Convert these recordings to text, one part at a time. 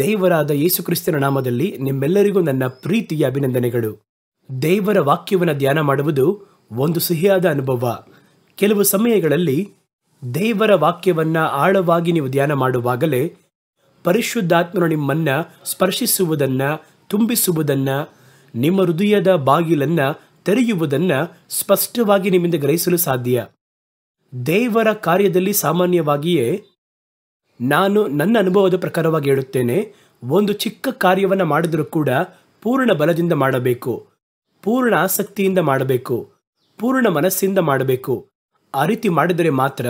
ದೇವರಾದ ಯೇಸುಕ್ರಿಸ್ತನ ನಾಮದಲ್ಲಿ ನಿಮ್ಮೆಲ್ಲರಿಗೂ ನನ್ನ ಪ್ರೀತಿಯ ಅಭಿನಂದನೆಗಳು. ದೇವರ ವಾಕ್ಯವನ್ನು ಧ್ಯಾನ ಮಾಡುವುದು ಒಂದು ಸಿಹಿಯಾದ ಅನುಭವ. ಕೆಲವು ಸಮಯಗಳಲ್ಲಿ ದೇವರ ವಾಕ್ಯವನ್ನು ಆಳವಾಗಿ ನೀವು ಧ್ಯಾನ ಮಾಡುವಾಗಲೇ ಪರಿಶುದ್ಧಾತ್ಮನು ನಿಮ್ಮನ್ನು ಸ್ಪರ್ಶಿಸುವುದನ್ನು, ತುಂಬಿಸುವುದನ್ನು, ನಿಮ್ಮ ಹೃದಯದ ಬಾಗಿಲನ್ನು ತೆರೆಯುವುದನ್ನು ಸ್ಪಷ್ಟವಾಗಿ ನಿಮ್ಮಿಂದ ಗ್ರಹಿಸಲು ಸಾಧ್ಯ. ದೇವರ ಕಾರ್ಯದಲ್ಲಿ ಸಾಮಾನ್ಯವಾಗಿಯೇ ನಾನು ನನ್ನ ಅನುಭವದ ಪ್ರಕಾರವಾಗಿ ಹೇಳುತ್ತೇನೆ, ಒಂದು ಚಿಕ್ಕ ಕಾರ್ಯವನ್ನು ಮಾಡಿದರೂ ಕೂಡ ಪೂರ್ಣ ಬಲದಿಂದ ಮಾಡಬೇಕು, ಪೂರ್ಣ ಆಸಕ್ತಿಯಿಂದ ಮಾಡಬೇಕು, ಪೂರ್ಣ ಮನಸ್ಸಿಂದ ಮಾಡಬೇಕು. ಆ ರೀತಿ ಮಾಡಿದರೆ ಮಾತ್ರ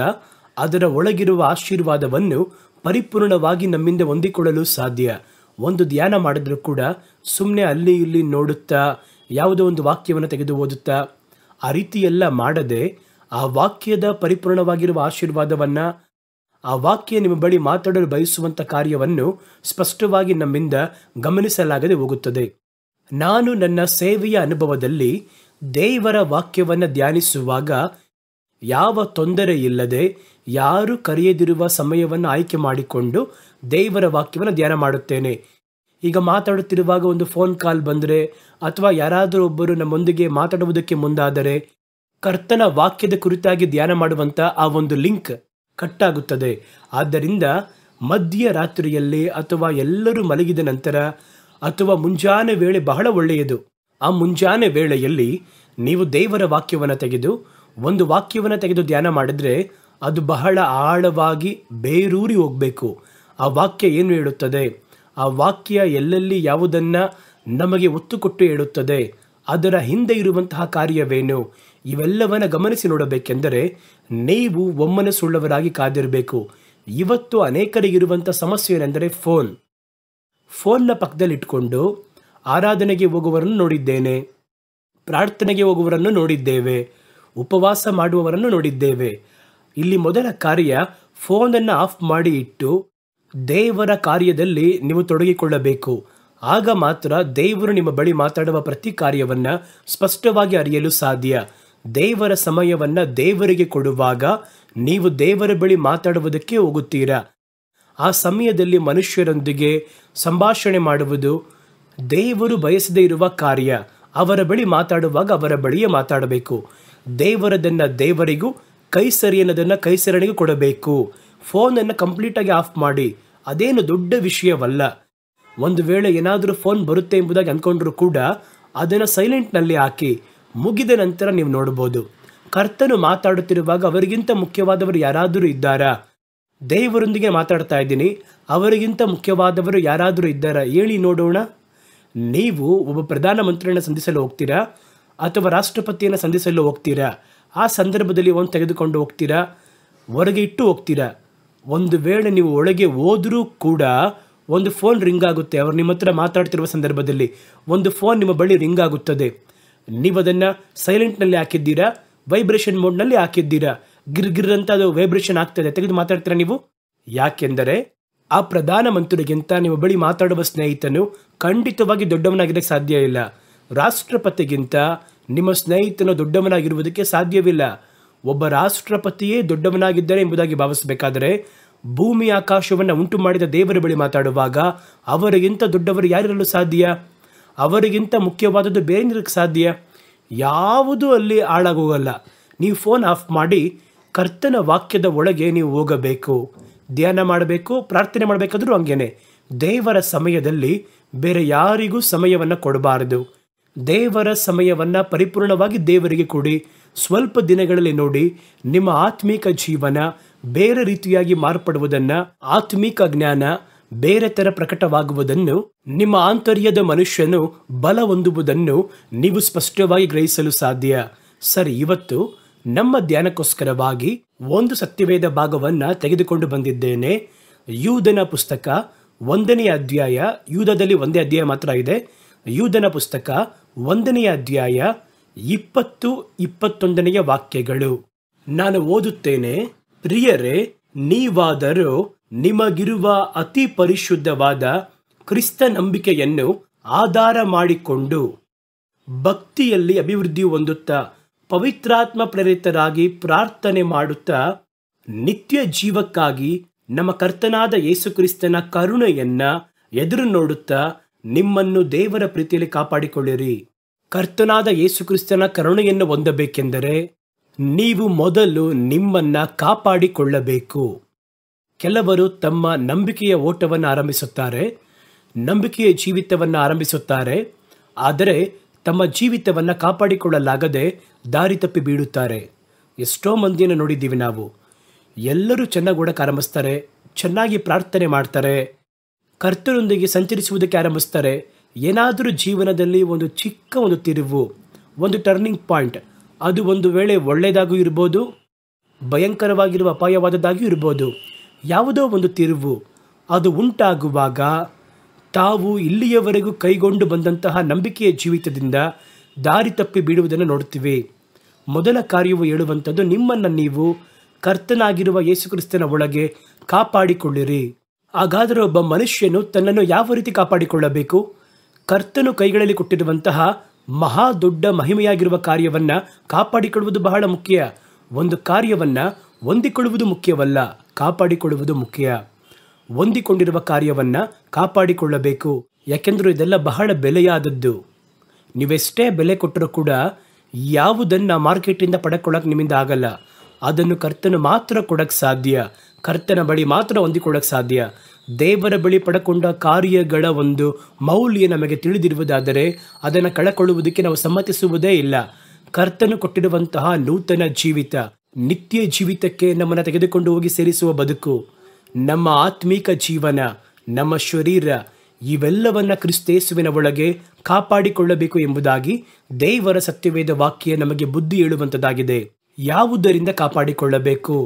ಅದರ ಒಳಗಿರುವ ಆಶೀರ್ವಾದವನ್ನು ಪರಿಪೂರ್ಣವಾಗಿ ನಮ್ಮಿಂದ ಹೊಂದಿಕೊಳ್ಳಲು ಸಾಧ್ಯ. ಒಂದು ಧ್ಯಾನ ಮಾಡಿದರೂ ಕೂಡ ಸುಮ್ಮನೆ ಅಲ್ಲಿ ಇಲ್ಲಿ ನೋಡುತ್ತಾ ಯಾವುದೋ ಒಂದು ವಾಕ್ಯವನ್ನು ತೆಗೆದು ಓದುತ್ತಾ ಆ ರೀತಿಯೆಲ್ಲ ಮಾಡದೆ ಆ ವಾಕ್ಯದ ಪರಿಪೂರ್ಣವಾಗಿರುವ ಆಶೀರ್ವಾದವನ್ನು, ಆ ವಾಕ್ಯ ನಿಮ್ಮ ಬಳಿ ಮಾತಾಡಲು ಬಯಸುವಂಥ ಕಾರ್ಯವನ್ನು ಸ್ಪಷ್ಟವಾಗಿ ನಮ್ಮಿಂದ ಗಮನಿಸಲಾಗದೆ ಹೋಗುತ್ತದೆ. ನಾನು ನನ್ನ ಸೇವೆಯ ಅನುಭವದಲ್ಲಿ ದೇವರ ವಾಕ್ಯವನ್ನು ಧ್ಯಾನಿಸುವಾಗ ಯಾವ ತೊಂದರೆ ಇಲ್ಲದೆ, ಯಾರು ಕರೆಯದಿರುವ ಸಮಯವನ್ನು ಆಯ್ಕೆ ಮಾಡಿಕೊಂಡು ದೇವರ ವಾಕ್ಯವನ್ನು ಧ್ಯಾನ ಮಾಡುತ್ತೇನೆ. ಈಗ ಮಾತಾಡುತ್ತಿರುವಾಗ ಒಂದು ಫೋನ್ ಕಾಲ್ ಬಂದರೆ ಅಥವಾ ಯಾರಾದರೂ ಒಬ್ಬರು ನಮ್ಮೊಂದಿಗೆ ಮಾತಾಡುವುದಕ್ಕೆ ಮುಂದಾದರೆ ಕರ್ತನ ವಾಕ್ಯದ ಕುರಿತಾಗಿ ಧ್ಯಾನ ಮಾಡುವಂಥ ಆ ಒಂದು ಲಿಂಕ್ ಕಟ್ಟಾಗುತ್ತದೆ. ಆದ್ದರಿಂದ ಮಧ್ಯರಾತ್ರಿಯಲ್ಲಿ ಅಥವಾ ಎಲ್ಲರೂ ಮಲಗಿದ ನಂತರ ಅಥವಾ ಮುಂಜಾನೆ ವೇಳೆ ಬಹಳ ಒಳ್ಳೆಯದು. ಆ ಮುಂಜಾನೆ ವೇಳೆಯಲ್ಲಿ ನೀವು ದೇವರ ವಾಕ್ಯವನ್ನು ತೆಗೆದು ಒಂದು ವಾಕ್ಯವನ್ನು ತೆಗೆದು ಧ್ಯಾನ ಮಾಡಿದರೆ ಅದು ಬಹಳ ಆಳವಾಗಿ ಬೇರೂರಿ ಹೋಗಬೇಕು. ಆ ವಾಕ್ಯ ಏನು ಹೇಳುತ್ತದೆ, ಆ ವಾಕ್ಯ ಎಲ್ಲೆಲ್ಲಿ ಯಾವುದನ್ನು ನಮಗೆ ಒತ್ತು ಕೊಟ್ಟು ಹೇಳುತ್ತದೆ, ಅದರ ಹಿಂದೆ ಇರುವಂತಹ ಕಾರ್ಯವೇನು, ಇವೆಲ್ಲವನ್ನು ಗಮನಿಸಿ ನೋಡಬೇಕೆಂದರೆ ನೀವು ಒಮ್ಮನಸ್ಸುಳ್ಳವರಾಗಿ ಕಾದಿರಬೇಕು. ಇವತ್ತು ಅನೇಕರಿಗಿರುವಂಥ ಸಮಸ್ಯೆ ಏನೆಂದರೆ ಫೋನ್ನ ಪಕ್ಕದಲ್ಲಿ ಇಟ್ಕೊಂಡು ಆರಾಧನೆಗೆ ಹೋಗುವವರನ್ನು ನೋಡಿದ್ದೇನೆ, ಪ್ರಾರ್ಥನೆಗೆ ಹೋಗುವವರನ್ನು ನೋಡಿದ್ದೇವೆ, ಉಪವಾಸ ಮಾಡುವವರನ್ನು ನೋಡಿದ್ದೇವೆ. ಇಲ್ಲಿ ಮೊದಲ ಕಾರ್ಯ, ಫೋನನ್ನು ಆಫ್ ಮಾಡಿ ಇಟ್ಟು ದೇವರ ಕಾರ್ಯದಲ್ಲಿ ನೀವು ತೊಡಗಿಕೊಳ್ಳಬೇಕು. ಆಗ ಮಾತ್ರ ದೇವರು ನಿಮ್ಮ ಬಳಿ ಮಾತಾಡುವ ಪ್ರತಿ ಕಾರ್ಯವನ್ನು ಸ್ಪಷ್ಟವಾಗಿ ಅರಿಯಲು ಸಾಧ್ಯ. ದೇವರ ಸಮಯವನ್ನು ದೇವರಿಗೆ ಕೊಡುವಾಗ ನೀವು ದೇವರ ಬಳಿ ಮಾತಾಡುವುದಕ್ಕೆ ಹೋಗುತ್ತೀರಾ. ಆ ಸಮಯದಲ್ಲಿ ಮನುಷ್ಯರೊಂದಿಗೆ ಸಂಭಾಷಣೆ ಮಾಡುವುದು ದೇವರು ಬಯಸದೇ ಇರುವ ಕಾರ್ಯ. ಅವರ ಬಳಿ ಮಾತಾಡುವಾಗ ಅವರ ಬಳಿಯೇ ಮಾತಾಡಬೇಕು. ದೇವರದನ್ನು ದೇವರಿಗೂ, ಕೈಸರಿಯನ್ನದನ್ನು ಕೈಸರನಿಗೂ ಕೊಡಬೇಕು. ಫೋನನ್ನು ಕಂಪ್ಲೀಟಾಗಿ ಆಫ್ ಮಾಡಿ. ಅದೇನು ದೊಡ್ಡ ವಿಷಯವಲ್ಲ. ಒಂದು ವೇಳೆ ಏನಾದರೂ ಫೋನ್ ಬರುತ್ತೆ ಎಂಬುದಾಗಿ ಅಂದ್ಕೊಂಡ್ರೂ ಕೂಡ ಅದನ್ನು ಸೈಲೆಂಟ್ನಲ್ಲಿ ಹಾಕಿ ಮುಗಿದ ನಂತರ ನೀವು ನೋಡ್ಬೋದು. ಕರ್ತನು ಮಾತಾಡುತ್ತಿರುವಾಗ ಅವರಿಗಿಂತ ಮುಖ್ಯವಾದವರು ಯಾರಾದರೂ ಇದ್ದಾರಾ? ದೇವರೊಂದಿಗೆ ಮಾತಾಡ್ತಾ ಇದ್ದೀನಿ, ಅವರಿಗಿಂತ ಮುಖ್ಯವಾದವರು ಯಾರಾದರೂ ಇದ್ದಾರಾ? ಹೇಳಿ ನೋಡೋಣ. ನೀವು ಒಬ್ಬ ಪ್ರಧಾನಮಂತ್ರಿಯನ್ನು ಸಂಧಿಸಲು ಹೋಗ್ತೀರಾ ಅಥವಾ ರಾಷ್ಟ್ರಪತಿಯನ್ನು ಸಂಧಿಸಲು ಹೋಗ್ತೀರಾ? ಆ ಸಂದರ್ಭದಲ್ಲಿ ಒಂದು ತೆಗೆದುಕೊಂಡು ಹೋಗ್ತೀರಾ, ಹೊರಗೆ ಇಟ್ಟು ಹೋಗ್ತೀರಾ? ಒಂದು ವೇಳೆ ನೀವು ಒಳಗೆ ಹೋದರೂ ಕೂಡ ಒಂದು ಫೋನ್ ರಿಂಗ್ ಆಗುತ್ತೆ. ಅವರು ನಿಮ್ಮ ಹತ್ರ ಮಾತಾಡ್ತಿರುವ ಸಂದರ್ಭದಲ್ಲಿ ಒಂದು ಫೋನ್ ನಿಮ್ಮ ಬಳಿ ರಿಂಗ್ ಆಗುತ್ತದೆ. ನೀವು ಅದನ್ನು ಸೈಲೆಂಟ್ನಲ್ಲಿ ಹಾಕಿದ್ದೀರಾ, ವೈಬ್ರೇಷನ್ ಮೋಡ್ನಲ್ಲಿ ಹಾಕಿದ್ದೀರಾ, ಗಿರ್ ಅಂತ ಅದು ವೈಬ್ರೇಷನ್ ಆಗ್ತದೆ, ತೆಗೆದು ಮಾತಾಡ್ತೀರಾ ನೀವು? ಯಾಕೆಂದರೆ ಆ ಪ್ರಧಾನಮಂತ್ರಿಗಿಂತ ನಿಮ್ಮ ಬಳಿ ಮಾತಾಡುವ ಸ್ನೇಹಿತನು ಖಂಡಿತವಾಗಿ ದೊಡ್ಡವನಾಗಿರೋಕ್ಕೆ ಸಾಧ್ಯ ಇಲ್ಲ. ರಾಷ್ಟ್ರಪತಿಗಿಂತ ನಿಮ್ಮ ಸ್ನೇಹಿತನು ದೊಡ್ಡವನಾಗಿರುವುದಕ್ಕೆ ಸಾಧ್ಯವಿಲ್ಲ. ಒಬ್ಬ ರಾಷ್ಟ್ರಪತಿಯೇ ದೊಡ್ಡವನಾಗಿದ್ದಾರೆ ಎಂಬುದಾಗಿ ಭಾವಿಸಬೇಕಾದರೆ ಭೂಮಿ ಆಕಾಶವನ್ನು ಉಂಟು ಮಾಡಿದ ದೇವರ ಬಳಿ ಮಾತಾಡುವಾಗ ಅವರಿಗಿಂತ ದೊಡ್ಡವರು ಯಾರಿರಲು ಸಾಧ್ಯ? ಅವರಿಗಿಂತ ಮುಖ್ಯವಾದದ್ದು ಬೇರೆನಿರಕ್ಕೆ ಸಾಧ್ಯ? ಯಾವುದೂ ಅಲ್ಲಿ ಹಾಳಾಗೋಗಲ್ಲ. ನೀವು ಫೋನ್ ಆಫ್ ಮಾಡಿ ಕರ್ತನ ವಾಕ್ಯದ ಒಳಗೆ ನೀವು ಹೋಗಬೇಕು, ಧ್ಯಾನ ಮಾಡಬೇಕು, ಪ್ರಾರ್ಥನೆ ಮಾಡಬೇಕಾದ್ರೂ ಹಂಗೇನೆ. ದೇವರ ಸಮಯದಲ್ಲಿ ಬೇರೆ ಯಾರಿಗೂ ಸಮಯವನ್ನು ಕೊಡಬಾರದು. ದೇವರ ಸಮಯವನ್ನು ಪರಿಪೂರ್ಣವಾಗಿ ದೇವರಿಗೆ ಕೊಡಿ. ಸ್ವಲ್ಪ ದಿನಗಳಲ್ಲಿ ನೋಡಿ ನಿಮ್ಮ ಆತ್ಮಿಕ ಜೀವನ ಬೇರೆ ರೀತಿಯಾಗಿ ಮಾರ್ಪಡುವುದನ್ನು, ಆತ್ಮಿಕ ಜ್ಞಾನ ಬೇರೆ ಥರ ಪ್ರಕಟವಾಗುವುದನ್ನು, ನಿಮ್ಮ ಆಂತರ್ಯದ ಮನುಷ್ಯನು ಬಲ ಹೊಂದುವುದನ್ನು ನೀವು ಸ್ಪಷ್ಟವಾಗಿ ಗ್ರಹಿಸಲು ಸಾಧ್ಯ. ಸರಿ, ಇವತ್ತು ನಮ್ಮ ಧ್ಯಾನಕ್ಕೋಸ್ಕರವಾಗಿ ಒಂದು ಸತ್ಯವೇದ ಭಾಗವನ್ನು ತೆಗೆದುಕೊಂಡು ಬಂದಿದ್ದೇನೆ. ಯೂದನ ಪುಸ್ತಕ 1ನೇ ಅಧ್ಯಾಯ. ಯೂದದಲ್ಲಿ 1ನೇ ಅಧ್ಯಾಯ ಮಾತ್ರ ಇದೆ. ಯೂದನ ಪುಸ್ತಕ 1ನೇ ಅಧ್ಯಾಯ 20-21 ವಾಕ್ಯಗಳು ನಾನು ಓದುತ್ತೇನೆ. ಪ್ರಿಯರೇ, ನೀವಾದರೂ ನಿಮಗಿರುವ ಅತಿ ಪರಿಶುದ್ಧವಾದ ಕ್ರಿಸ್ತ ನಂಬಿಕೆಯನ್ನು ಆಧಾರ ಮಾಡಿಕೊಂಡು ಭಕ್ತಿಯಲ್ಲಿ ಅಭಿವೃದ್ಧಿ ಹೊಂದುತ್ತಾ ಪವಿತ್ರಾತ್ಮ ಪ್ರೇರಿತರಾಗಿ ಪ್ರಾರ್ಥನೆ ಮಾಡುತ್ತಾ ನಿತ್ಯ ಜೀವಕ್ಕಾಗಿ ನಮ್ಮ ಕರ್ತನಾದ ಯೇಸು ಕ್ರಿಸ್ತನ ಕರುಣೆಯನ್ನ ಎದುರು ನೋಡುತ್ತಾ ನಿಮ್ಮನ್ನು ದೇವರ ಪ್ರೀತಿಯಲ್ಲಿ ಕಾಪಾಡಿಕೊಳ್ಳಿರಿ. ಕರ್ತನಾದ ಯೇಸುಕ್ರಿಸ್ತನ ಕರುಣೆಯನ್ನು ಹೊಂದಬೇಕೆಂದರೆ ನೀವು ಮೊದಲು ನಿಮ್ಮನ್ನ ಕಾಪಾಡಿಕೊಳ್ಳಬೇಕು. ಕೆಲವರು ತಮ್ಮ ನಂಬಿಕೆಯ ಓಟವನ್ನು ಆರಂಭಿಸುತ್ತಾರೆ, ನಂಬಿಕೆಯ ಜೀವಿತವನ್ನು ಆರಂಭಿಸುತ್ತಾರೆ, ಆದರೆ ತಮ್ಮ ಜೀವಿತವನ್ನು ಕಾಪಾಡಿಕೊಳ್ಳಲಾಗದೆ ದಾರಿ ತಪ್ಪಿ ಬೀಳುತ್ತಾರೆ. ಎಷ್ಟೋ ಮಂದಿಯನ್ನು ನೋಡಿದ್ದೀವಿ ನಾವು. ಎಲ್ಲರೂ ಚೆನ್ನಾಗಿ ಓಡಕ್ಕೆ ಆರಂಭಿಸ್ತಾರೆ, ಚೆನ್ನಾಗಿ ಪ್ರಾರ್ಥನೆ ಮಾಡ್ತಾರೆ, ಕರ್ತನೊಂದಿಗೆ ಸಂಚರಿಸುವುದಕ್ಕೆ ಆರಂಭಿಸ್ತಾರೆ. ಏನಾದರೂ ಜೀವನದಲ್ಲಿ ಒಂದು ಚಿಕ್ಕ ಒಂದು ತಿರುವು, ಒಂದು ಟರ್ನಿಂಗ್ ಪಾಯಿಂಟ್, ಅದು ಒಂದು ವೇಳೆ ಒಳ್ಳೆಯದಾಗೂ ಇರ್ಬೋದು, ಭಯಂಕರವಾಗಿರುವ ಅಪಾಯವಾದದ್ದಾಗಿಯೂ ಇರ್ಬೋದು. ಯಾವುದೋ ಒಂದು ತಿರುವು ಅದು ಉಂಟಾಗುವಾಗ ತಾವು ಇಲ್ಲಿಯವರೆಗೂ ಕೈಗೊಂಡು ಬಂದಂತಹ ನಂಬಿಕೆಯ ಜೀವಿತದಿಂದ ದಾರಿ ತಪ್ಪಿ ಬೀಳುವುದನ್ನು ನೋಡ್ತೀವಿ. ಮೊದಲ ಕಾರ್ಯವು ಹೇಳುವಂಥದ್ದು, ನಿಮ್ಮನ್ನು ನೀವು ಕರ್ತನಾಗಿರುವ ಯೇಸುಕ್ರಿಸ್ತನ ಒಳಗೆ ಕಾಪಾಡಿಕೊಳ್ಳಿರಿ. ಹಾಗಾದರೆ ಒಬ್ಬ ಮನುಷ್ಯನು ತನ್ನನ್ನು ಯಾವ ರೀತಿ ಕಾಪಾಡಿಕೊಳ್ಳಬೇಕು? ಕರ್ತನು ಕೈಗಳಲ್ಲಿ ಕೊಟ್ಟಿರುವಂತಹ ಮಹಾ ದೊಡ್ಡ ಮಹಿಮೆಯಾಗಿರುವ ಕಾರ್ಯವನ್ನು ಕಾಪಾಡಿಕೊಳ್ಳುವುದು ಬಹಳ ಮುಖ್ಯ. ಒಂದು ಕಾರ್ಯವನ್ನು ಹೊಂದಿಕೊಳ್ಳುವುದು ಮುಖ್ಯವಲ್ಲ, ಕಾಪಾಡಿಕೊಳ್ಳುವುದು ಮುಖ್ಯ. ಹೊಂದಿಕೊಂಡಿರುವ ಕಾರ್ಯವನ್ನು ಕಾಪಾಡಿಕೊಳ್ಳಬೇಕು. ಯಾಕೆಂದರೆ ಇದೆಲ್ಲ ಬಹಳ ಬೆಲೆಯಾದದ್ದು. ನೀವೆಷ್ಟೇ ಬೆಲೆ ಕೊಟ್ಟರೂ ಕೂಡ ಯಾವುದನ್ನು ಮಾರ್ಕೆಟಿಂದ ಪಡ್ಕೊಳ್ಳೋಕೆ ನಿಮ್ಮಿಂದ ಆಗಲ್ಲ. ಅದನ್ನು ಕರ್ತನು ಮಾತ್ರ ಕೊಡೋಕ್ಕೆ ಸಾಧ್ಯ, ಕರ್ತನ ಬಳಿ ಮಾತ್ರ ಹೊಂದಿಕೊಳ್ಳೋಕ್ಕೆ ಸಾಧ್ಯ. ದೇವರ ಬಳಿ ಪಡ್ಕೊಂಡ ಕಾರ್ಯಗಳ ಒಂದು ಮೌಲ್ಯ ನಮಗೆ ತಿಳಿದಿರುವುದಾದರೆ ಅದನ್ನು ಕಳಕೊಳ್ಳುವುದಕ್ಕೆ ನಾವು ಸಮ್ಮತಿಸುವುದೇ ಇಲ್ಲ. ಕರ್ತನು ಕೊಟ್ಟಿರುವಂತಹ ನೂತನ ಜೀವಿತ, ನಿತ್ಯ ಜೀವಿತಕ್ಕೆ ನಮ್ಮನ್ನು ತೆಗೆದುಕೊಂಡು ಹೋಗಿ ಸೇರಿಸುವ ಬದುಕು, ನಮ್ಮ ಆತ್ಮೀಕ ಜೀವನ, ನಮ್ಮ ಶರೀರ, ಇವೆಲ್ಲವನ್ನ ಕ್ರಿಸ್ತೇಸುವಿನ ಒಳಗೆ ಕಾಪಾಡಿಕೊಳ್ಳಬೇಕು ಎಂಬುದಾಗಿ ದೇವರ ಸತ್ಯವೇದ ವಾಕ್ಯ ನಮಗೆ ಬುದ್ಧಿ ಹೇಳುವಂಥದ್ದಾಗಿದೆ. ಯಾವುದರಿಂದ ಕಾಪಾಡಿಕೊಳ್ಳಬೇಕು?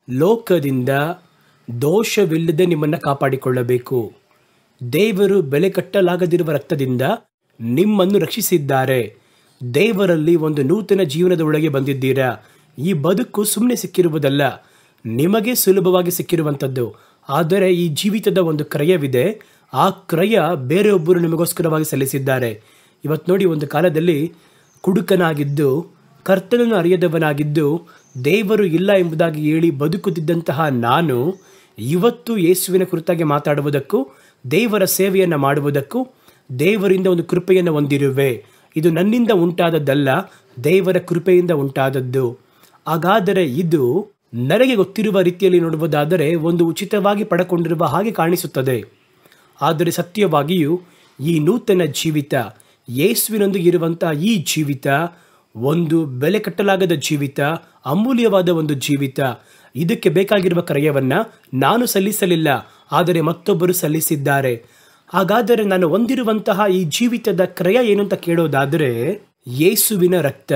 ಲೋಕದಿಂದ, ದೋಷವಿಲ್ಲದೆ ನಿಮ್ಮನ್ನು ಕಾಪಾಡಿಕೊಳ್ಳಬೇಕು. ದೇವರು ಬೆಲೆ ಕಟ್ಟಲಾಗದಿರುವ ರಕ್ತದಿಂದ ನಿಮ್ಮನ್ನು ರಕ್ಷಿಸಿದ್ದಾರೆ. ದೇವರಲ್ಲಿ ಒಂದು ನೂತನ ಜೀವನದ ಒಳಗೆ ಬಂದಿದ್ದೀರಾ. ಈ ಬದುಕು ಸುಮ್ಮನೆ ಸಿಕ್ಕಿರುವುದಲ್ಲ, ನಿಮಗೆ ಸುಲಭವಾಗಿ ಸಿಕ್ಕಿರುವಂಥದ್ದು. ಆದರೆ ಈ ಜೀವಿತದ ಒಂದು ಕ್ರಯವಿದೆ. ಆ ಕ್ರಯ ಬೇರೆಯೊಬ್ಬರು ನಿಮಗೋಸ್ಕರವಾಗಿ ಸಲ್ಲಿಸಿದ್ದಾರೆ. ಇವತ್ತು ನೋಡಿ, ಒಂದು ಕಾಲದಲ್ಲಿ ಕುಡುಕನಾಗಿದ್ದು, ಕರ್ತನನ್ನು ಅರಿಯದವನಾಗಿದ್ದು, ದೇವರು ಇಲ್ಲ ಎಂಬುದಾಗಿ ಹೇಳಿ ಬದುಕುತ್ತಿದ್ದಂತಹ ನಾನು ಇವತ್ತು ಯೇಸುವಿನ ಕುರಿತಾಗಿ ಮಾತಾಡುವುದಕ್ಕೂ ದೇವರ ಸೇವೆಯನ್ನು ಮಾಡುವುದಕ್ಕೂ ದೇವರಿಂದ ಒಂದು ಕೃಪೆಯನ್ನು ಹೊಂದಿರುವೆ. ಇದು ನನ್ನಿಂದ ಉಂಟಾದದ್ದಲ್ಲ, ದೇವರ ಕೃಪೆಯಿಂದ ಉಂಟಾದದ್ದು. ಹಾಗಾದರೆ ಇದು ನನಗೆ ಗೊತ್ತಿರುವ ರೀತಿಯಲ್ಲಿ ನೋಡುವುದಾದರೆ ಒಂದು ಉಚಿತವಾಗಿ ಪಡಕೊಂಡಿರುವ ಹಾಗೆ ಕಾಣಿಸುತ್ತದೆ. ಆದರೆ ಸತ್ಯವಾಗಿಯೂ ಈ ನೂತನ ಜೀವಿತ, ಯೇಸುವಿನೊಂದಿಗೆ ಇರುವಂಥ ಈ ಜೀವಿತ ಒಂದು ಬೆಲೆ ಕಟ್ಟಲಾಗದ ಜೀವಿತ, ಅಮೂಲ್ಯವಾದ ಒಂದು ಜೀವಿತ. ಇದಕ್ಕೆ ಬೇಕಾಗಿರುವ ಕ್ರಯವನ್ನು ನಾನು ಸಲ್ಲಿಸಲಿಲ್ಲ, ಆದರೆ ಮತ್ತೊಬ್ಬರು ಸಲ್ಲಿಸಿದ್ದಾರೆ. ಹಾಗಾದರೆ ನಾನು ಹೊಂದಿರುವಂತಹ ಈ ಜೀವಿತದ ಕ್ರಯ ಏನು ಅಂತ ಕೇಳೋದಾದರೆ, ಯೇಸುವಿನ ರಕ್ತ.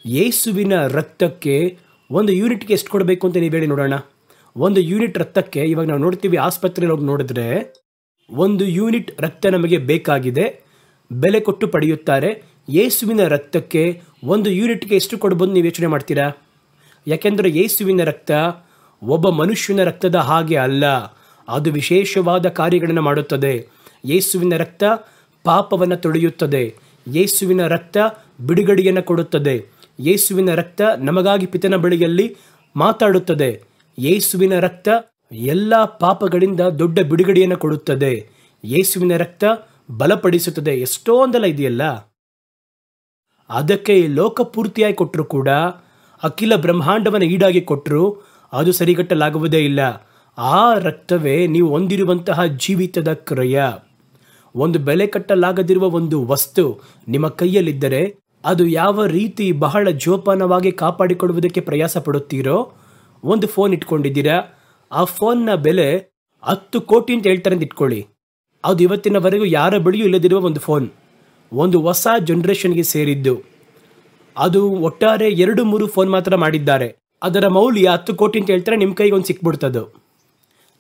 ಯೇಸುವಿನ ರಕ್ತಕ್ಕೆ ಒಂದು ಯೂನಿಟ್ಗೆ ಎಷ್ಟು ಕೊಡಬೇಕು ಅಂತ ನೀವು ಹೇಳಿ ನೋಡೋಣ. ಒಂದು ಯೂನಿಟ್ ರಕ್ತಕ್ಕೆ ಇವಾಗ ನಾವು ನೋಡ್ತೀವಿ, ಆಸ್ಪತ್ರೆಯಲ್ಲಿ ಹೋಗಿ ನೋಡಿದ್ರೆ ಒಂದು ಯೂನಿಟ್ ರಕ್ತ ನಮಗೆ ಬೇಕಾಗಿದೆ, ಬೆಲೆ ಕೊಟ್ಟು ಪಡೆಯುತ್ತಾರೆ. ಯೇಸುವಿನ ರಕ್ತಕ್ಕೆ ಒಂದು ಯೂನಿಟ್ಗೆ ಎಷ್ಟು ಕೊಡ್ಬೋದು ನೀವು ಯೋಚನೆ ಮಾಡ್ತೀರಾ? ಯಾಕೆಂದರೆ ಯೇಸುವಿನ ರಕ್ತ ಒಬ್ಬ ಮನುಷ್ಯನ ರಕ್ತದ ಹಾಗೆ ಅಲ್ಲ, ಅದು ವಿಶೇಷವಾದ ಕಾರ್ಯಗಳನ್ನು ಮಾಡುತ್ತದೆ. ಯೇಸುವಿನ ರಕ್ತ ಪಾಪವನ್ನು ತೊಳೆಯುತ್ತದೆ. ಯೇಸುವಿನ ರಕ್ತ ಬಿಡುಗಡೆಯನ್ನು ಕೊಡುತ್ತದೆ. ಯೇಸುವಿನ ರಕ್ತ ನಮಗಾಗಿ ಪಿತನ ಬಳಿಯಲ್ಲಿ ಮಾತಾಡುತ್ತದೆ. ಯೇಸುವಿನ ರಕ್ತ ಎಲ್ಲ ಪಾಪಗಳಿಂದ ದೊಡ್ಡ ಬಿಡುಗಡೆಯನ್ನು ಕೊಡುತ್ತದೆ. ಯೇಸುವಿನ ರಕ್ತ ಬಲಪಡಿಸುತ್ತದೆ. ಎಷ್ಟೊಂದೆಲ್ಲ ಇದೆಯಲ್ಲ. ಅದಕ್ಕೆ ಲೋಕ ಪೂರ್ತಿಯಾಗಿ ಕೊಟ್ಟರು ಕೂಡ, ಅಖಿಲ ಬ್ರಹ್ಮಾಂಡವನ್ನು ಈಡಾಗಿ ಕೊಟ್ಟರು ಅದು ಸರಿಗಟ್ಟಲಾಗುವುದೇ ಇಲ್ಲ. ಆ ರಕ್ತವೇ ನೀವು ಹೊಂದಿರುವಂತಹ ಜೀವಿತದ ಕ್ರಯ. ಒಂದು ಬೆಲೆ ಕಟ್ಟಲಾಗದಿರುವ ಒಂದು ವಸ್ತು ನಿಮ್ಮ ಕೈಯಲ್ಲಿದ್ದರೆ ಅದು ಯಾವ ರೀತಿ ಬಹಳ ಜೋಪಾನವಾಗಿ ಕಾಪಾಡಿಕೊಳ್ಳುವುದಕ್ಕೆ ಪ್ರಯಾಸ ಪಡುತ್ತೀರೋ. ಒಂದು ಫೋನ್ ಇಟ್ಕೊಂಡಿದ್ದೀರಾ, ಆ ಫೋನ್ನ ಬೆಲೆ 10 ಕೋಟಿ ಅಂತ ಹೇಳ್ತಾರೆ ಅಂತ ಇಟ್ಕೊಳ್ಳಿ. ಅದು ಇವತ್ತಿನವರೆಗೂ ಯಾರ ಬಳಿಯೂ ಇಲ್ಲದಿರುವ ಒಂದು ಫೋನ್, ಒಂದು ಹೊಸ ಜನ್ರೇಷನ್ಗೆ ಸೇರಿದ್ದು. ಅದು ಒಟ್ಟಾರೆ 2-3 ಫೋನ್ ಮಾತ್ರ ಮಾಡಿದ್ದಾರೆ. ಅದರ ಮೌಲ್ಯ 10 ಕೋಟಿ ಅಂತ ಹೇಳ್ತಾರೆ, ನಿಮ್ಮ ಕೈಗೆ ಒಂದು ಸಿಕ್ಬಿಡ್ತದು.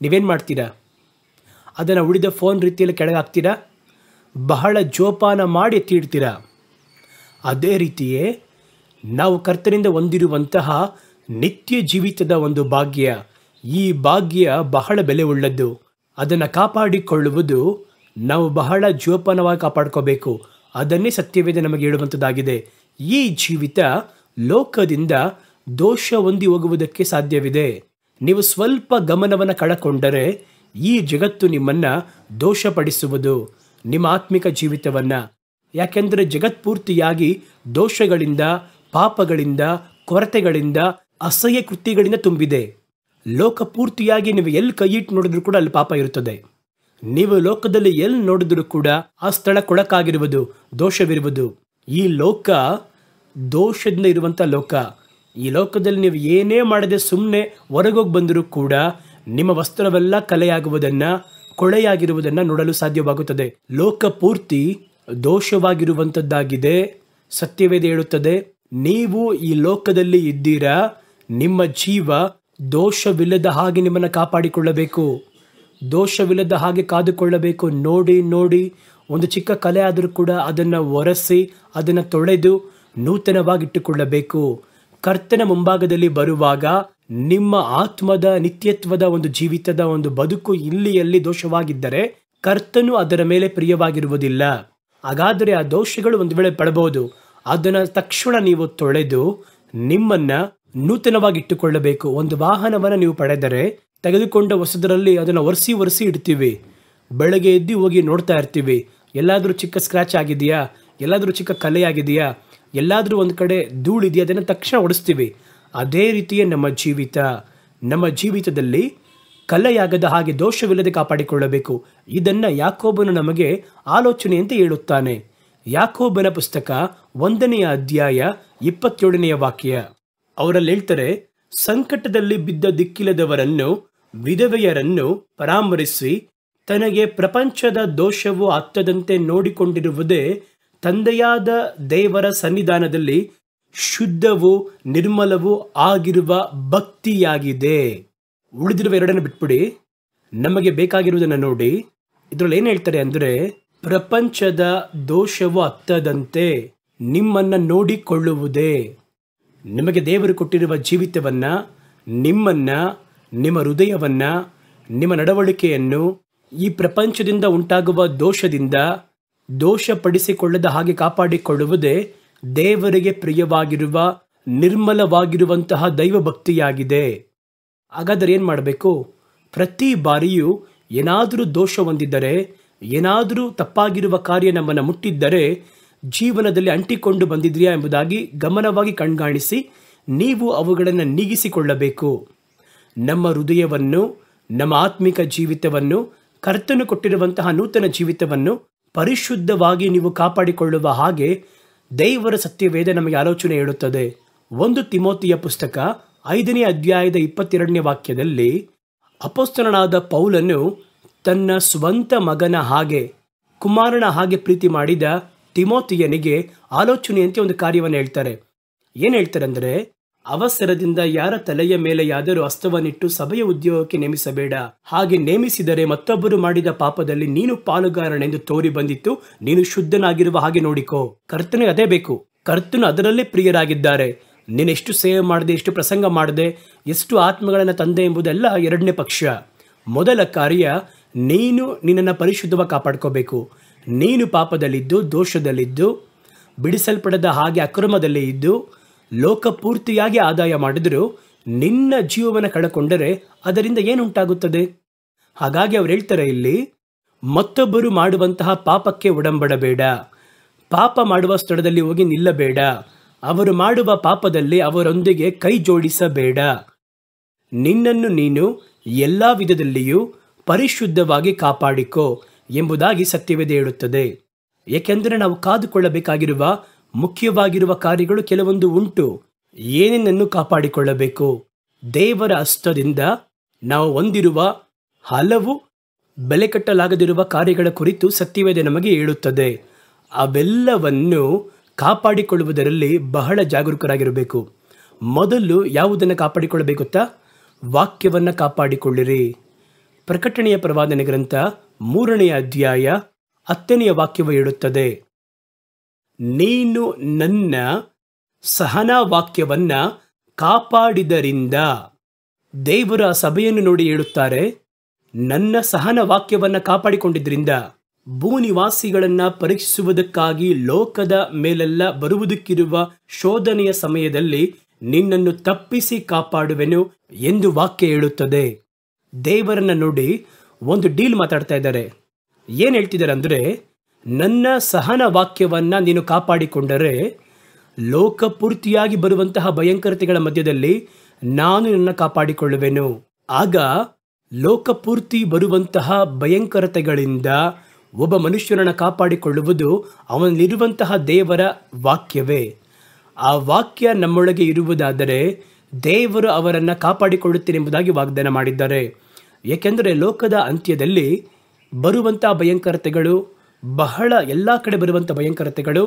ನೀವೇನು ಮಾಡ್ತೀರಾ? ಅದನ್ನು ಉಳಿದ ಫೋನ್ ರೀತಿಯಲ್ಲಿ ಕೆಳಗೆ ಹಾಕ್ತೀರಾ, ಬಹಳ ಜೋಪಾನ ಮಾಡಿ ಎತ್ತಿ ಇಡ್ತೀರಾ. ಅದೇ ರೀತಿಯೇ ನಾವು ಕರ್ತನಿಂದ ಹೊಂದಿರುವಂತಹ ನಿತ್ಯ ಜೀವಿತದ ಒಂದು ಭಾಗ್ಯ, ಈ ಭಾಗ್ಯ ಬಹಳ ಬೆಲೆ ಉಳ್ಳದ್ದು. ಅದನ್ನು ಕಾಪಾಡಿಕೊಳ್ಳುವುದು ನಾವು ಬಹಳ ಜೋಪಾನವಾಗಿ ಕಾಪಾಡ್ಕೋಬೇಕು. ಅದನ್ನೇ ಸತ್ಯವೇದ ನಮಗೆ ಹೇಳುವಂಥದ್ದಾಗಿದೆ. ಈ ಜೀವಿತ ಲೋಕದಿಂದ ದೋಷ ಹೊಂದಿ ಹೋಗುವುದಕ್ಕೆ ಸಾಧ್ಯವಿದೆ. ನೀವು ಸ್ವಲ್ಪ ಗಮನವನ್ನು ಕಳಕೊಂಡರೆ ಈ ಜಗತ್ತು ನಿಮ್ಮನ್ನ ದೋಷಪಡಿಸುವುದು, ನಿಮ್ಮ ಆತ್ಮಿಕ ಜೀವಿತವನ್ನ. ಯಾಕೆಂದರೆ ಜಗತ್ಪೂರ್ತಿಯಾಗಿ ದೋಷಗಳಿಂದ, ಪಾಪಗಳಿಂದ, ಕೊರತೆಗಳಿಂದ, ಅಸಹ್ಯ ಕೃತ್ಯಗಳಿಂದ ತುಂಬಿದೆ. ಲೋಕ ಪೂರ್ತಿಯಾಗಿ ನೀವು ಎಲ್ಲಿ ಕೈ ಇಟ್ಟು ನೋಡಿದ್ರು ಕೂಡ ಅಲ್ಲಿ ಪಾಪ ಇರುತ್ತದೆ. ನೀವು ಲೋಕದಲ್ಲಿ ಎಲ್ಲಿ ನೋಡಿದ್ರು ಕೂಡ ಆ ಸ್ಥಳ ಕೊಳಕಾಗಿರುವುದು, ದೋಷವಿರುವುದು. ಈ ಲೋಕ ದೋಷದಿಂದ ಇರುವಂಥ ಲೋಕ. ಈ ಲೋಕದಲ್ಲಿ ನೀವು ಏನೇ ಮಾಡದೆ ಸುಮ್ಮನೆ ಹೊರಗೋಗಿ ಬಂದರೂ ಕೂಡ ನಿಮ್ಮ ವಸ್ತ್ರವೆಲ್ಲ ಕಲೆಯಾಗುವುದನ್ನು, ಕೊಳೆಯಾಗಿರುವುದನ್ನು ನೋಡಲು ಸಾಧ್ಯವಾಗುತ್ತದೆ. ಲೋಕ ಪೂರ್ತಿ ದೋಷವಾಗಿರುವಂಥದ್ದಾಗಿದೆ. ಸತ್ಯವೇದ ಹೇಳುತ್ತದೆ, ನೀವು ಈ ಲೋಕದಲ್ಲಿ ಇದ್ದೀರಾ, ನಿಮ್ಮ ಜೀವ ದೋಷವಿಲ್ಲದ ಹಾಗೆ ನಿಮ್ಮನ್ನು ಕಾಪಾಡಿಕೊಳ್ಳಬೇಕು, ದೋಷವಿಲ್ಲದ ಹಾಗೆ ಕಾದುಕೊಳ್ಳಬೇಕು. ನೋಡಿ ನೋಡಿ ಒಂದು ಚಿಕ್ಕ ಕಲೆ ಆದರೂ ಕೂಡ ಅದನ್ನು ಒರೆಸಿ, ಅದನ್ನು ತೊಳೆದು ನೂತನವಾಗಿಟ್ಟುಕೊಳ್ಳಬೇಕು. ಕರ್ತನ ಮುಂಭಾಗದಲ್ಲಿ ಬರುವಾಗ ನಿಮ್ಮ ಆತ್ಮದ ನಿತ್ಯತ್ವದ ಒಂದು ಜೀವಿತದ ಒಂದು ಬದುಕು ಇಲ್ಲಿಯಲ್ಲಿ ದೋಷವಾಗಿದ್ದರೆ ಕರ್ತನು ಅದರ ಮೇಲೆ ಪ್ರಿಯವಾಗಿರುವುದಿಲ್ಲ. ಹಾಗಾದರೆ ಆ ದೋಷಗಳು ಒಂದು ವೇಳೆ ಪಡಬಹುದು. ಅದನ್ನು ತಕ್ಷಣ ನೀವು ತೊಳೆದು ನಿಮ್ಮನ್ನ ನೂತನವಾಗಿಟ್ಟುಕೊಳ್ಳಬೇಕು. ಒಂದು ವಾಹನವನ್ನು ನೀವು ಪಡೆದರೆ ತೆಗೆದುಕೊಂಡ ಹೊಸದರಲ್ಲಿ ಅದನ್ನು ಒರೆಸಿ ಇಡ್ತೀವಿ. ಬೆಳಗ್ಗೆ ಎದ್ದು ಹೋಗಿ ನೋಡ್ತಾ ಇರ್ತೀವಿ, ಎಲ್ಲಾದರೂ ಚಿಕ್ಕ ಸ್ಕ್ರ್ಯಾಚ್ ಆಗಿದೆಯಾ, ಎಲ್ಲಾದರೂ ಚಿಕ್ಕ ಕಲೆ ಆಗಿದೆಯಾ, ಎಲ್ಲಾದರೂ ಒಂದು ಕಡೆ ಧೂಳಿದೆಯಾ, ಅದನ್ನು ತಕ್ಷಣ ಒಡಿಸ್ತೀವಿ. ಅದೇ ರೀತಿಯೇ ನಮ್ಮ ಜೀವಿತದಲ್ಲಿ ಕಲೆಯಾಗದ ಹಾಗೆ ದೋಷವಿಲ್ಲದೆ ಕಾಪಾಡಿಕೊಳ್ಳಬೇಕು. ಇದನ್ನು ಯಾಕೋಬನು ನಮಗೆ ಆಲೋಚನೆಯಂತೆ ಹೇಳುತ್ತಾನೆ. ಯಾಕೋಬನ ಪುಸ್ತಕ 1ನೇ ಅಧ್ಯಾಯ 27ನೇ ವಾಕ್ಯ. ಅವರಲ್ಲಿ ಹೇಳ್ತಾರೆ, ಸಂಕಟದಲ್ಲಿ ಬಿದ್ದ ದಿಕ್ಕಿಲ್ಲದವರನ್ನು, ವಿಧವೆಯರನ್ನು ಪರಾಮರಿಸಿ ತನಗೆ ಪ್ರಪಂಚದ ದೋಷವು ಹತ್ತದಂತೆ ನೋಡಿಕೊಂಡಿರುವುದೇ ತಂದೆಯಾದ ದೇವರ ಸನ್ನಿಧಾನದಲ್ಲಿ ಶುದ್ಧವೂ ನಿರ್ಮಲವೂ ಆಗಿರುವ ಭಕ್ತಿಯಾಗಿದೆ. ಉಳಿದಿರುವ ಎರಡನ್ನು ಬಿಟ್ಬಿಡಿ, ನಮಗೆ ಬೇಕಾಗಿರುವುದನ್ನು ನೋಡಿ. ಇದರಲ್ಲಿ ಏನು ಹೇಳ್ತಾರೆ ಅಂದರೆ, ಪ್ರಪಂಚದ ದೋಷವು ಹತ್ತದಂತೆ ನಿಮ್ಮನ್ನು ನೋಡಿಕೊಳ್ಳುವುದೇ. ನಿಮಗೆ ದೇವರು ಕೊಟ್ಟಿರುವ ಜೀವಿತವನ್ನು, ನಿಮ್ಮನ್ನು, ನಿಮ್ಮ ಹೃದಯವನ್ನು, ನಿಮ್ಮ ನಡವಳಿಕೆಯನ್ನು ಈ ಪ್ರಪಂಚದಿಂದ ಉಂಟಾಗುವ ದೋಷದಿಂದ ದೋಷಪಡಿಸಿಕೊಳ್ಳದ ಹಾಗೆ ಕಾಪಾಡಿಕೊಳ್ಳುವುದೇ ದೇವರಿಗೆ ಪ್ರಿಯವಾಗಿರುವ ನಿರ್ಮಲವಾಗಿರುವಂತಹ ದೈವ ಭಕ್ತಿಯಾಗಿದೆ. ಹಾಗಾದರೆ ಏನು ಮಾಡಬೇಕು? ಪ್ರತಿ ಬಾರಿಯೂ ಏನಾದರೂ ದೋಷ ಹೊಂದಿದ್ದರೆ, ಏನಾದರೂ ತಪ್ಪಾಗಿರುವ ಕಾರ್ಯ ನಮ್ಮನ್ನು ಮುಟ್ಟಿದ್ದರೆ ಜೀವನದಲ್ಲಿ ಅಂಟಿಕೊಂಡು ಬಂದಿದ್ರಿಯಾ ಎಂಬುದಾಗಿ ಗಮನವಾಗಿ ಕಣ್ಗಾಣಿಸಿ ನೀವು ಅವುಗಳನ್ನು ನೀಗಿಸಿಕೊಳ್ಳಬೇಕು. ನಮ್ಮ ಹೃದಯವನ್ನು, ನಮ್ಮ ಆತ್ಮಿಕ ಜೀವಿತವನ್ನು, ಕರ್ತನು ಕೊಟ್ಟಿರುವಂತಹ ನೂತನ ಜೀವಿತವನ್ನು ಪರಿಶುದ್ಧವಾಗಿ ನೀವು ಕಾಪಾಡಿಕೊಳ್ಳುವ ಹಾಗೆ ದೇವರ ಸತ್ಯವೇದ ನಮಗೆ ಆಲೋಚನೆ ಹೇಳುತ್ತದೆ. 1 ತಿಮೋತಿಯ ಪುಸ್ತಕ 5ನೇ ಅಧ್ಯಾಯದ 22ನೇ ವಾಕ್ಯದಲ್ಲಿ ಅಪೊಸ್ತಲನಾದ ಪೌಲನು ತನ್ನ ಸ್ವಂತ ಮಗನ ಹಾಗೆ, ಕುಮಾರನ ಹಾಗೆ ಪ್ರೀತಿ ಮಾಡಿದ ತಿಮೋತಿಯನಿಗೆ ಆಲೋಚನೆಯಂತೆ ಒಂದು ಕಾರ್ಯವನ್ನು ಹೇಳ್ತಾರೆ. ಏನು ಹೇಳ್ತಾರೆ ಅಂದರೆ, ಅವಸರದಿಂದ ಯಾರ ತಲೆಯ ಮೇಲೆಯಾದರೂ ಹಸ್ತವನ್ನಿಟ್ಟು ಸಭೆಯ ಉದ್ಯೋಗಕ್ಕೆ ನೇಮಿಸಬೇಡ. ಹಾಗೆ ನೇಮಿಸಿದರೆ ಮತ್ತೊಬ್ಬರು ಮಾಡಿದ ಪಾಪದಲ್ಲಿ ನೀನು ಪಾಲುಗಾರನೆಂದು ತೋರಿ ಬಂದಿತ್ತು. ನೀನು ಶುದ್ಧನಾಗಿರುವ ಹಾಗೆ ನೋಡಿಕೋ. ಕರ್ತನಿಗೆ ಅದೇ ಬೇಕು. ಕರ್ತನು ಅದರಲ್ಲೇ ಪ್ರಿಯರಾಗಿದ್ದಾರೆ. ನೀನು ಎಷ್ಟು ಸೇವೆ ಮಾಡದೆ, ಎಷ್ಟು ಪ್ರಸಂಗ ಮಾಡದೆ, ಎಷ್ಟು ಆತ್ಮಗಳನ್ನು ತಂದೆ ಎಂಬುದೆಲ್ಲ ಎರಡನೇ ಪಕ್ಷ. ಮೊದಲ ಕಾರ್ಯ, ನೀನು ನಿನ್ನನ್ನು ಪರಿಶುದ್ಧವಾಗಿ ಕಾಪಾಡ್ಕೋಬೇಕು. ನೀನು ಪಾಪದಲ್ಲಿದ್ದು, ದೋಷದಲ್ಲಿದ್ದು, ಬಿಡಿಸಲ್ಪಡದ ಹಾಗೆ ಅಕ್ರಮದಲ್ಲಿ ಇದ್ದು, ಲೋಕ ಪೂರ್ತಿಯಾಗಿ ಆದಾಯ ಮಾಡಿದರೂ ನಿನ್ನ ಜೀವವನ್ನು ಕಳಕೊಂಡರೆ ಅದರಿಂದ ಏನುಂಟಾಗುತ್ತದೆ? ಹಾಗಾಗಿ ಅವ್ರು ಹೇಳ್ತಾರೆ ಇಲ್ಲಿ, ಮತ್ತೊಬ್ಬರು ಮಾಡುವಂತಹ ಪಾಪಕ್ಕೆ ಒಡಂಬಡಬೇಡ. ಪಾಪ ಮಾಡುವ ಸ್ಥಳದಲ್ಲಿ ಹೋಗಿ ನಿಲ್ಲಬೇಡ. ಅವರು ಮಾಡುವ ಪಾಪದಲ್ಲಿ ಅವರೊಂದಿಗೆ ಕೈ ಜೋಡಿಸಬೇಡ. ನಿನ್ನನ್ನು ನೀನು ಎಲ್ಲ ವಿಧದಲ್ಲಿಯೂ ಪರಿಶುದ್ಧವಾಗಿ ಕಾಪಾಡಿಕೋ ಎಂಬುದಾಗಿ ಸತ್ಯವೇದ ಹೇಳುತ್ತದೆ. ಏಕೆಂದರೆ ನಾವು ಕಾದುಕೊಳ್ಳಬೇಕಾಗಿರುವ ಮುಖ್ಯವಾಗಿರುವ ಕಾರ್ಯಗಳು ಕೆಲವೊಂದು ಉಂಟು. ಏನೇನನ್ನು ಕಾಪಾಡಿಕೊಳ್ಳಬೇಕು? ದೇವರ ಹಸ್ತದಿಂದ ನಾವು ಹೊಂದಿರುವ ಹಲವು ಬೆಲೆ ಕಟ್ಟಲಾಗದಿರುವ ಕಾರ್ಯಗಳ ಕುರಿತು ಸತ್ಯವೇದ ನಮಗೆ ಹೇಳುತ್ತದೆ. ಅವೆಲ್ಲವನ್ನು ಕಾಪಾಡಿಕೊಳ್ಳುವುದರಲ್ಲಿ ಬಹಳ ಜಾಗರೂಕರಾಗಿರಬೇಕು. ಮೊದಲು ಯಾವುದನ್ನು ಕಾಪಾಡಿಕೊಳ್ಳಬೇಕುತ್ತಾ? ವಾಕ್ಯವನ್ನು ಕಾಪಾಡಿಕೊಳ್ಳಿರಿ. ಪ್ರಕಟಣೆಯ ಪ್ರವಾದನೆ ಗ್ರಂಥ 3ನೇ ಅಧ್ಯಾಯ 10ನೇ ವಾಕ್ಯವು ಹೇಳುತ್ತದೆ, ನೀನು ನನ್ನ ಸಹನಾ ವಾಕ್ಯವನ್ನ ಕಾಪಾಡಿದರಿಂದ. ದೇವರ ಸಭೆಯನ್ನು ನೋಡಿ ಹೇಳುತ್ತಾರೆ, ನನ್ನ ಸಹನ ವಾಕ್ಯವನ್ನ ಕಾಪಾಡಿಕೊಂಡಿದ್ರಿಂದ. ಭೂನಿವಾಸಿಗಳನ್ನ ಪರೀಕ್ಷಿಸುವುದಕ್ಕಾಗಿ ಲೋಕದ ಮೇಲೆಲ್ಲ ಬರುವುದಕ್ಕಿರುವ ಶೋಧನೆಯ ಸಮಯದಲ್ಲಿ ನಿನ್ನನ್ನು ತಪ್ಪಿಸಿ ಕಾಪಾಡುವೆನು ಎಂದು ವಾಕ್ಯ ಹೇಳುತ್ತದೆ. ದೇವರನ್ನ ನೋಡಿ ಒಂದು ಡೀಲ್ ಮಾತಾಡ್ತಾ ಇದ್ದಾರೆ. ಏನು ಹೇಳ್ತಿದ್ದಾರೆ ಅಂದರೆ, ನನ್ನ ಸಹನ ವಾಕ್ಯವನ್ನು ನೀನು ಕಾಪಾಡಿಕೊಂಡರೆ ಲೋಕಪೂರ್ತಿಯಾಗಿ ಬರುವಂತಹ ಭಯಂಕರತೆಗಳ ಮಧ್ಯದಲ್ಲಿ ನಾನು ನನ್ನ ಕಾಪಾಡಿಕೊಳ್ಳುವೆನು. ಆಗ ಲೋಕಪೂರ್ತಿ ಬರುವಂತಹ ಭಯಂಕರತೆಗಳಿಂದ ಒಬ್ಬ ಮನುಷ್ಯನನ್ನು ಕಾಪಾಡಿಕೊಳ್ಳುವುದು ಅವನಲ್ಲಿರುವಂತಹ ದೇವರ ವಾಕ್ಯವೇ. ಆ ವಾಕ್ಯ ನಮ್ಮೊಳಗೆ ಇರುವುದಾದರೆ ದೇವರು ಅವರನ್ನು ಕಾಪಾಡಿಕೊಳ್ಳುತ್ತೇನೆ ಎಂಬುದಾಗಿ ವಾಗ್ದಾನ ಮಾಡಿದ್ದಾರೆ. ಏಕೆಂದರೆ ಲೋಕದ ಅಂತ್ಯದಲ್ಲಿ ಬರುವಂಥ ಭಯಂಕರತೆಗಳು ಬಹಳ, ಎಲ್ಲ ಕಡೆ ಬರುವಂಥ ಭಯಂಕರತೆಗಳು,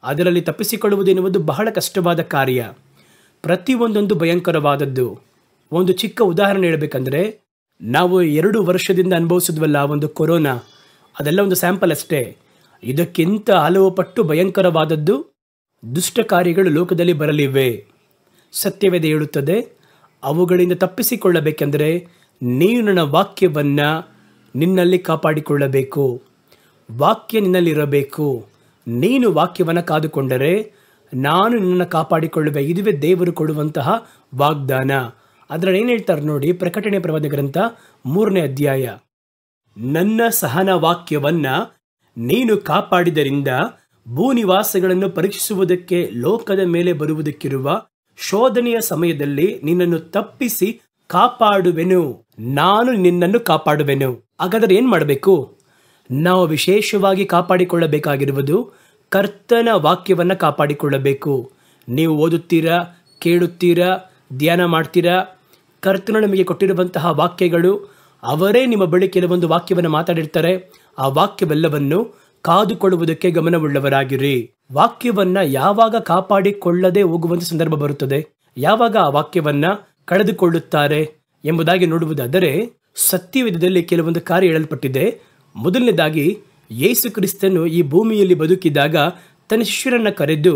ಅದರಲ್ಲಿ ತಪ್ಪಿಸಿಕೊಳ್ಳುವುದೆನ್ನುವುದು ಬಹಳ ಕಷ್ಟವಾದ ಕಾರ್ಯ. ಪ್ರತಿಯೊಂದೊಂದು ಭಯಂಕರವಾದದ್ದು. ಒಂದು ಚಿಕ್ಕ ಉದಾಹರಣೆ ಹೇಳಬೇಕಂದ್ರೆ, ನಾವು 2 ವರ್ಷದಿಂದ ಅನುಭವಿಸಿದ್ವಲ್ಲ ಒಂದು ಕೊರೋನಾ, ಅದೆಲ್ಲ ಒಂದು ಸ್ಯಾಂಪಲ್ ಅಷ್ಟೇ. ಇದಕ್ಕಿಂತ ಹಲವು ಪಟ್ಟು ಭಯಂಕರವಾದದ್ದು ದುಷ್ಟ ಕಾರ್ಯಗಳು ಲೋಕದಲ್ಲಿ ಬರಲಿವೆ. ಸತ್ಯವೇದ ಹೇಳುತ್ತದೆ, ಅವುಗಳಿಂದ ತಪ್ಪಿಸಿಕೊಳ್ಳಬೇಕೆಂದರೆ ನೀನು ನನ್ನ ವಾಕ್ಯವನ್ನು ನಿನ್ನಲ್ಲಿ ಕಾಪಾಡಿಕೊಳ್ಳಬೇಕು. ವಾಕ್ಯ ನಿನ್ನಲ್ಲಿರಬೇಕು. ನೀನು ವಾಕ್ಯವನ್ನು ಕಾದುಕೊಂಡರೆ ನಾನು ನಿನ್ನನ್ನು ಕಾಪಾಡಿಕೊಳ್ಳುವೆ. ಇದುವೇ ದೇವರು ಕೊಡುವಂತಹ ವಾಗ್ದಾನ. ಅದರಲ್ಲಿ ಏನು ಹೇಳ್ತಾರೆ ನೋಡಿ, ಪ್ರಕಟಣೆ ಪ್ರವಾದ ಗ್ರಂಥ 3ನೇ ಅಧ್ಯಾಯ. ನನ್ನ ಸಹನ ವಾಕ್ಯವನ್ನು ನೀನು ಕಾಪಾಡಿದರಿಂದ ಭೂನಿವಾಸಗಳನ್ನು ಪರೀಕ್ಷಿಸುವುದಕ್ಕೆ ಲೋಕದ ಮೇಲೆ ಬರುವುದಕ್ಕಿರುವ ಶೋಧನೆಯ ಸಮಯದಲ್ಲಿ ನಿನ್ನನ್ನು ತಪ್ಪಿಸಿ ಕಾಪಾಡುವೆನು. ನಾನು ನಿನ್ನನ್ನು ಕಾಪಾಡುವೆನು. ಹಾಗಾದರೆ ಏನು ಮಾಡಬೇಕು? ನಾವು ವಿಶೇಷವಾಗಿ ಕಾಪಾಡಿಕೊಳ್ಳಬೇಕಾಗಿರುವುದು ಕರ್ತನ ವಾಕ್ಯವನ್ನು ಕಾಪಾಡಿಕೊಳ್ಳಬೇಕು. ನೀವು ಓದುತ್ತೀರಾ, ಕೇಳುತ್ತೀರಾ, ಧ್ಯಾನ ಮಾಡ್ತೀರಾ, ಕರ್ತನು ನಮಗೆ ಕೊಟ್ಟಿರುವಂತಹ ವಾಕ್ಯಗಳು, ಅವರೇ ನಿಮ್ಮ ಬಳಿ ಕೆಲವೊಂದು ವಾಕ್ಯವನ್ನು ಮಾತಾಡಿರ್ತಾರೆ. ಆ ವಾಕ್ಯವೆಲ್ಲವನ್ನು ಕಾದುಕೊಳ್ಳುವುದಕ್ಕೆ ಗಮನವುಳ್ಳವರಾಗಿರಿ. ವಾಕ್ಯವನ್ನು ಯಾವಾಗ ಕಾಪಾಡಿಕೊಳ್ಳದೆ ಹೋಗುವಂಥ ಸಂದರ್ಭ ಬರುತ್ತದೆ, ಯಾವಾಗ ಆ ವಾಕ್ಯವನ್ನು ಕಳೆದುಕೊಳ್ಳುತ್ತಾರೆ ಎಂಬುದಾಗಿ ನೋಡುವುದಾದರೆ, ಸತ್ಯವೇದದಲ್ಲಿ ಕೆಲವೊಂದು ಕಾರ್ಯ ಹೇಳಲ್ಪಟ್ಟಿದೆ. ಮೊದಲನೇದಾಗಿ, ಯೇಸು ಕ್ರಿಸ್ತನು ಈ ಭೂಮಿಯಲ್ಲಿ ಬದುಕಿದಾಗ ತನ್ನ ಶಿಷ್ಯರನ್ನು ಕರೆದು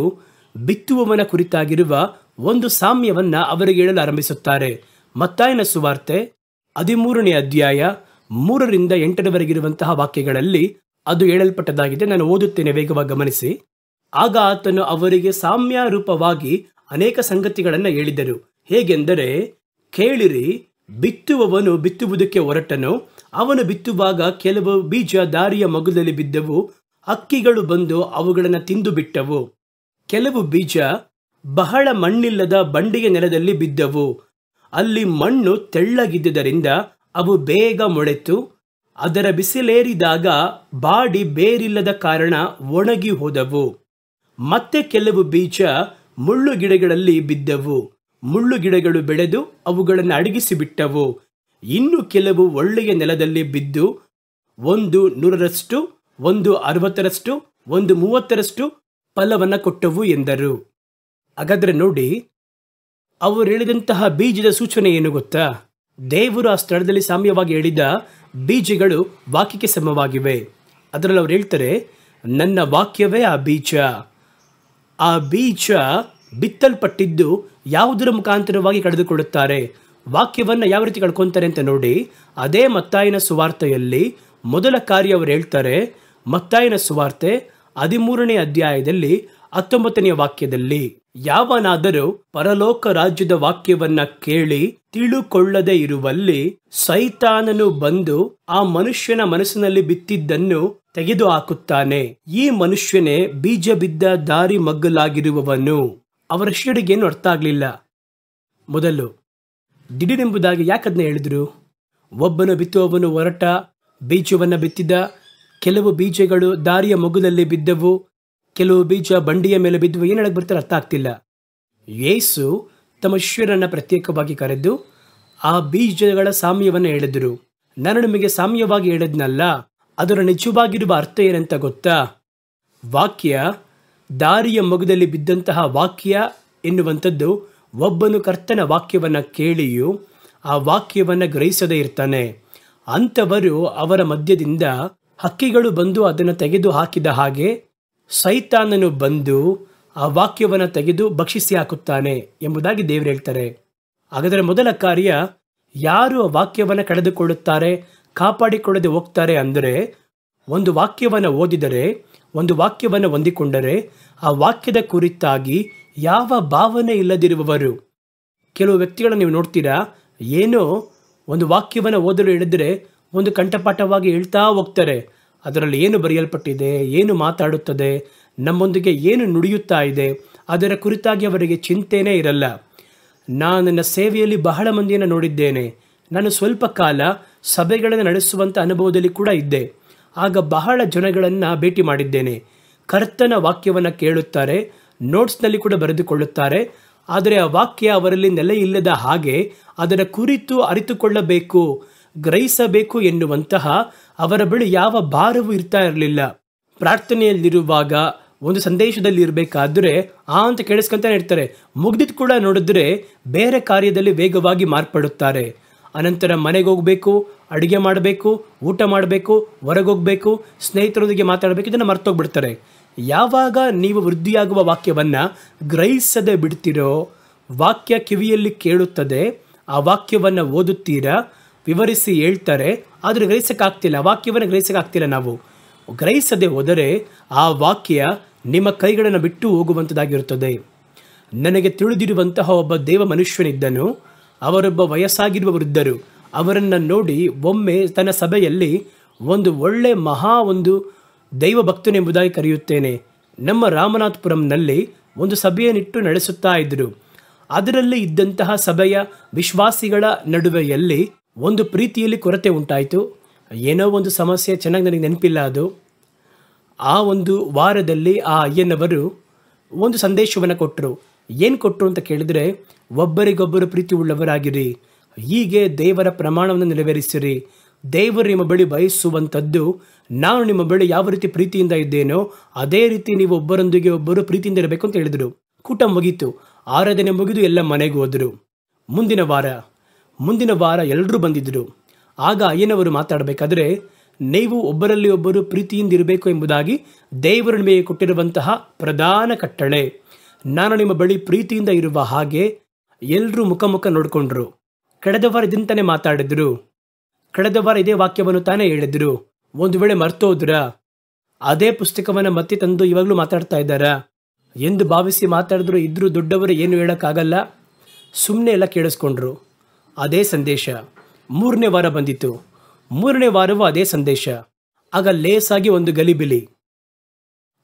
ಬಿತ್ತುವವನ ಕುರಿತಾಗಿರುವ ಒಂದು ಸಾಮ್ಯವನ್ನು ಅವರಿಗೆ ಹೇಳಲು ಆರಂಭಿಸುತ್ತಾರೆ. ಮತ್ತಾಯನ ಸುವಾರ್ತೆ 13ನೇ ಅಧ್ಯಾಯ 3ರಿಂದ 8ರವರೆಗಿರುವಂತಹ ವಾಕ್ಯಗಳಲ್ಲಿ ಅದು ಹೇಳಲ್ಪಟ್ಟದಾಗಿದೆ. ನಾನು ಓದುತ್ತೇನೆ, ವೇಗವಾಗಿ ಗಮನಿಸಿ. ಆಗ ಆತನು ಅವರಿಗೆ ಸಾಮ್ಯ ರೂಪವಾಗಿ ಅನೇಕ ಸಂಗತಿಗಳನ್ನು ಹೇಳಿದರು. ಹೇಗೆಂದರೆ, ಕೇಳಿರಿ, ಬಿತ್ತುವವನು ಬಿತ್ತುವುದಕ್ಕೆ ಹೊರಟನು. ಅವನು ಬಿತ್ತುವಾಗ ಕೆಲವು ಬೀಜ ದಾರಿಯ ಮಗುದಲ್ಲಿ ಬಿದ್ದವು. ಹಕ್ಕಿಗಳು ಬಂದು ಅವುಗಳನ್ನು ತಿಂದು ಬಿಟ್ಟವು. ಕೆಲವು ಬೀಜ ಬಹಳ ಮಣ್ಣಿಲ್ಲದ ಬಂಡೆಯ ನೆಲದಲ್ಲಿ ಬಿದ್ದವು. ಅಲ್ಲಿ ಮಣ್ಣು ತೆಳ್ಳಗಿದ್ದುದರಿಂದ ಅವು ಬೇಗ ಮೊಳೆತು ಅದರ ಬಿಸಿಲೇರಿದಾಗ ಬಾಡಿ ಬೇರಿಲ್ಲದ ಕಾರಣ ಒಣಗಿ ಹೋದವು. ಮತ್ತೆ ಕೆಲವು ಬೀಜ ಮುಳ್ಳು ಗಿಡಗಳಲ್ಲಿ ಬಿದ್ದವು. ಮುಳ್ಳು ಗಿಡಗಳು ಬೆಳೆದು ಅವುಗಳನ್ನು ಅಡಗಿಸಿ ಬಿಟ್ಟವು. ಇನ್ನು ಕೆಲವು ಒಳ್ಳೆಯ ನೆಲದಲ್ಲಿ ಬಿದ್ದು, ಒಂದು 100ರಷ್ಟು, ಒಂದು 60ರಷ್ಟು, ಒಂದು 30ರಷ್ಟು ಫಲವನ್ನು ಕೊಟ್ಟವು ಎಂದರು. ಹಾಗಾದರೆ ನೋಡಿ, ಅವರು ಹೇಳಿದಂತಹ ಬೀಜದ ಸೂಚನೆ ಏನು ಗೊತ್ತಾ? ದೇವರು ಆ ಸ್ಥಳದಲ್ಲಿ ಸಾಮ್ಯವಾಗಿ ಹೇಳಿದ ಬೀಜಗಳು ವಾಕ್ಯಕ್ಕೆ ಸಮವಾಗಿವೆ. ಅದರಲ್ಲಿ ಅವ್ರು ಹೇಳ್ತಾರೆ, ನನ್ನ ವಾಕ್ಯವೇ ಆ ಬೀಜ. ಆ ಬೀಜ ಬಿತ್ತಲ್ಪಟ್ಟಿದ್ದು ಯಾವುದರ ಮುಖಾಂತರವಾಗಿ ಕಳೆದುಕೊಳ್ಳುತ್ತಾರೆ, ವಾಕ್ಯವನ್ನು ಯಾವ ರೀತಿ ಕಳ್ಕೊತಾರೆ ಅಂತ ನೋಡಿ. ಅದೇ ಮತ್ತಾಯನ ಸುವಾರ್ತೆಯಲ್ಲಿ ಮೊದಲ ಕಾರ್ಯ ಅವರು ಹೇಳ್ತಾರೆ. ಮತ್ತಾಯನ ಸುವಾರ್ತೆ 13ನೇ ಅಧ್ಯಾಯದಲ್ಲಿ 19ನೇ ವಾಕ್ಯದಲ್ಲಿ, ಯಾವನಾದರೂ ಪರಲೋಕ ರಾಜ್ಯದ ವಾಕ್ಯವನ್ನ ಕೇಳಿ ತಿಳುಕೊಳ್ಳದೆ ಇರುವಲ್ಲಿ ಸೈತಾನನು ಬಂದು ಆ ಮನುಷ್ಯನ ಮನಸ್ಸಿನಲ್ಲಿ ಬಿತ್ತಿದ್ದನ್ನು ತೆಗೆದು ಹಾಕುತ್ತಾನೆ. ಈ ಮನುಷ್ಯನೇ ಬೀಜ ಬಿದ್ದ ದಾರಿ ಮಗ್ಗಲಾಗಿರುವವನು. ಅವರ ಶಿಷ್ಯರಿಗೇನು ಅರ್ಥ ಆಗಲಿಲ್ಲ. ಮೊದಲು ದಿಢೀರೆಂಬುದಾಗಿ ಯಾಕದನ್ನ ಹೇಳಿದ್ರು? ಒಬ್ಬನು ಬಿತ್ತುವವನು ಹೊರಟ, ಬೀಜವನ್ನು ಬಿತ್ತಿದ. ಕೆಲವು ಬೀಜಗಳು ದಾರಿಯ ಮಗುದಲ್ಲಿ ಬಿದ್ದವು, ಕೆಲವು ಬೀಜ ಬಂಡಿಯ ಮೇಲೆ ಬಿದ್ದವು. ಏನು ಹೇಳಕ್ಕೆ ಬರ್ತಾರೆ ಅರ್ಥ ಆಗ್ತಿಲ್ಲ. ಯೇಸು ತಮ್ಮ ಶಿಷ್ಯರನ್ನು ಪ್ರತ್ಯೇಕವಾಗಿ ಕರೆದು ಆ ಬೀಜಗಳ ಸಾಮ್ಯವನ್ನು ಹೇಳಿದರು. ನಾನು ನಿಮಗೆ ಸಾಮ್ಯವಾಗಿ ಹೇಳಿದ್ನಲ್ಲ, ಅದರ ನಿಜವಾಗಿರುವ ಅರ್ಥ ಏನಂತ ಗೊತ್ತಾ? ವಾಕ್ಯ, ದಾರಿಯ ಮಗುದಲ್ಲಿ ಬಿದ್ದಂತಹ ವಾಕ್ಯ ಎನ್ನುವಂಥದ್ದು ಒಬ್ಬನು ಕರ್ತನ ವಾಕ್ಯವನ್ನು ಕೇಳಿಯೂ ಆ ವಾಕ್ಯವನ್ನು ಗ್ರಹಿಸದೇ ಇರ್ತಾನೆ. ಅಂಥವರು ಅವರ ಮಧ್ಯದಿಂದ ಹಕ್ಕಿಗಳು ಬಂದು ಅದನ್ನು ತೆಗೆದು ಹಾಕಿದ ಹಾಗೆ ಸೈತಾನನು ಬಂದು ಆ ವಾಕ್ಯವನ್ನು ತೆಗೆದು ಭಕ್ಷಿಸಿ ಹಾಕುತ್ತಾನೆ ಎಂಬುದಾಗಿ ದೇವರು ಹೇಳ್ತಾರೆ. ಹಾಗಾದರೆ ಮೊದಲ ಕಾರ್ಯ, ಯಾರು ಆ ವಾಕ್ಯವನ್ನು ಕಳೆದುಕೊಳ್ಳುತ್ತಾರೆ, ಕಾಪಾಡಿಕೊಳ್ಳದೆ ಹೋಗ್ತಾರೆ ಅಂದರೆ, ಒಂದು ವಾಕ್ಯವನ್ನು ಓದಿದರೆ, ಒಂದು ವಾಕ್ಯವನ್ನು ಹೊಂದಿಕೊಂಡರೆ ಆ ವಾಕ್ಯದ ಕುರಿತಾಗಿ ಯಾವ ಭಾವನೆ ಇಲ್ಲದಿರುವವರು. ಕೆಲವು ವ್ಯಕ್ತಿಗಳನ್ನು ನೀವು ನೋಡ್ತೀರಾ, ಏನೋ ಒಂದು ವಾಕ್ಯವನ್ನು ಓದಲು ಹೇಳಿದರೆ ಒಂದು ಕಂಠಪಾಠವಾಗಿ ಹೇಳ್ತಾ ಹೋಗ್ತಾರೆ. ಅದರಲ್ಲಿ ಏನು ಬರೆಯಲ್ಪಟ್ಟಿದೆ, ಏನು ಮಾತಾಡುತ್ತದೆ, ನಮ್ಮೊಂದಿಗೆ ಏನು ನುಡಿಯುತ್ತಾ ಇದೆ, ಅದರ ಕುರಿತಾಗಿ ಅವರಿಗೆ ಚಿಂತೆನೇ ಇರಲ್ಲ. ನಾನು ನನ್ನ ಸೇವೆಯಲ್ಲಿ ಬಹಳ ಮಂದಿಯನ್ನು ನೋಡಿದ್ದೇನೆ. ನಾನು ಸ್ವಲ್ಪ ಕಾಲ ಸಭೆಗಳನ್ನು ನಡೆಸುವಂಥ ಅನುಭವದಲ್ಲಿ ಕೂಡ ಇದ್ದೆ. ಆಗ ಬಹಳ ಜನಗಳನ್ನು ಭೇಟಿ ಮಾಡಿದ್ದೇನೆ. ಕರ್ತನ ವಾಕ್ಯವನ್ನು ಕೇಳುತ್ತಾರೆ, ನೋಟ್ಸ್ನಲ್ಲಿ ಕೂಡ ಬರೆದುಕೊಳ್ಳುತ್ತಾರೆ. ಆದರೆ ಆ ವಾಕ್ಯ ಅವರಲ್ಲಿ ನೆಲೆ ಇಲ್ಲದ ಹಾಗೆ ಅದರ ಕುರಿತು ಅರಿತುಕೊಳ್ಳಬೇಕು, ಗ್ರಹಿಸಬೇಕು ಎನ್ನುವಂತಹ ಅವರ ಬಳಿ ಯಾವ ಭಾರವೂ ಇರ್ತಾ ಇರಲಿಲ್ಲ. ಪ್ರಾರ್ಥನೆಯಲ್ಲಿರುವಾಗ ಒಂದು ಸಂದೇಶದಲ್ಲಿ ಇರಬೇಕಾದ್ರೆ ಅಂತ ಕೇಳಿಸ್ಕೊಂತಾನೆ ಇರ್ತಾರೆ. ಮುಗ್ದಿದ್ದು ಕೂಡ ನೋಡಿದ್ರೆ ಬೇರೆ ಕಾರ್ಯದಲ್ಲಿ ವೇಗವಾಗಿ ಮಾರ್ಪಡುತ್ತಾರೆ. ಅನಂತರ ಮನೆಗೆ ಹೋಗಬೇಕು, ಅಡುಗೆ ಮಾಡಬೇಕು, ಊಟ ಮಾಡಬೇಕು, ಹೊರಗೋಗ್ಬೇಕು, ಸ್ನೇಹಿತರೊಂದಿಗೆ ಮಾತಾಡಬೇಕು, ಇದನ್ನು ಮರ್ತೋಗ್ಬಿಡ್ತಾರೆ. ಯಾವಾಗ ನೀವು ವೃದ್ಧಿಯಾಗುವ ವಾಕ್ಯವನ್ನು ಗ್ರಹಿಸದೆ ಬಿಡ್ತೀರೋ, ವಾಕ್ಯ ಕಿವಿಯಲ್ಲಿ ಕೇಳುತ್ತದೆ, ಆ ವಾಕ್ಯವನ್ನು ಓದುತ್ತೀರಾ, ವಿವರಿಸಿ ಹೇಳ್ತಾರೆ, ಆದರೆ ಗ್ರಹಿಸೋಕ್ಕಾಗ್ತಿಲ್ಲ. ವಾಕ್ಯವನ್ನು ಗ್ರಹಿಸೋಕ್ಕಾಗ್ತಿಲ್ಲ. ನಾವು ಗ್ರಹಿಸದೆ ಹೋದರೆ ಆ ವಾಕ್ಯ ನಿಮ್ಮ ಕೈಗಳನ್ನು ಬಿಟ್ಟು ಹೋಗುವಂಥದ್ದಾಗಿರುತ್ತದೆ. ನನಗೆ ತಿಳಿದಿರುವಂತಹ ಒಬ್ಬ ದೇವ ಮನುಷ್ಯನಿದ್ದನು. ಅವರೊಬ್ಬ ವಯಸ್ಸಾಗಿರುವ ವೃದ್ಧರು. ಅವರನ್ನು ನೋಡಿ ಒಮ್ಮೆ ತನ್ನ ಸಭೆಯಲ್ಲಿ ಒಂದು ಒಳ್ಳೆ ಒಂದು ದೈವ ಭಕ್ತನೆಂಬುದಾಗಿ ಕರೆಯುತ್ತೇನೆ, ನಮ್ಮ ರಾಮನಾಥಪುರಂನಲ್ಲಿ ಒಂದು ಸಭೆಯನ್ನಿಟ್ಟು ನಡೆಸುತ್ತಾ ಇದ್ದರು. ಅದರಲ್ಲಿ ಇದ್ದಂತಹ ಸಭೆಯ ವಿಶ್ವಾಸಿಗಳ ನಡುವೆಯಲ್ಲಿ ಒಂದು ಪ್ರೀತಿಯಲ್ಲಿ ಕೊರತೆ ಉಂಟಾಯಿತು. ಏನೋ ಒಂದು ಸಮಸ್ಯೆ, ಚೆನ್ನಾಗಿ ನನಗೆ ನೆನಪಿಲ್ಲ ಅದು. ಆ ಒಂದು ವಾರದಲ್ಲಿ ಆ ಅಯ್ಯನವರು ಒಂದು ಸಂದೇಶವನ್ನು ಕೊಟ್ಟರು. ಏನು ಕೊಟ್ಟರು ಅಂತ ಕೇಳಿದರೆ, ಒಬ್ಬರಿಗೊಬ್ಬರು ಪ್ರೀತಿ ಉಳ್ಳವರಾಗಿರಿ, ಹೀಗೆ ದೇವರ ಪ್ರಮಾಣವನ್ನು ನೆರವೇರಿಸಿರಿ, ದೇವರು ನಿಮ್ಮ ಬಳಿ ಬಯಸುವಂಥದ್ದು ನಾನು ನಿಮ್ಮ ಬಳಿ ಯಾವ ರೀತಿ ಪ್ರೀತಿಯಿಂದ ಇದ್ದೇನೋ ಅದೇ ರೀತಿ ನೀವು ಒಬ್ಬರೊಂದಿಗೆ ಒಬ್ಬರು ಪ್ರೀತಿಯಿಂದ ಇರಬೇಕು ಅಂತ ಹೇಳಿದರು. ಕೂಟ ಮುಗೀತು, ಆರಾಧನೆ ಮುಗಿದು ಎಲ್ಲ ಮನೆಗೆ ಹೋದರು. ಮುಂದಿನ ವಾರ ಎಲ್ಲರೂ ಬಂದಿದ್ದರು. ಆಗ ಅಯ್ಯನವರು ಮಾತಾಡಬೇಕಾದ್ರೆ, ನೀವು ಒಬ್ಬರಲ್ಲಿ ಒಬ್ಬರು ಪ್ರೀತಿಯಿಂದ ಇರಬೇಕು ಎಂಬುದಾಗಿ ದೇವರು ನಿಮಗೆ ಕೊಟ್ಟಿರುವಂತಹ ಪ್ರಧಾನ ಕಟ್ಟಳೆ, ನಾನು ನಿಮ್ಮ ಬಳಿ ಪ್ರೀತಿಯಿಂದ ಇರುವ ಹಾಗೆ. ಎಲ್ಲರೂ ಮುಖ ನೋಡಿಕೊಂಡ್ರು. ಕಳೆದ ವಾರ ಇದನ್ನು ಮಾತಾಡಿದ್ರು, ಕಳೆದ ವಾರ ಇದೇ ವಾಕ್ಯವನ್ನು ತಾನೇ ಹೇಳಿದ್ರು. ಒಂದು ವೇಳೆ ಮರ್ತೋದ್ರಾ? ಅದೇ ಪುಸ್ತಕವನ್ನು ಮತ್ತೆ ತಂದು ಇವಾಗಲೂ ಮಾತಾಡ್ತಾ ಇದ್ದಾರಾ ಎಂದು ಭಾವಿಸಿ ಮಾತಾಡಿದ್ರು. ಇದ್ರೂ ದೊಡ್ಡವರು ಏನು ಹೇಳೋಕ್ಕಾಗಲ್ಲ, ಸುಮ್ಮನೆ ಎಲ್ಲ ಕೇಳಿಸ್ಕೊಂಡ್ರು. ಅದೇ ಸಂದೇಶ 3ನೇ ವಾರ ಬಂದಿತ್ತು. 3ನೇ ವಾರವೂ ಅದೇ ಸಂದೇಶ. ಆಗ ಲೇಸಾಗಿ ಒಂದು ಗಲಿಬಿಲಿ.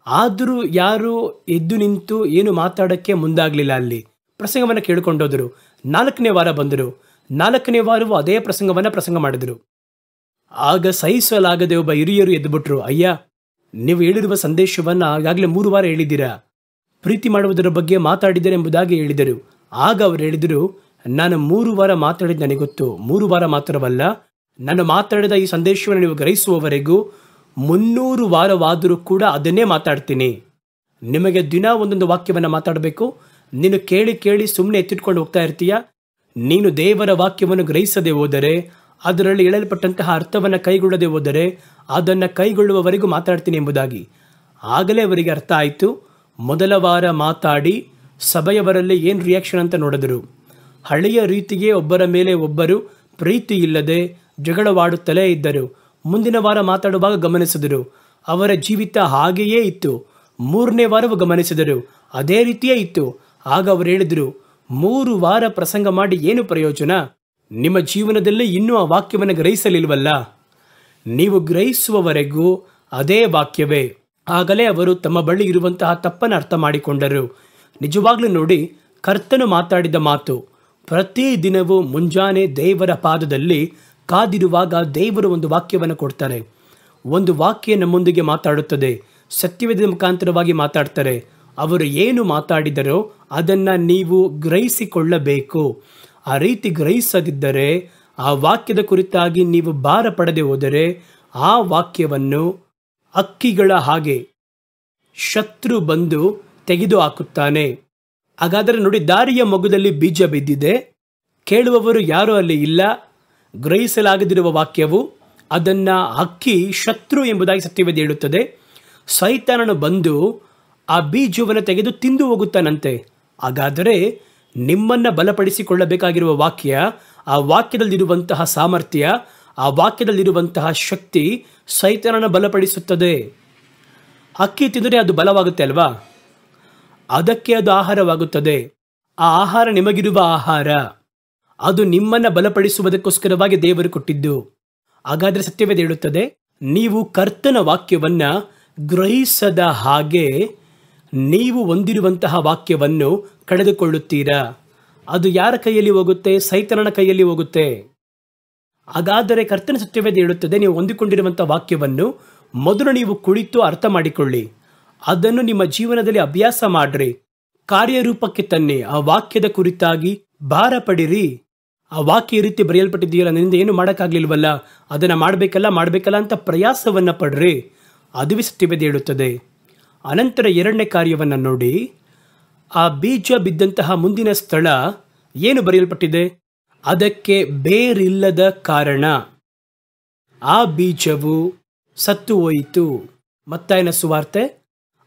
ಆದರೂ ಯಾರು ಎದ್ದು ನಿಂತು ಏನು ಮಾತಾಡೋಕ್ಕೆ ಮುಂದಾಗಲಿಲ್ಲ. ಅಲ್ಲಿ ಪ್ರಸಂಗವನ್ನು ಕೇಳಿಕೊಂಡೋದ್ರು. 4ನೇ ವಾರ ಬಂದರು. 4ನೇ ವಾರವೂ ಅದೇ ಪ್ರಸಂಗ ಮಾಡಿದರು. ಆಗ ಸಹಿಸಲಾಗದೆ ಒಬ್ಬ ಹಿರಿಯರು ಎದ್ದುಬಿಟ್ರು. ಅಯ್ಯ, ನೀವು ಹೇಳಿರುವ ಸಂದೇಶವನ್ನು ಆಗಾಗಲೇ 3 ವಾರ ಹೇಳಿದ್ದೀರಾ, ಪ್ರೀತಿ ಮಾಡುವುದರ ಬಗ್ಗೆ ಮಾತಾಡಿದ್ದಾರೆ ಎಂಬುದಾಗಿ ಹೇಳಿದರು. ಆಗ ಅವರು ಹೇಳಿದರು, ನಾನು 3 ವಾರ ಮಾತಾಡಿದ್ದು ನನಗೆ ಗೊತ್ತು. 3 ವಾರ ಮಾತ್ರವಲ್ಲ, ನಾನು ಮಾತಾಡಿದ ಈ ಸಂದೇಶವನ್ನು ನೀವು ಗ್ರಹಿಸುವವರೆಗೂ 300 ವಾರವಾದರೂ ಕೂಡ ಅದನ್ನೇ ಮಾತಾಡ್ತೀನಿ. ನಿಮಗೆ ದಿನ ಒಂದೊಂದು ವಾಕ್ಯವನ್ನು ಮಾತಾಡಬೇಕು. ನೀನು ಕೇಳಿ ಸುಮ್ಮನೆ ಎತ್ತಿಟ್ಕೊಂಡು ಹೋಗ್ತಾ ಇರ್ತೀಯ. ನೀನು ದೇವರ ವಾಕ್ಯವನ್ನು ಗ್ರಹಿಸದೆ ಹೋದರೆ, ಅದರಲ್ಲಿ ಹೇಳಲ್ಪಟ್ಟಂತಹ ಅರ್ಥವನ್ನು ಕೈಗೊಳ್ಳದೆ ಹೋದರೆ, ಅದನ್ನು ಕೈಗೊಳ್ಳುವವರೆಗೂ ಮಾತಾಡ್ತೀನಿ ಎಂಬುದಾಗಿ. ಆಗಲೇ ಅವರಿಗೆ ಅರ್ಥ ಆಯಿತು. ಮೊದಲ ವಾರ ಮಾತಾಡಿ ಸಭೆಯವರಲ್ಲಿ ಏನು ರಿಯಾಕ್ಷನ್ ಅಂತ ನೋಡಿದರು. ಹಳೆಯ ರೀತಿಗೆ ಒಬ್ಬರ ಮೇಲೆ ಒಬ್ಬರು ಪ್ರೀತಿ ಇಲ್ಲದೆ ಜಗಳವಾಡುತ್ತಲೇ ಇದ್ದರು. ಮುಂದಿನ ವಾರ ಮಾತಾಡುವಾಗ ಗಮನಿಸಿದರು, ಅವರ ಜೀವಿತ ಹಾಗೆಯೇ ಇತ್ತು. 3ನೇ ವಾರವೂ ಗಮನಿಸಿದರು, ಅದೇ ರೀತಿಯೇ ಇತ್ತು. ಆಗ ಅವರು ಹೇಳಿದರು, 3 ವಾರ ಪ್ರಸಂಗ ಮಾಡಿ ಏನು ಪ್ರಯೋಜನ? ನಿಮ್ಮ ಜೀವನದಲ್ಲಿ ಇನ್ನೂ ಆ ವಾಕ್ಯವನ್ನು ಗ್ರಹಿಸಲಿಲ್ವಲ್ಲ? ನೀವು ಗ್ರಹಿಸುವವರೆಗೂ ಅದೇ ವಾಕ್ಯವೇ. ಆಗಲೇ ಅವರು ತಮ್ಮ ಬಳಿ ಇರುವಂತಹ ತಪ್ಪನ್ನು ಅರ್ಥ ಮಾಡಿಕೊಂಡರು. ನಿಜವಾಗ್ಲೂ ನೋಡಿ, ಕರ್ತನು ಮಾತಾಡಿದ ಮಾತು ಪ್ರತಿ ದಿನವೂ ಮುಂಜಾನೆ ದೇವರ ಪಾದದಲ್ಲಿ ಕಾದಿರುವಾಗ ದೇವರು ಒಂದು ವಾಕ್ಯವನ್ನು ಕೊಡ್ತಾರೆ. ಒಂದು ವಾಕ್ಯ ನಮ್ಮೊಂದಿಗೆ ಮಾತಾಡುತ್ತದೆ. ಸತ್ಯವೇದ ಮುಖಾಂತರವಾಗಿ ಮಾತಾಡ್ತಾರೆ. ಅವರು ಏನು ಮಾತಾಡಿದರೋ ಅದನ್ನು ನೀವು ಗ್ರಹಿಸಿಕೊಳ್ಳಬೇಕು. ಆ ರೀತಿ ಗ್ರಹಿಸದಿದ್ದರೆ, ಆ ವಾಕ್ಯದ ಕುರಿತಾಗಿ ನೀವು ಭಾರ ಪಡದೆ ಹೋದರೆ, ಆ ವಾಕ್ಯವನ್ನು ಅಕ್ಕಿಗಳ ಹಾಗೆ ಶತ್ರು ಬಂದು ತೆಗೆದು ಹಾಕುತ್ತಾನೆ. ಹಾಗಾದರೆ ನೋಡಿ, ದಾರಿಯ ಮೊಗದಲ್ಲಿ ಬೀಜ ಬಿದ್ದಿದೆ, ಕೇಳುವವರು ಯಾರೂ ಅಲ್ಲಿ ಇಲ್ಲ. ಗ್ರಹಿಸಲಾಗದಿರುವ ವಾಕ್ಯವು ಅದನ್ನು ಅಕ್ಕಿ ಶತ್ರು ಎಂಬುದಾಗಿ ಸತ್ಯವೇದ ಹೇಳುತ್ತದೆ. ಸೈತಾನನು ಬಂದು ಆ ಬೀಜವನ್ನು ತೆಗೆದು ತಿಂದು ಹೋಗುತ್ತಾನಂತೆ. ಹಾಗಾದರೆ ನಿಮ್ಮನ್ನು ಬಲಪಡಿಸಿಕೊಳ್ಳಬೇಕಾಗಿರುವ ವಾಕ್ಯ, ಆ ವಾಕ್ಯದಲ್ಲಿರುವಂತಹ ಸಾಮರ್ಥ್ಯ, ಆ ವಾಕ್ಯದಲ್ಲಿರುವಂತಹ ಶಕ್ತಿ ಸೈತಾನನ ಬಲಪಡಿಸುತ್ತದೆ. ಅಕ್ಕಿ ತಿಂದರೆ ಅದು ಬಲವಾಗುತ್ತೆ ಅಲ್ವಾ? ಅದಕ್ಕೆ ಅದು ಆಹಾರವಾಗುತ್ತದೆ. ಆ ಆಹಾರ ನಿಮಗಿರುವ ಆಹಾರ, ಅದು ನಿಮ್ಮನ್ನು ಬಲಪಡಿಸುವುದಕ್ಕೋಸ್ಕರವಾಗಿ ದೇವರು ಕೊಟ್ಟಿದ್ದು. ಹಾಗಾದರೆ ಸತ್ಯವೇದ ಹೇಳುತ್ತದೆ, ನೀವು ಕರ್ತನ ವಾಕ್ಯವನ್ನ ಗ್ರಹಿಸದ ಹಾಗೆ ನೀವು ಹೊಂದಿರುವಂತಹ ವಾಕ್ಯವನ್ನು ಕಳೆದುಕೊಳ್ಳುತ್ತೀರಾ. ಅದು ಯಾರ ಕೈಯಲ್ಲಿ ಹೋಗುತ್ತೆ? ಸೈತಾನನ ಕೈಯಲ್ಲಿ ಹೋಗುತ್ತೆ. ಹಾಗಾದರೆ ಕರ್ತನ ಸತ್ಯವೇದ ಹೇಳುತ್ತದೆ, ನೀವು ಹೊಂದಿಕೊಂಡಿರುವಂತಹ ವಾಕ್ಯವನ್ನು ಮೊದಲು ನೀವು ಕುಳಿತು ಅರ್ಥ ಮಾಡಿಕೊಳ್ಳಿ, ಅದನ್ನು ನಿಮ್ಮ ಜೀವನದಲ್ಲಿ ಅಭ್ಯಾಸ ಮಾಡ್ರಿ, ಕಾರ್ಯರೂಪಕ್ಕೆ ತನ್ನಿ. ಆ ವಾಕ್ಯದ ಕುರಿತಾಗಿ ಭಾರ ಪಡಿರಿ. ಆ ವಾಕ್ಯ ಈ ರೀತಿ ಬರೆಯಲ್ಪಟ್ಟಿದೆಯಲ್ಲ, ನನ್ನಿಂದ ಏನು ಮಾಡೋಕ್ಕಾಗ್ಲಿಲ್ವಲ್ಲ, ಅದನ್ನು ಮಾಡಬೇಕಲ್ಲ ಅಂತ ಪ್ರಯಾಸವನ್ನು ಪಡ್ರಿ. ಅದುವೇ ಸತ್ಯವೇದ ಹೇಳುತ್ತದೆ. ಅನಂತರ ಎರಡನೇ ಕಾರ್ಯವನ್ನು ನೋಡಿ, ಆ ಬೀಜ ಬಿದ್ದಂತಹ ಮುಂದಿನ ಸ್ಥಳ ಏನು ಬರೆಯಲ್ಪಟ್ಟಿದೆ? ಅದಕ್ಕೆ ಬೇರಿಲ್ಲದ ಕಾರಣ ಆ ಬೀಜವು ಸತ್ತು ಹೋಯಿತು. ಮತ್ತಾಯನ ಸುವಾರ್ತೆ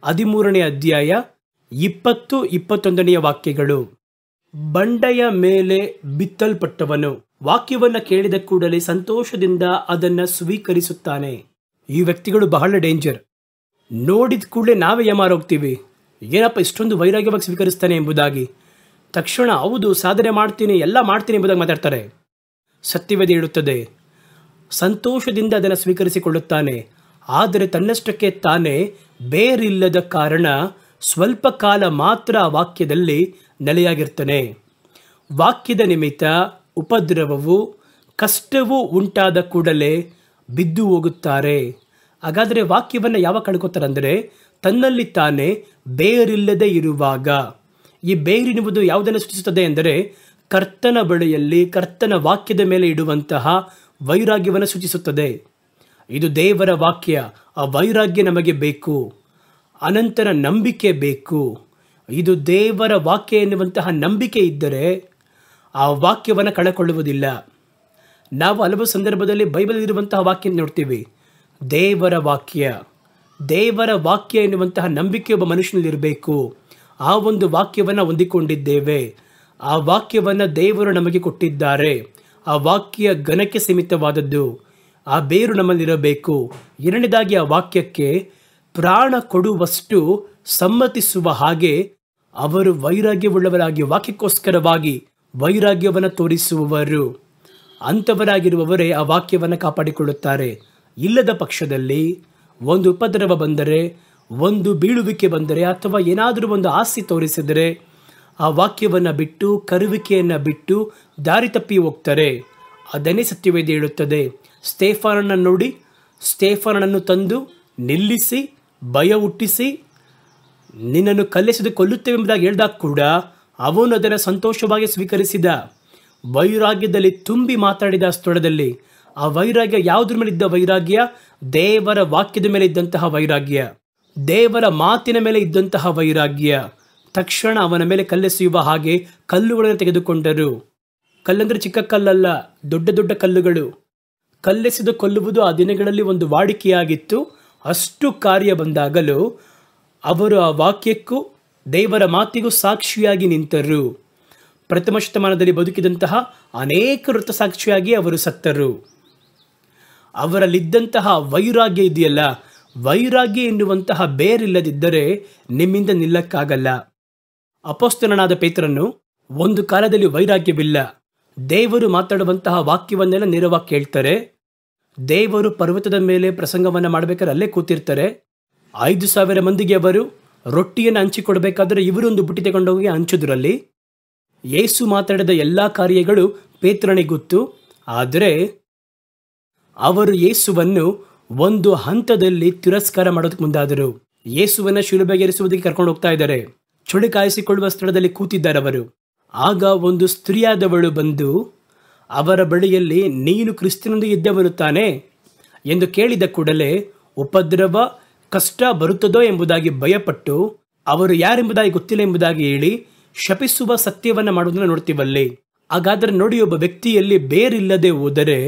13ನೇ ಅಧ್ಯಾಯ 20-21 ವಾಕ್ಯಗಳು. ಬಂಡೆಯ ಮೇಲೆ ಬಿತ್ತಲ್ಪಟ್ಟವನು ವಾಕ್ಯವನ್ನು ಕೇಳಿದ ಕೂಡಲೇ ಸಂತೋಷದಿಂದ ಅದನ್ನು ಸ್ವೀಕರಿಸುತ್ತಾನೆ. ಈ ವ್ಯಕ್ತಿಗಳು ಬಹಳ ಡೇಂಜರ್. ನೋಡಿದ ಕೂಡಲೇ ನಾವೇ ಏಮಾರೋಗ್ತೀವಿ, ಏನಪ್ಪ ಇಷ್ಟೊಂದು ವೈರಾಗ್ಯವಾಗಿ ಸ್ವೀಕರಿಸ್ತಾನೆ ಎಂಬುದಾಗಿ. ತಕ್ಷಣ ಹೌದು, ಸಾಧನೆ ಮಾಡ್ತೀನಿ, ಎಲ್ಲ ಮಾಡ್ತೀನಿ ಎಂಬುದಾಗಿ ಮಾತಾಡ್ತಾರೆ. ಸತ್ಯವೇದ ಹೇಳುತ್ತದೆ, ಸಂತೋಷದಿಂದ ಅದನ್ನು ಸ್ವೀಕರಿಸಿಕೊಳ್ಳುತ್ತಾನೆ. ಆದರೆ ತನ್ನಷ್ಟಕ್ಕೆ ತಾನೇ ಬೇರಿಲ್ಲದ ಕಾರಣ ಸ್ವಲ್ಪ ಕಾಲ ಮಾತ್ರ ಆ ವಾಕ್ಯದಲ್ಲಿ ನೆಲೆಯಾಗಿರ್ತಾನೆ. ವಾಕ್ಯದ ನಿಮಿತ್ತ ಉಪದ್ರವವು ಕಷ್ಟವೂ ಉಂಟಾದ ಕೂಡಲೇ ಬಿದ್ದು ಹೋಗುತ್ತಾರೆ. ಹಾಗಾದರೆ ವಾಕ್ಯವನ್ನು ಯಾವಾಗ ಕಳ್ಕೊತಾರೆ ಅಂದರೆ, ತನ್ನಲ್ಲಿ ತಾನೇ ಬೇರಿಲ್ಲದೆ ಇರುವಾಗ. ಈ ಬೇರಿನುವುದು ಯಾವುದನ್ನು ಸೂಚಿಸುತ್ತದೆ ಎಂದರೆ, ಕರ್ತನ ಬಳಿಯಲ್ಲಿ ಕರ್ತನ ವಾಕ್ಯದ ಮೇಲೆ ಇಡುವಂತಹ ವೈರಾಗ್ಯವನ್ನು ಸೂಚಿಸುತ್ತದೆ. ಇದು ದೇವರ ವಾಕ್ಯ. ಆ ವೈರಾಗ್ಯ ನಮಗೆ ಬೇಕು. ಅನಂತರ ನಂಬಿಕೆ ಬೇಕು. ಇದು ದೇವರ ವಾಕ್ಯ ಎನ್ನುವಂತಹ ನಂಬಿಕೆ ಇದ್ದರೆ ಆ ವಾಕ್ಯವನ್ನು ಕಳಕೊಳ್ಳುವುದಿಲ್ಲ. ನಾವು ಹಲವು ಸಂದರ್ಭದಲ್ಲಿ ಬೈಬಲ್ ಇರುವಂತಹ ವಾಕ್ಯ ನೋಡ್ತೀವಿ. ದೇವರ ವಾಕ್ಯ ಎನ್ನುವಂತಹ ನಂಬಿಕೆ ಒಬ್ಬ ಮನುಷ್ಯನಲ್ಲಿರಬೇಕು. ಆ ಒಂದು ವಾಕ್ಯವನ್ನು ಹೊಂದಿಕೊಂಡಿದ್ದೇವೆ. ಆ ವಾಕ್ಯವನ್ನು ದೇವರು ನಮಗೆ ಕೊಟ್ಟಿದ್ದಾರೆ. ಆ ವಾಕ್ಯ ಘನಕ್ಕೆ ಸೀಮಿತವಾದದ್ದು. ಆ ಬೇರು ನಮ್ಮಲ್ಲಿರಬೇಕು. ಎರಡನೇದಾಗಿ ಆ ವಾಕ್ಯಕ್ಕೆ ಪ್ರಾಣ ಕೊಡುವಷ್ಟು ಸಮ್ಮತಿಸುವ ಹಾಗೆ ಅವರು ವೈರಾಗ್ಯವುಳ್ಳವರಾಗಿ, ವಾಕ್ಯಕ್ಕೋಸ್ಕರವಾಗಿ ವೈರಾಗ್ಯವನ್ನು ತೋರಿಸುವವರು, ಅಂಥವರಾಗಿರುವವರೇ ಆ ವಾಕ್ಯವನ್ನು ಕಾಪಾಡಿಕೊಳ್ಳುತ್ತಾರೆ. ಇಲ್ಲದ ಪಕ್ಷದಲ್ಲಿ ಒಂದು ಉಪದ್ರವ ಬಂದರೆ, ಒಂದು ಬೀಳುವಿಕೆ ಬಂದರೆ, ಅಥವಾ ಏನಾದರೂ ಒಂದು ಆಸೆ ತೋರಿಸಿದರೆ ಆ ವಾಕ್ಯವನ್ನು ಬಿಟ್ಟು, ಕರುವಿಕೆಯನ್ನು ಬಿಟ್ಟು ದಾರಿ ತಪ್ಪಿ ಹೋಗ್ತಾರೆ. ಅದನ್ನೇ ಸತ್ಯವೇದ ಹೇಳುತ್ತದೆ. ಸ್ಟೇಫನನ್ನು ನೋಡಿ, ಸ್ಟೇಫನನ್ನು ತಂದು ನಿಲ್ಲಿಸಿ ಭಯ ಹುಟ್ಟಿಸಿ ನಿನ್ನನ್ನು ಕಲ್ಲೆಸೆದು ಕೊಲ್ಲುತ್ತೇವೆ ಎಂಬುದಾಗಿ ಹೇಳಿದಾಗ ಕೂಡ ಅವನು ಅದನ್ನು ಸಂತೋಷವಾಗಿ ಸ್ವೀಕರಿಸಿದ. ವೈರಾಗ್ಯದಲ್ಲಿ ತುಂಬಿ ಮಾತಾಡಿದ ಸ್ಥಳದಲ್ಲಿ ಆ ವೈರಾಗ್ಯ ಯಾವುದ್ರ ಮೇಲೆ ಇದ್ದ ವೈರಾಗ್ಯ? ದೇವರ ವಾಕ್ಯದ ಮೇಲೆ ಇದ್ದಂತಹ ವೈರಾಗ್ಯ, ದೇವರ ಮಾತಿನ ಮೇಲೆ ಇದ್ದಂತಹ ವೈರಾಗ್ಯ. ತಕ್ಷಣ ಅವನ ಮೇಲೆ ಕಲ್ಲೆಸೆಯುವ ಹಾಗೆ ಕಲ್ಲುಗಳನ್ನು ತೆಗೆದುಕೊಂಡರು. ಕಲ್ಲಂದ್ರೆ ಚಿಕ್ಕ ಕಲ್ಲಲ್ಲ, ದೊಡ್ಡ ದೊಡ್ಡ ಕಲ್ಲುಗಳು. ಕಲ್ಲೆಸೆದು ಕೊಲ್ಲುವುದು ಆ ದಿನಗಳಲ್ಲಿ ಒಂದು ವಾಡಿಕೆಯಾಗಿತ್ತು. ಅಷ್ಟು ಕಾರ್ಯ ಬಂದಾಗಲೂ ಅವರು ಆ ವಾಕ್ಯಕ್ಕೂ ದೇವರ ಮಾತಿಗೂ ಸಾಕ್ಷಿಯಾಗಿ ನಿಂತರು. ಪ್ರಥಮ ಶತಮಾನದಲ್ಲಿ ಬದುಕಿದಂತಹ ಅನೇಕ ವೃತ್ತಸಾಕ್ಷಿಯಾಗಿ ಅವರು ಸತ್ತರು. ಅವರಲ್ಲಿದ್ದಂತಹ ವೈರಾಗ್ಯ ಇದೆಯಲ್ಲ, ವೈರಾಗ್ಯ ಎನ್ನುವಂತಹ ಬೇರಿಲ್ಲದಿದ್ದರೆ ನಿಮ್ಮಿಂದ ನಿಲ್ಲಕ್ಕಾಗಲ್ಲ. ಅಪೊಸ್ತಲನಾದ ಪೇತ್ರನು ಒಂದು ಕಾಲದಲ್ಲಿ ವೈರಾಗ್ಯವಿಲ್ಲ. ದೇವರು ಮಾತಾಡುವಂತಹ ವಾಕ್ಯವನ್ನೆಲ್ಲ ನೇರವಾಗಿ ಕೇಳ್ತಾರೆ. ದೇವರು ಪರ್ವತದ ಮೇಲೆ ಪ್ರಸಂಗವನ್ನು ಮಾಡಬೇಕಾದ್ರೆ ಅಲ್ಲೇ ಕೂತಿರ್ತಾರೆ. 5,000 ಮಂದಿಗೆ ಅವರು ರೊಟ್ಟಿಯನ್ನು ಹಂಚಿಕೊಡ್ಬೇಕಾದ್ರೆ ಇವರೊಂದು ಬುಟ್ಟಿ ತಗೊಂಡೋಗಿ ಹಂಚಿದ್ರಲ್ಲಿ. ಯೇಸು ಮಾತಾಡಿದ ಎಲ್ಲ ಕಾರ್ಯಗಳು ಪೇತ್ರನಿಗೆ ಗೊತ್ತು. ಆದರೆ ಅವರು ಯೇಸುವನ್ನು ಒಂದು ಹಂತದಲ್ಲಿ ತಿರಸ್ಕಾರ ಮಾಡೋದಕ್ಕೆ ಮುಂದಾದರು. ಯೇಸುವನ್ನು ಶಿಲುಬೆಗೇರಿಸುವುದಕ್ಕೆ ಕರ್ಕೊಂಡು ಹೋಗ್ತಾ ಇದ್ದಾರೆ. ಚಳಿ ಕಾಯಿಸಿಕೊಳ್ಳುವ ಸ್ಥಳದಲ್ಲಿ ಕೂತಿದ್ದಾರೆ ಅವರು. ಆಗ ಒಂದು ಸ್ತ್ರೀಯಾದವಳು ಬಂದು ಅವರ ಬಳಿಯಲ್ಲಿ, ನೀನು ಕ್ರಿಸ್ತನೊಂದಿಗೆ ಇದ್ದವನು ತಾನೆ ಎಂದು ಕೇಳಿದ ಕೂಡಲೇ ಉಪದ್ರವ, ಕಷ್ಟ ಬರುತ್ತದೋ ಎಂಬುದಾಗಿ ಭಯಪಟ್ಟು, ಅವರು ಯಾರೆಂಬುದಾಗಿ ಗೊತ್ತಿಲ್ಲ ಎಂಬುದಾಗಿ ಹೇಳಿ ಶಪಿಸುವ ಸತ್ಯವನ್ನು ಮಾಡುವುದನ್ನು ನೋಡ್ತೀವಲ್ಲಿ. ಹಾಗಾದರೆ ನೋಡಿ, ಒಬ್ಬ ವ್ಯಕ್ತಿಯಲ್ಲಿ ಬೇರಿಲ್ಲದೆ ಹೋದರೆ,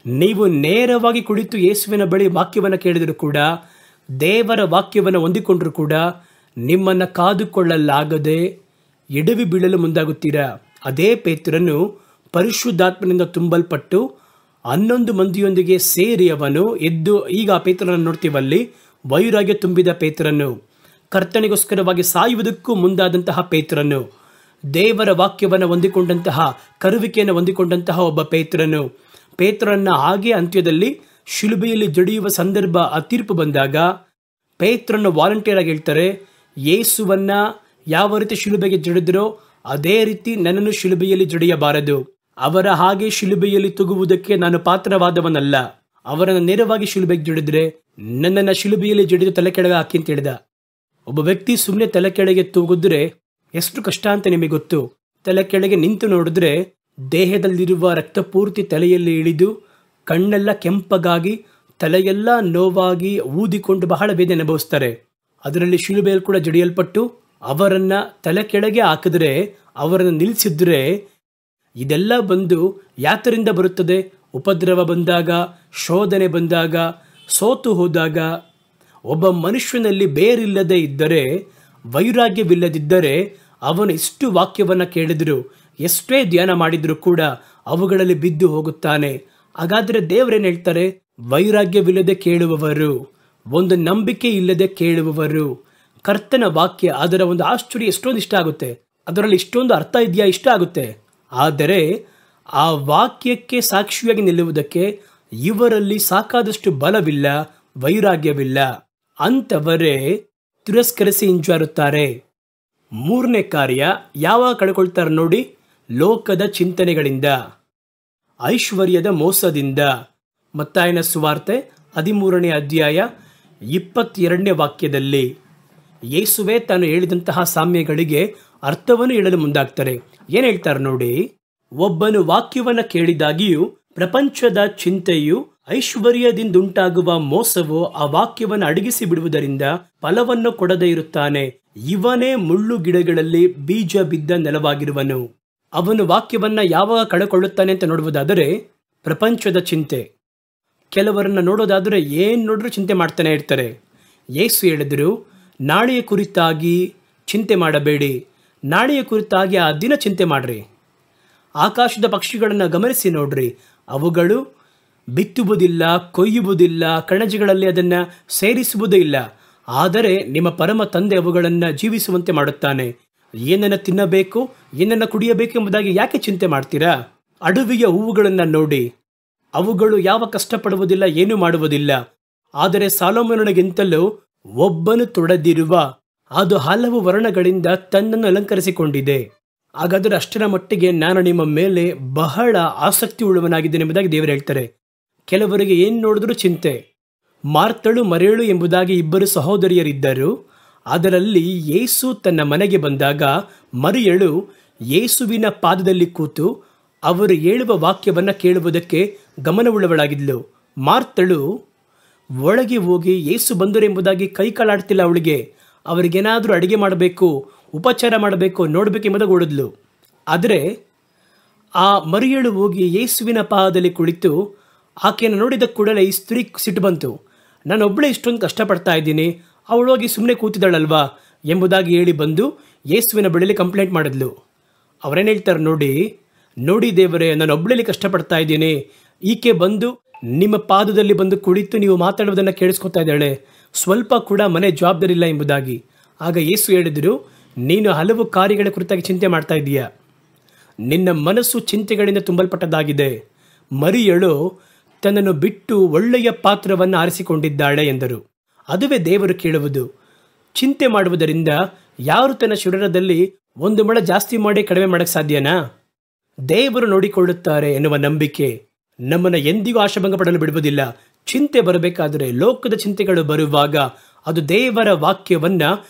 ನೀವು ನೇರವಾಗಿ ಕುಳಿತು ಯೇಸುವಿನ ಬಳಿ ವಾಕ್ಯವನ್ನು ಕೇಳಿದರೂ ಕೂಡ, ದೇವರ ವಾಕ್ಯವನ್ನು ಹೊಂದಿಕೊಂಡರೂ ಕೂಡ ನಿಮ್ಮನ್ನು ಕಾದುಕೊಳ್ಳಲಾಗದೆ ಎಡವಿ ಬೀಳಲು ಮುಂದಾಗುತ್ತೀರಾ. ಅದೇ ಪೇತ್ರನು ಪರಿಶುದ್ಧಾತ್ಮನಿಂದ ತುಂಬಲ್ಪಟ್ಟು 11 ಮಂದಿಯೊಂದಿಗೆ ಸೇರಿ ಅವನು ಎದ್ದು, ಈಗ ಆ ಪೇತ್ರನನ್ನು ನೋಡ್ತೀವಲ್ಲಿ, ವೈರಾಗ್ಯ ತುಂಬಿದ ಪೇತ್ರನು, ಕರ್ತನಿಗೋಸ್ಕರವಾಗಿ ಸಾಯುವುದಕ್ಕೂ ಮುಂದಾದಂತಹ ಪೇತ್ರನು, ದೇವರ ವಾಕ್ಯವನ್ನು ಹೊಂದಿಕೊಂಡಂತಹ, ಕರುವಿಕೆಯನ್ನು ಹೊಂದಿಕೊಂಡಂತಹ ಒಬ್ಬ ಪೇತ್ರನು. ಪೇತ್ರನ್ನ ಹಾಗೆ ಅಂತ್ಯದಲ್ಲಿ ಶಿಲುಬೆಯಲ್ಲಿ ಜಡಿಯುವ ಸಂದರ್ಭ, ಆ ತೀರ್ಪು ಬಂದಾಗ ಪೇತ್ರನ್ನು ವಾಲಂಟಿಯರ್ ಆಗಿ ಹೇಳ್ತಾರೆ, ಯೇಸುವನ್ನ ಯಾವ ರೀತಿ ಶಿಲುಬೆಗೆ ಜಡಿದ್ರೋ ಅದೇ ರೀತಿ ನನ್ನನ್ನು ಶಿಲುಬೆಯಲ್ಲಿ ಜಡಿಯಬಾರದು. ಅವರ ಹಾಗೆ ಶಿಲುಬೆಯಲ್ಲಿ ತೂಗುವುದಕ್ಕೆ ನಾನು ಪಾತ್ರವಾದವನಲ್ಲ. ಅವರನ್ನು ನೇರವಾಗಿ ಶಿಲುಬೆಗೆ ಜಡಿದ್ರೆ ನನ್ನನ್ನು ಶಿಲುಬೆಯಲ್ಲಿ ಜಡಿದು ತಲೆ ಕೆಳಗೆ ಹಾಕಿ ಅಂತ ಹೇಳಿದ. ಒಬ್ಬ ವ್ಯಕ್ತಿ ಸುಮ್ಮನೆ ತಲೆ ಕೆಳಗೆ ತೂಗಿದ್ರೆ ಎಷ್ಟು ಕಷ್ಟ ಅಂತ ನಿಮಗೆ ಗೊತ್ತು. ತಲೆ ಕೆಳಗೆ ನಿಂತು ನೋಡಿದ್ರೆ ದೇಹದಲ್ಲಿರುವ ರಕ್ತ ಪೂರ್ತಿ ತಲೆಯಲ್ಲಿ ಇಳಿದು ಕಣ್ಣೆಲ್ಲ ಕೆಂಪಗಾಗಿ ತಲೆಯೆಲ್ಲ ನೋವಾಗಿ ಊದಿಕೊಂಡು ಬಹಳ ಬೇದನೆ ಅನುಭವಿಸ್ತಾರೆ. ಅದರಲ್ಲಿ ಶಿಲುಬೆಯಲ್ಲಿ ಕೂಡ ಜಡಿಯಲ್ಪಟ್ಟು ಅವರನ್ನ ತಲೆ ಕೆಳಗೆ ಹಾಕಿದ್ರೆ, ಅವರನ್ನು ನಿಲ್ಲಿಸಿದ್ರೆ ಇದೆಲ್ಲ ಬಂದು ಯಾತರಿಂದ ಬರುತ್ತದೆ? ಉಪದ್ರವ ಬಂದಾಗ, ಶೋಧನೆ ಬಂದಾಗ, ಸೋತು ಹೋದಾಗ. ಒಬ್ಬ ಮನುಷ್ಯನಲ್ಲಿ ಬೇರಿಲ್ಲದೆ ಇದ್ದರೆ, ವೈರಾಗ್ಯವಿಲ್ಲದಿದ್ದರೆ ಅವನು ಎಷ್ಟು ವಾಕ್ಯವನ್ನು ಕೇಳಿದ್ರು, ಎಷ್ಟೇ ಧ್ಯಾನ ಮಾಡಿದ್ರು ಕೂಡ ಅವುಗಳಲ್ಲಿ ಬಿದ್ದು ಹೋಗುತ್ತಾನೆ. ಹಾಗಾದರೆ ದೇವರೇನು ಹೇಳ್ತಾರೆ? ವೈರಾಗ್ಯವಿಲ್ಲದೆ ಕೇಳುವವರು, ಒಂದು ನಂಬಿಕೆ ಇಲ್ಲದೆ ಕೇಳುವವರು. ಕರ್ತನ ವಾಕ್ಯ, ಅದರ ಒಂದು ಆಶ್ಚರ್ಯ ಎಷ್ಟೊಂದು ಇಷ್ಟ ಆಗುತ್ತೆ, ಅದರಲ್ಲಿ ಇಷ್ಟೊಂದು ಅರ್ಥ ಇದೆಯಾ, ಇಷ್ಟ ಆಗುತ್ತೆ. ಆದರೆ ಆ ವಾಕ್ಯಕ್ಕೆ ಸಾಕ್ಷಿಯಾಗಿ ನಿಲ್ಲುವುದಕ್ಕೆ ಇವರಲ್ಲಿ ಸಾಕಾದಷ್ಟು ಬಲವಿಲ್ಲ, ವೈರಾಗ್ಯವಿಲ್ಲ. ಅಂಥವರೇ ತಿರಸ್ಕರಿಸಿ ಹಿಂಜಾರುತ್ತಾರೆ. ಮೂರನೇ ಕಾರ್ಯ ಯಾವಾಗ ಕಳ್ಕೊಳ್ತಾರೆ ನೋಡಿ? ಲೋಕದ ಚಿಂತನೆಗಳಿಂದ, ಐಶ್ವರ್ಯದ ಮೋಸದಿಂದ. ಮತ್ತಾಯನ ಸುವಾರ್ತೆ 13ನೇ ಅಧ್ಯಾಯ 22ನೇ ವಾಕ್ಯದಲ್ಲಿ ಯೇಸುವೆ ತಾನು ಹೇಳಿದಂತಹ ಸಾಮ್ಯಗಳಿಗೆ ಅರ್ಥವನ್ನು ಹೇಳಲು ಮುಂದಾಗ್ತಾರೆ. ಏನು ಹೇಳ್ತಾರೆ ನೋಡಿ? ಒಬ್ಬನು ವಾಕ್ಯವನ್ನು ಕೇಳಿದಾಗಿಯೂ ಪ್ರಪಂಚದ ಚಿಂತೆಯು ಐಶ್ವರ್ಯದಿಂದುಂಟಾಗುವ ಮೋಸವು ಆ ವಾಕ್ಯವನ್ನು ಅಡಗಿಸಿ ಬಿಡುವುದರಿಂದ ಫಲವನ್ನು ಕೊಡದೇ ಇರುತ್ತಾನೆ. ಇವನೇ ಮುಳ್ಳು ಗಿಡಗಳಲ್ಲಿ ಬೀಜ ಬಿದ್ದ ನೆಲವಾಗಿರುವನು. ಅವನು ವಾಕ್ಯವನ್ನ ಯಾವಾಗ ಕಳೆಕೊಳ್ಳುತ್ತಾನೆ ಅಂತ ನೋಡುವುದಾದರೆ ಪ್ರಪಂಚದ ಚಿಂತೆ. ಕೆಲವರನ್ನ ನೋಡೋದಾದರೆ ಏನು ನೋಡ್ರೂ ಚಿಂತೆ ಮಾಡ್ತಾನೆ ಇರ್ತಾರೆ. ಯೇಸು ಹೇಳಿದ್ರು, ನಾಳೆಯ ಕುರಿತಾಗಿ ಚಿಂತೆ ಮಾಡಬೇಡಿ, ನಾಳೆಯ ಕುರಿತಾಗಿ ಆ ದಿನ ಚಿಂತೆ ಮಾಡ್ರಿ. ಆಕಾಶದ ಪಕ್ಷಿಗಳನ್ನು ಗಮನಿಸಿ ನೋಡ್ರಿ, ಅವುಗಳು ಬಿತ್ತುವುದಿಲ್ಲ, ಕೊಯ್ಯುವುದಿಲ್ಲ, ಕಣಜಗಳಲ್ಲಿ ಅದನ್ನು ಸೇರಿಸುವುದೇ ಇಲ್ಲ. ಆದರೆ ನಿಮ್ಮ ಪರಮ ತಂದೆ ಅವುಗಳನ್ನು ಜೀವಿಸುವಂತೆ ಮಾಡುತ್ತಾನೆ. ಏನನ್ನು ತಿನ್ನಬೇಕು, ಏನನ್ನು ಕುಡಿಯಬೇಕು ಎಂಬುದಾಗಿ ಯಾಕೆ ಚಿಂತೆ ಮಾಡ್ತೀರಾ? ಅಡವಿಯ ಹೂವುಗಳನ್ನು ನೋಡಿ, ಅವುಗಳು ಯಾವ ಕಷ್ಟಪಡುವುದಿಲ್ಲ, ಏನೂ ಮಾಡುವುದಿಲ್ಲ. ಆದರೆ ಸಾಲೊಮೋನನಿಗಿಂತಲೂ ಒಬ್ಬನು ತೊಡೆದಿರುವ ಅದು ಹಲವು ವರ್ಣಗಳಿಂದ ತನ್ನನ್ನು ಅಲಂಕರಿಸಿಕೊಂಡಿದೆ. ಹಾಗಾದರೆ ಅಷ್ಟರ ಮಟ್ಟಿಗೆ ನಾನು ನಿಮ್ಮ ಮೇಲೆ ಬಹಳ ಆಸಕ್ತಿ ಉಳ್ಳವನಾಗಿದ್ದೇನೆ ಎಂಬುದಾಗಿ ದೇವರು ಹೇಳ್ತಾರೆ. ಕೆಲವರಿಗೆ ಏನು ನೋಡಿದ್ರೂ ಚಿಂತೆ. ಮಾರ್ತಳು ಮರೇಳು ಎಂಬುದಾಗಿ ಇಬ್ಬರು ಸಹೋದರಿಯರಿದ್ದರು. ಅದರಲ್ಲಿ ಯೇಸು ತನ್ನ ಮನೆಗೆ ಬಂದಾಗ ಮರಿಯಳು ಯೇಸುವಿನ ಪಾದದಲ್ಲಿ ಕೂತು ಅವರು ಹೇಳುವ ವಾಕ್ಯವನ್ನು ಕೇಳುವುದಕ್ಕೆ ಗಮನವುಳ್ಳವಳಾಗಿದ್ಲು. ಮಾರ್ತಳು ಒಳಗೆ ಹೋಗಿ ಯೇಸು ಬಂದರು ಎಂಬುದಾಗಿ ಕೈಕಾಲಾಡ್ತಿಲ್ಲ. ಅವರಿಗೇನಾದರೂ ಅಡುಗೆ ಮಾಡಬೇಕು, ಉಪಚಾರ ಮಾಡಬೇಕು, ನೋಡಬೇಕು ಎಂಬುದಾಗಿ ಓಡಿದ್ಲು. ಆದರೆ ಆ ಮರಿಯಳು ಹೋಗಿ ಯೇಸುವಿನ ಪಾದದಲ್ಲಿ ಕುಳಿತು ಆಕೆಯನ್ನು ನೋಡಿದ ಕೂಡಲೇ ಈ ಸ್ತ್ರೀ ಸಿಟ್ಟು ಬಂತು. ನಾನೊಬ್ಬಳೇ ಇಷ್ಟೊಂದು ಕಷ್ಟಪಡ್ತಾ ಇದ್ದೀನಿ, ಅವಳೋಗಿ ಸುಮ್ಮನೆ ಕೂತಿದ್ದಾಳಲ್ವಾ ಎಂಬುದಾಗಿ ಹೇಳಿ ಬಂದು ಯೇಸುವಿನ ಬಳಿಯಲ್ಲಿ ಕಂಪ್ಲೇಂಟ್ ಮಾಡಿದ್ಲು. ಅವರೇನು ಹೇಳ್ತಾರೆ ನೋಡಿ ದೇವರೇ, ನಾನು ಒಬ್ಬಳಲ್ಲಿ ಕಷ್ಟಪಡ್ತಾ ಇದ್ದೀನಿ, ಈಕೆ ಬಂದು ನಿಮ್ಮ ಪಾದದಲ್ಲಿ ಬಂದು ಕುಳಿತು ನೀವು ಮಾತಾಡುವುದನ್ನು ಕೇಳಿಸ್ಕೊತಾ ಇದ್ದಾಳೆ, ಸ್ವಲ್ಪ ಕೂಡ ಮನೆ ಜವಾಬ್ದಾರಿ ಇಲ್ಲ ಎಂಬುದಾಗಿ. ಆಗ ಯೇಸು ಹೇಳಿದರು, ನೀನು ಹಲವು ಕಾರ್ಯಗಳ ಕುರಿತಾಗಿ ಚಿಂತೆ ಮಾಡ್ತಾ ಇದ್ದೀಯಾ, ನಿನ್ನ ಮನಸ್ಸು ಚಿಂತೆಗಳಿಂದ ತುಂಬಲ್ಪಟ್ಟದ್ದಾಗಿದೆ. ಮರಿಯಳು ತನ್ನನ್ನು ಬಿಟ್ಟು ಒಳ್ಳೆಯ ಪಾತ್ರವನ್ನು ಆರಿಸಿಕೊಂಡಿದ್ದಾಳೆ ಎಂದರು. ಅದುವೇ ದೇವರು ಕೇಳುವುದು. ಚಿಂತೆ ಮಾಡುವುದರಿಂದ ಯಾರು ತನ್ನ ಶರೀರದಲ್ಲಿ ಒಂದು ಮೊಳ ಜಾಸ್ತಿ ಮಾಡಿ ಕಡಿಮೆ ಮಾಡೋಕ್ಕೆ ಸಾಧ್ಯನಾ? ದೇವರು ನೋಡಿಕೊಳ್ಳುತ್ತಾರೆ ಎನ್ನುವ ನಂಬಿಕೆ ನಮ್ಮನ್ನು ಎಂದಿಗೂ ಆಶಾಭಂಗ ಪಡಲು ಬಿಡುವುದಿಲ್ಲ. ಚಿಂತೆ ಬರಬೇಕಾದರೆ, ಲೋಕದ ಚಿಂತೆಗಳು ಬರುವಾಗ ಅದು ದೇವರ ವಾಕ್ಯವನ್ನ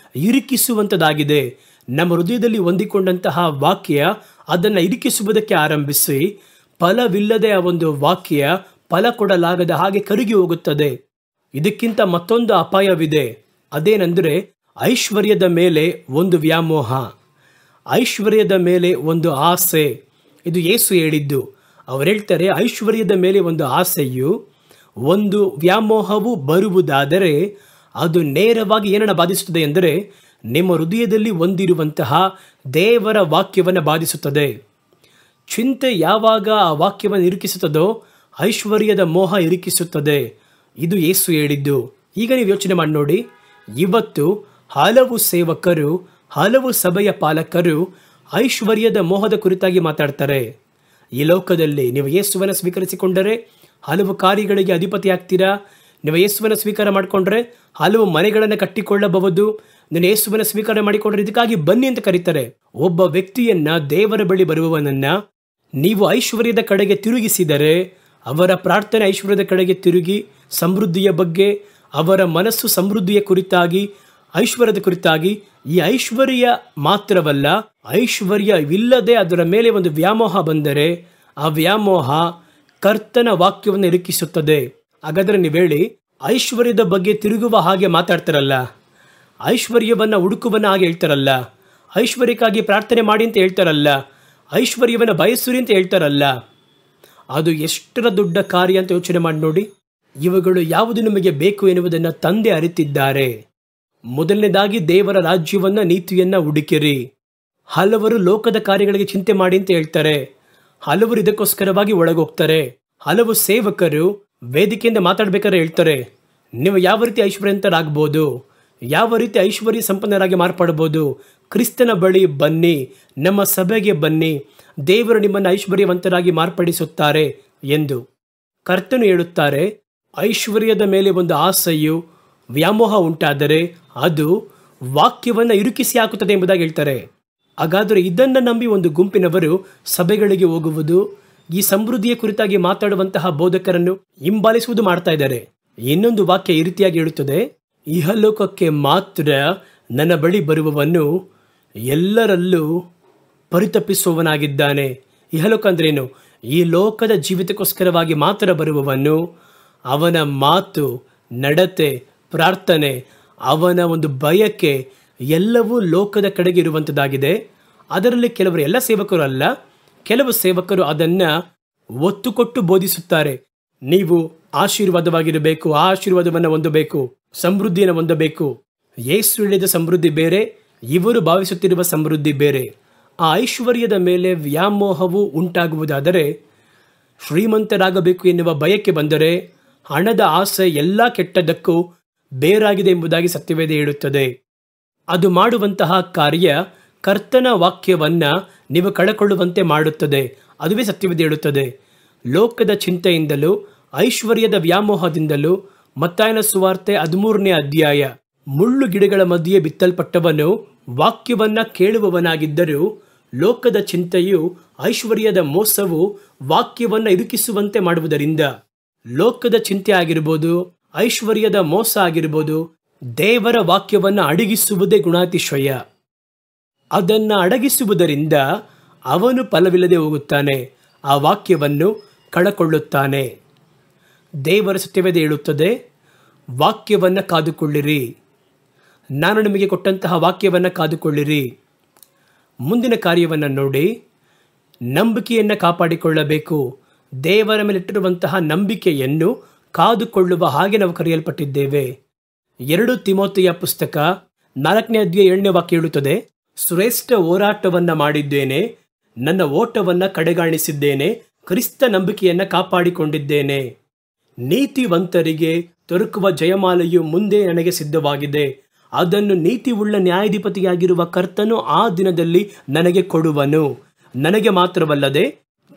ಇರಿಕಿಸುವಂಥದ್ದಾಗಿದೆ. ನಮ್ಮ ಹೃದಯದಲ್ಲಿ ಹೊಂದಿಕೊಂಡಂತಹ ವಾಕ್ಯ ಅದನ್ನು ಇರಿಕಿಸುವುದಕ್ಕೆ ಆರಂಭಿಸಿ ಫಲವಿಲ್ಲದೆ ಆ ಒಂದು ವಾಕ್ಯ ಫಲ ಕೊಡಲಾಗದ ಹಾಗೆ ಕರಗಿ ಹೋಗುತ್ತದೆ. ಇದಕ್ಕಿಂತ ಮತ್ತೊಂದು ಅಪಾಯವಿದೆ. ಅದೇನೆಂದರೆ ಐಶ್ವರ್ಯದ ಮೇಲೆ ಒಂದು ವ್ಯಾಮೋಹ, ಐಶ್ವರ್ಯದ ಮೇಲೆ ಒಂದು ಆಸೆ. ಇದು ಯೇಸು ಹೇಳಿದ್ದು. ಅವರು ಹೇಳ್ತಾರೆ, ಐಶ್ವರ್ಯದ ಮೇಲೆ ಒಂದು ಆಸೆಯು, ಒಂದು ವ್ಯಾಮೋಹವು ಬರುವುದಾದರೆ ಅದು ನೇರವಾಗಿ ಏನನ್ನು ಬಾಧಿಸುತ್ತದೆ ಎಂದರೆ ನಿಮ್ಮ ಹೃದಯದಲ್ಲಿ ಹೊಂದಿರುವಂತಹ ದೇವರ ವಾಕ್ಯವನ್ನು ಬಾಧಿಸುತ್ತದೆ. ಚಿಂತೆ ಯಾವಾಗ ಆ ವಾಕ್ಯವನ್ನು ಇರಿಕಿಸುತ್ತದೋ ಐಶ್ವರ್ಯದ ಮೋಹ ಇರಿಕಿಸುತ್ತದೆ. ಇದು ಯೇಸು ಹೇಳಿದ್ದು. ಈಗ ನೀವು ಯೋಚನೆ ಮಾಡಿ ನೋಡಿ, ಇವತ್ತು ಹಲವು ಸೇವಕರು, ಹಲವು ಸಭೆಯ ಪಾಲಕರು ಐಶ್ವರ್ಯದ ಮೋಹದ ಕುರಿತಾಗಿ ಮಾತಾಡ್ತಾರೆ. ಈ ಲೋಕದಲ್ಲಿ ನೀವು ಯೇಸುವನ್ನು ಸ್ವೀಕರಿಸಿಕೊಂಡರೆ ಹಲವು ಕಾರ್ಯಗಳಿಗೆ ಅಧಿಪತಿ ಆಗ್ತೀರಾ. ನೀವು ಯೇಸುವನ್ನು ಸ್ವೀಕಾರ ಮಾಡಿಕೊಂಡ್ರೆ ಹಲವು ಮನೆಗಳನ್ನು ಕಟ್ಟಿಕೊಳ್ಳಬಹುದು. ನೀನು ಯೇಸುವನ್ನು ಸ್ವೀಕಾರ ಮಾಡಿಕೊಂಡ್ರೆ ಇದಕ್ಕಾಗಿ ಬನ್ನಿ ಅಂತ ಕರೀತಾರೆ. ಒಬ್ಬ ವ್ಯಕ್ತಿಯನ್ನ, ದೇವರ ಬಳಿ ಬರುವವನನ್ನ ನೀವು ಐಶ್ವರ್ಯದ ಕಡೆಗೆ ತಿರುಗಿಸಿದರೆ ಅವರ ಪ್ರಾರ್ಥನೆ ಐಶ್ವರ್ಯದ ಕಡೆಗೆ ತಿರುಗಿ ಸಮೃದ್ಧಿಯ ಬಗ್ಗೆ, ಅವರ ಮನಸ್ಸು ಸಮೃದ್ಧಿಯ ಕುರಿತಾಗಿ, ಐಶ್ವರ್ಯದ ಕುರಿತಾಗಿ, ಈ ಐಶ್ವರ್ಯ ಮಾತ್ರವಲ್ಲ, ಐಶ್ವರ್ಯವಿಲ್ಲದೆ ಅದರ ಮೇಲೆ ಒಂದು ವ್ಯಾಮೋಹ ಬಂದರೆ ಆ ವ್ಯಾಮೋಹ ಕರ್ತನ ವಾಕ್ಯವನ್ನು ಇರುಕಿಸುತ್ತದೆ. ಹಾಗಾದರೆ ನೀವು ಹೇಳಿ, ಐಶ್ವರ್ಯದ ಬಗ್ಗೆ ತಿರುಗುವ ಹಾಗೆ ಮಾತಾಡ್ತಾರಲ್ಲ, ಐಶ್ವರ್ಯವನ್ನು ಹುಡುಕುವನ್ನ ಹಾಗೆ ಹೇಳ್ತಾರಲ್ಲ, ಐಶ್ವರ್ಯಕ್ಕಾಗಿ ಪ್ರಾರ್ಥನೆ ಮಾಡಿ ಅಂತ ಹೇಳ್ತಾರಲ್ಲ, ಐಶ್ವರ್ಯವನ್ನು ಬಯಸುರಿ ಅಂತ ಹೇಳ್ತಾರಲ್ಲ, ಅದು ಎಷ್ಟರ ದೊಡ್ಡ ಕಾರ್ಯ ಅಂತ ಯೋಚನೆ ಮಾಡಿ ನೋಡಿ. ಇವುಗಳು ಯಾವುದು ನಿಮಗೆ ಬೇಕು ಎನ್ನುವುದನ್ನು ತಂದೆ ಅರಿತಿದ್ದಾರೆ. ಮೊದಲನೇದಾಗಿ ದೇವರ ರಾಜ್ಯವನ್ನ, ನೀತಿಯನ್ನ ಹುಡುಕಿರಿ. ಹಲವರು ಲೋಕದ ಕಾರ್ಯಗಳಿಗೆ ಚಿಂತೆ ಮಾಡಿ ಅಂತ ಹೇಳ್ತಾರೆ. ಹಲವರು ಇದಕ್ಕೋಸ್ಕರವಾಗಿ ಒಳಗೋಗ್ತಾರೆ. ಹಲವು ಸೇವಕರು ವೇದಿಕೆಯಿಂದ ಮಾತಾಡ್ಬೇಕಾದ್ರೆ ಹೇಳ್ತಾರೆ, ನೀವು ಯಾವ ರೀತಿ ಐಶ್ವರ್ಯವಂತರಾಗಬಹುದು, ಯಾವ ರೀತಿ ಐಶ್ವರ್ಯ ಸಂಪನ್ನರಾಗಿ ಮಾರ್ಪಡಬಹುದು, ಕ್ರಿಸ್ತನ ಬಳಿ ಬನ್ನಿ, ನಮ್ಮ ಸಭೆಗೆ ಬನ್ನಿ, ದೇವರು ನಿಮ್ಮನ್ನು ಐಶ್ವರ್ಯವಂತರಾಗಿ ಮಾರ್ಪಡಿಸುತ್ತಾರೆ ಎಂದು. ಕರ್ತನು ಹೇಳುತ್ತಾರೆ, ಐಶ್ವರ್ಯದ ಮೇಲೆ ಒಂದು ಆಸೆಯು, ವ್ಯಾಮೋಹ ಉಂಟಾದರೆ ಅದು ವಾಕ್ಯವನ್ನು ಇರುಕಿಸಿ ಹಾಕುತ್ತದೆ ಎಂಬುದಾಗಿ ಹೇಳ್ತಾರೆ. ಹಾಗಾದರೆ ಇದನ್ನು ನಂಬಿ ಒಂದು ಗುಂಪಿನವರು ಸಭೆಗಳಿಗೆ ಹೋಗುವುದು, ಈ ಸಮೃದ್ಧಿಯ ಕುರಿತಾಗಿ ಮಾತಾಡುವಂತಹ ಬೋಧಕರನ್ನು ಹಿಂಬಾಲಿಸುವುದು ಮಾಡ್ತಾ ಇದ್ದಾರೆ. ಇನ್ನೊಂದು ವಾಕ್ಯ ಈ ರೀತಿಯಾಗಿ ಹೇಳುತ್ತದೆ, ಇಹಲೋಕಕ್ಕೆ ಮಾತ್ರ ನನ್ನ ಬಳಿ ಬರುವವನು ಎಲ್ಲರಲ್ಲೂ ಪರಿತಪಿಸುವವನಾಗಿದ್ದಾನೆ. ಇಹಲೋಕ ಅಂದ್ರೇನು? ಈ ಲೋಕದ ಜೀವಿತಕ್ಕೋಸ್ಕರವಾಗಿ ಮಾತ್ರ ಬರುವವನು, ಅವನ ಮಾತು, ನಡತೆ, ಪ್ರಾರ್ಥನೆ, ಅವನ ಒಂದು ಬಯಕೆ ಎಲ್ಲವೂ ಲೋಕದ ಕಡೆಗೆ ಇರುವಂಥದ್ದಾಗಿದೆ. ಅದರಲ್ಲಿ ಕೆಲವರು, ಎಲ್ಲ ಸೇವಕರು ಅಲ್ಲ, ಕೆಲವು ಸೇವಕರು ಅದನ್ನು ಒತ್ತು ಕೊಟ್ಟು ಬೋಧಿಸುತ್ತಾರೆ. ನೀವು ಆಶೀರ್ವಾದವಾಗಿರಬೇಕು, ಆ ಆಶೀರ್ವಾದವನ್ನು ಹೊಂದಬೇಕು, ಸಮೃದ್ಧಿಯನ್ನು ಹೊಂದಬೇಕು. ಯೇಸು ಹೇಳಿದ ಸಮೃದ್ಧಿ ಬೇರೆ, ಇವರು ಭಾವಿಸುತ್ತಿರುವ ಸಮೃದ್ಧಿ ಬೇರೆ. ಆ ಐಶ್ವರ್ಯದ ಮೇಲೆ ವ್ಯಾಮೋಹವು ಉಂಟಾಗುವುದಾದರೆ, ಶ್ರೀಮಂತರಾಗಬೇಕು ಎನ್ನುವ ಬಯಕೆ ಬಂದರೆ, ಹಣದ ಆಸೆ ಎಲ್ಲ ಕೆಟ್ಟದಕ್ಕೂ ಬೇರಾಗಿದೆ ಎಂಬುದಾಗಿ ಸತ್ಯವೇದ ಹೇಳುತ್ತದೆ. ಅದು ಮಾಡುವಂತಹ ಕಾರ್ಯ ಕರ್ತನ ವಾಕ್ಯವನ್ನ ನೀವು ಕಳಕೊಳ್ಳುವಂತೆ ಮಾಡುತ್ತದೆ. ಅದುವೇ ಸತ್ಯವೇದ ಹೇಳುತ್ತದೆ. ಲೋಕದ ಚಿಂತೆಯಿಂದಲೂ ಐಶ್ವರ್ಯದ ವ್ಯಾಮೋಹದಿಂದಲೂ ಮತ್ತಾಯನ ಸುವಾರ್ತೆ 13ನೇ ಅಧ್ಯಾಯ, ಮುಳ್ಳು ಗಿಡಗಳ ಮಧ್ಯೆ ಬಿತ್ತಲ್ಪಟ್ಟವನು ವಾಕ್ಯವನ್ನ ಕೇಳುವವನಾಗಿದ್ದರೂ ಲೋಕದ ಚಿಂತೆಯು, ಐಶ್ವರ್ಯದ ಮೋಸವು ವಾಕ್ಯವನ್ನ ಇರುಕಿಸುವಂತೆ ಮಾಡುವುದರಿಂದ, ಲೋಕದ ಚಿಂತೆ ಆಗಿರ್ಬೋದು, ಐಶ್ವರ್ಯದ ಮೋಸ ಆಗಿರ್ಬೋದು, ದೇವರ ವಾಕ್ಯವನ್ನು ಅಡಗಿಸುವುದೇ ಗುಣಾತಿಶಯ. ಅದನ್ನು ಅಡಗಿಸುವುದರಿಂದ ಅವನು ಫಲವಿಲ್ಲದೆ ಹೋಗುತ್ತಾನೆ, ಆ ವಾಕ್ಯವನ್ನು ಕಳಕೊಳ್ಳುತ್ತಾನೆ. ದೇವರ ಸತ್ಯವೇದ ಹೇಳುತ್ತದೆ, ವಾಕ್ಯವನ್ನು ಕಾದುಕೊಳ್ಳಿರಿ, ನಾನು ನಿಮಗೆ ಕೊಟ್ಟಂತಹ ವಾಕ್ಯವನ್ನು ಕಾದುಕೊಳ್ಳಿರಿ. ಮುಂದಿನ ಕಾರ್ಯವನ್ನು ನೋಡಿ, ನಂಬಿಕೆಯನ್ನು ಕಾಪಾಡಿಕೊಳ್ಳಬೇಕು. ದೇವರ ಮೇಲಿಟ್ಟಿರುವಂತಹ ನಂಬಿಕೆಯನ್ನು ಕಾದುಕೊಳ್ಳುವ ಹಾಗೆ ನಾವು ಕರೆಯಲ್ಪಟ್ಟಿದ್ದೇವೆ. 2 ತಿಮೋಥೆಯ ಪುಸ್ತಕ 4ನೇ ಅಧ್ಯಾಯ 7ನೇ ವಾಕ್ಯ ಹೇಳುತ್ತದೆ, ಶ್ರೇಷ್ಠ ಹೋರಾಟವನ್ನು ಮಾಡಿದ್ದೇನೆ, ನನ್ನ ಓಟವನ್ನು ಕಡೆಗಾಣಿಸಿದ್ದೇನೆ, ಕ್ರಿಸ್ತ ನಂಬಿಕೆಯನ್ನು ಕಾಪಾಡಿಕೊಂಡಿದ್ದೇನೆ. ನೀತಿವಂತರಿಗೆ ದೊರಕುವ ಜಯಮಾಲೆಯು ಮುಂದೆ ನನಗೆ ಸಿದ್ಧವಾಗಿದೆ. ಅದನ್ನು ನೀತಿವುಳ್ಳ ನ್ಯಾಯಾಧಿಪತಿಯಾಗಿರುವ ಕರ್ತನು ಆ ದಿನದಲ್ಲಿ ನನಗೆ ಕೊಡುವನು. ನನಗೆ ಮಾತ್ರವಲ್ಲದೆ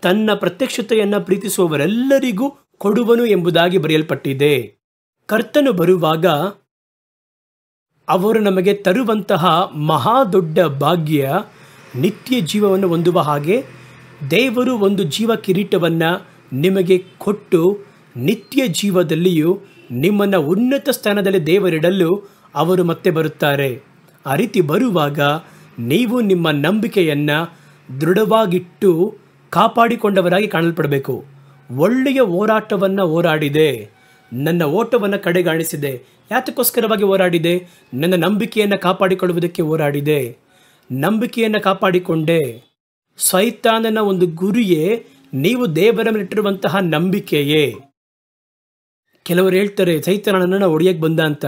ತನ್ನ ಪ್ರತ್ಯಕ್ಷತೆಯನ್ನು ಪ್ರೀತಿಸುವವರೆಲ್ಲರಿಗೂ ಕೊಡುವನು ಎಂಬುದಾಗಿ ಬರೆಯಲ್ಪಟ್ಟಿದೆ. ಕರ್ತನು ಬರುವಾಗ ಅವರು ನಮಗೆ ತರುವಂತಹ ಮಹಾ ದೊಡ್ಡ ಭಾಗ್ಯ ನಿತ್ಯ ಜೀವವನ್ನು ಹೊಂದುವ ಹಾಗೆ ದೇವರು ಒಂದು ಜೀವ ಕಿರೀಟವನ್ನು ನಿಮಗೆ ಕೊಟ್ಟು ನಿತ್ಯ ಜೀವದಲ್ಲಿಯೂ ನಿಮ್ಮನ್ನು ಉನ್ನತ ಸ್ಥಾನದಲ್ಲಿ ದೇವರಿಡಲು ಅವರು ಮತ್ತೆ ಬರುತ್ತಾರೆ. ಆ ರೀತಿ ಬರುವಾಗ ನೀವು ನಿಮ್ಮ ನಂಬಿಕೆಯನ್ನು ದೃಢವಾಗಿಟ್ಟು ಕಾಪಾಡಿಕೊಂಡವರಾಗಿ ಕಾಣಲ್ಪಡಬೇಕು. ಒಳ್ಳೆಯ ಹೋರಾಟವನ್ನು ಹೋರಾಡಿದೆ, ನನ್ನ ಓಟವನ್ನು ಕಡೆಗಾಣಿಸಿದೆ. ಯಾತಕ್ಕೋಸ್ಕರವಾಗಿ ಹೋರಾಡಿದೆ? ನನ್ನ ನಂಬಿಕೆಯನ್ನು ಕಾಪಾಡಿಕೊಳ್ಳುವುದಕ್ಕೆ ಹೋರಾಡಿದೆ. ನಂಬಿಕೆಯನ್ನು ಕಾಪಾಡಿಕೊಂಡೆ. ಸೈತಾನನ ಒಂದು ಗುರಿಯೇ ನೀವು ದೇವರ ಮೇಲಿಟ್ಟಿರುವಂತಹ ನಂಬಿಕೆಯೇ. ಕೆಲವರು ಹೇಳ್ತಾರೆ, ಸೈತಾನನನ್ನು ಹೊಡೆಯಕ್ಕೆ ಬಂದ ಅಂತ.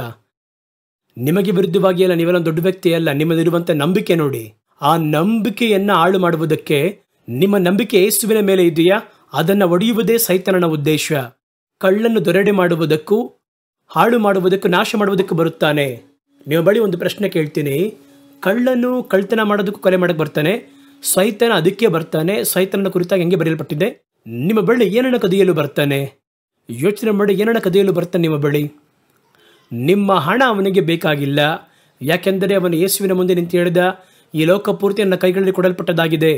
ನಿಮಗೆ ವಿರುದ್ಧವಾಗಿ ಅಲ್ಲ, ನೀವೆಲ್ಲ ದೊಡ್ಡ ವ್ಯಕ್ತಿ ಅಲ್ಲ, ನಿಮ್ಮಲ್ಲಿರುವಂಥ ನಂಬಿಕೆ ನೋಡಿ. ಆ ನಂಬಿಕೆಯನ್ನು ಹಾಳು ಮಾಡುವುದಕ್ಕೆ, ನಿಮ್ಮ ನಂಬಿಕೆ ಯೇಸುವಿನ ಮೇಲೆ ಇದೆಯಾ, ಅದನ್ನು ಒಡೆಯುವುದೇ ಸೈತಾನನ ಉದ್ದೇಶ. ಕಳ್ಳನ್ನು ದೊರೆಡೆ ಮಾಡುವುದಕ್ಕೂ, ಹಾಳು ಮಾಡುವುದಕ್ಕೂ, ನಾಶ ಮಾಡುವುದಕ್ಕೂ ಬರುತ್ತಾನೆ. ನಿಮ್ಮ ಬಳಿ ಒಂದು ಪ್ರಶ್ನೆ ಕೇಳ್ತೀನಿ, ಕಳ್ಳನು ಕಳ್ತನ ಮಾಡೋದಕ್ಕೂ ಕೊಲೆ ಮಾಡೋಕ್ಕೆ ಬರ್ತಾನೆ, ಸೈತಾನ ಅದಕ್ಕೆ ಬರ್ತಾನೆ. ಸೈತಾನನ ಕುರಿತಾಗಿ ಹೆಂಗೆ ಬರೆಯಲ್ಪಟ್ಟಿದೆ, ನಿಮ್ಮ ಬಳಿ ಏನನ್ನು ಕದಿಯಲು ಬರ್ತಾನೆ? ಯೋಚನೆ ಮಾಡಿ, ಏನನ್ನು ಕದಿಯಲು ಬರ್ತಾನೆ ನಿಮ್ಮ ಬಳಿ? ನಿಮ್ಮ ಹಣ ಅವನಿಗೆ ಬೇಕಾಗಿಲ್ಲ. ಯಾಕೆಂದರೆ ಅವನು ಯೇಸುವಿನ ಮುಂದೆ ನಿಂತು ಹೇಳಿದ, ಈ ಲೋಕ ಪೂರ್ತಿ ನನ್ನ ಕೈಗಳಲ್ಲಿ ಕೊಡಲ್ಪಟ್ಟದಾಗಿದೆ,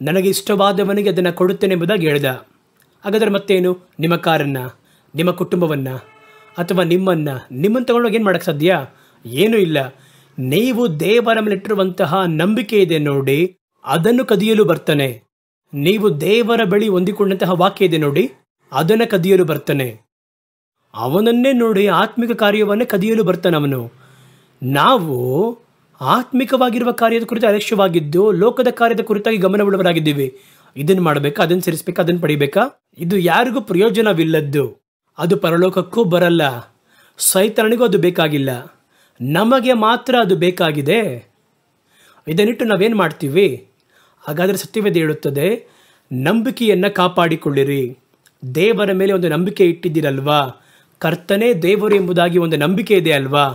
ನನಗೆ ಇಷ್ಟವಾದವನಿಗೆ ಅದನ್ನು ಕೊಡುತ್ತೇನೆ ಎಂಬುದಾಗಿ ಹೇಳಿದ. ಹಾಗಾದರೆ ಮತ್ತೇನು? ನಿಮ್ಮ ಕಾರನ್ನು, ನಿಮ್ಮ ಕುಟುಂಬವನ್ನು ಅಥವಾ ನಿಮ್ಮನ್ನು ತಗೊಂಡೋಗಿ ಏನು ಮಾಡೋಕ್ಕೆ ಸಾಧ್ಯ? ಏನೂ ಇಲ್ಲ. ನೀವು ದೇವರ ಮೇಲೆ ಇಟ್ಟಿರುವಂತಹ ನಂಬಿಕೆ ಇದೆ ನೋಡಿ, ಅದನ್ನು ಕದಿಯಲು ಬರ್ತಾನೆ. ನೀವು ದೇವರ ಬಳಿ ಹೊಂದಿಕೊಂಡಂತಹ ವಾಕ್ಯ ಇದೆ ನೋಡಿ, ಅದನ್ನು ಕದಿಯಲು ಬರ್ತಾನೆ. ಅವನನ್ನೇ ನೋಡಿ ಆತ್ಮಿಕ ಕಾರ್ಯವನ್ನೇ ಕದಿಯಲು ಬರ್ತಾನೆ ಅವನು. ನಾವು ಆತ್ಮಿಕವಾಗಿರುವ ಕಾರ್ಯದ ಕುರಿತು ಅಲಕ್ಷ್ಯವಾಗಿದ್ದು ಲೋಕದ ಕಾರ್ಯದ ಕುರಿತಾಗಿ ಗಮನವುಳ್ಳವರಾಗಿದ್ದೀವಿ. ಇದನ್ನು ಮಾಡಬೇಕಾ, ಅದನ್ನು ಸೇರಿಸಬೇಕಾ, ಅದನ್ನು ಪಡಿಬೇಕಾ? ಇದು ಯಾರಿಗೂ ಪ್ರಯೋಜನವಿಲ್ಲದ್ದು. ಅದು ಪರಲೋಕಕ್ಕೂ ಬರಲ್ಲ. ಸೈತಾನನಿಗೂ ಅದು ಬೇಕಾಗಿಲ್ಲ. ನಮಗೆ ಮಾತ್ರ ಅದು ಬೇಕಾಗಿದೆ. ಇದನ್ನಿಟ್ಟು ನಾವೇನು ಮಾಡ್ತೀವಿ? ಹಾಗಾದರೆ ಸತ್ಯವೇದ ಹೇಳುತ್ತದೆ, ನಂಬಿಕೆಯನ್ನು ಕಾಪಾಡಿಕೊಳ್ಳಿರಿ. ದೇವರ ಮೇಲೆ ಒಂದು ನಂಬಿಕೆ ಇಟ್ಟಿದ್ದೀರಲ್ವಾ? ಕರ್ತನೇ ದೇವರು ಎಂಬುದಾಗಿ ಒಂದು ನಂಬಿಕೆ ಇದೆ ಅಲ್ವಾ?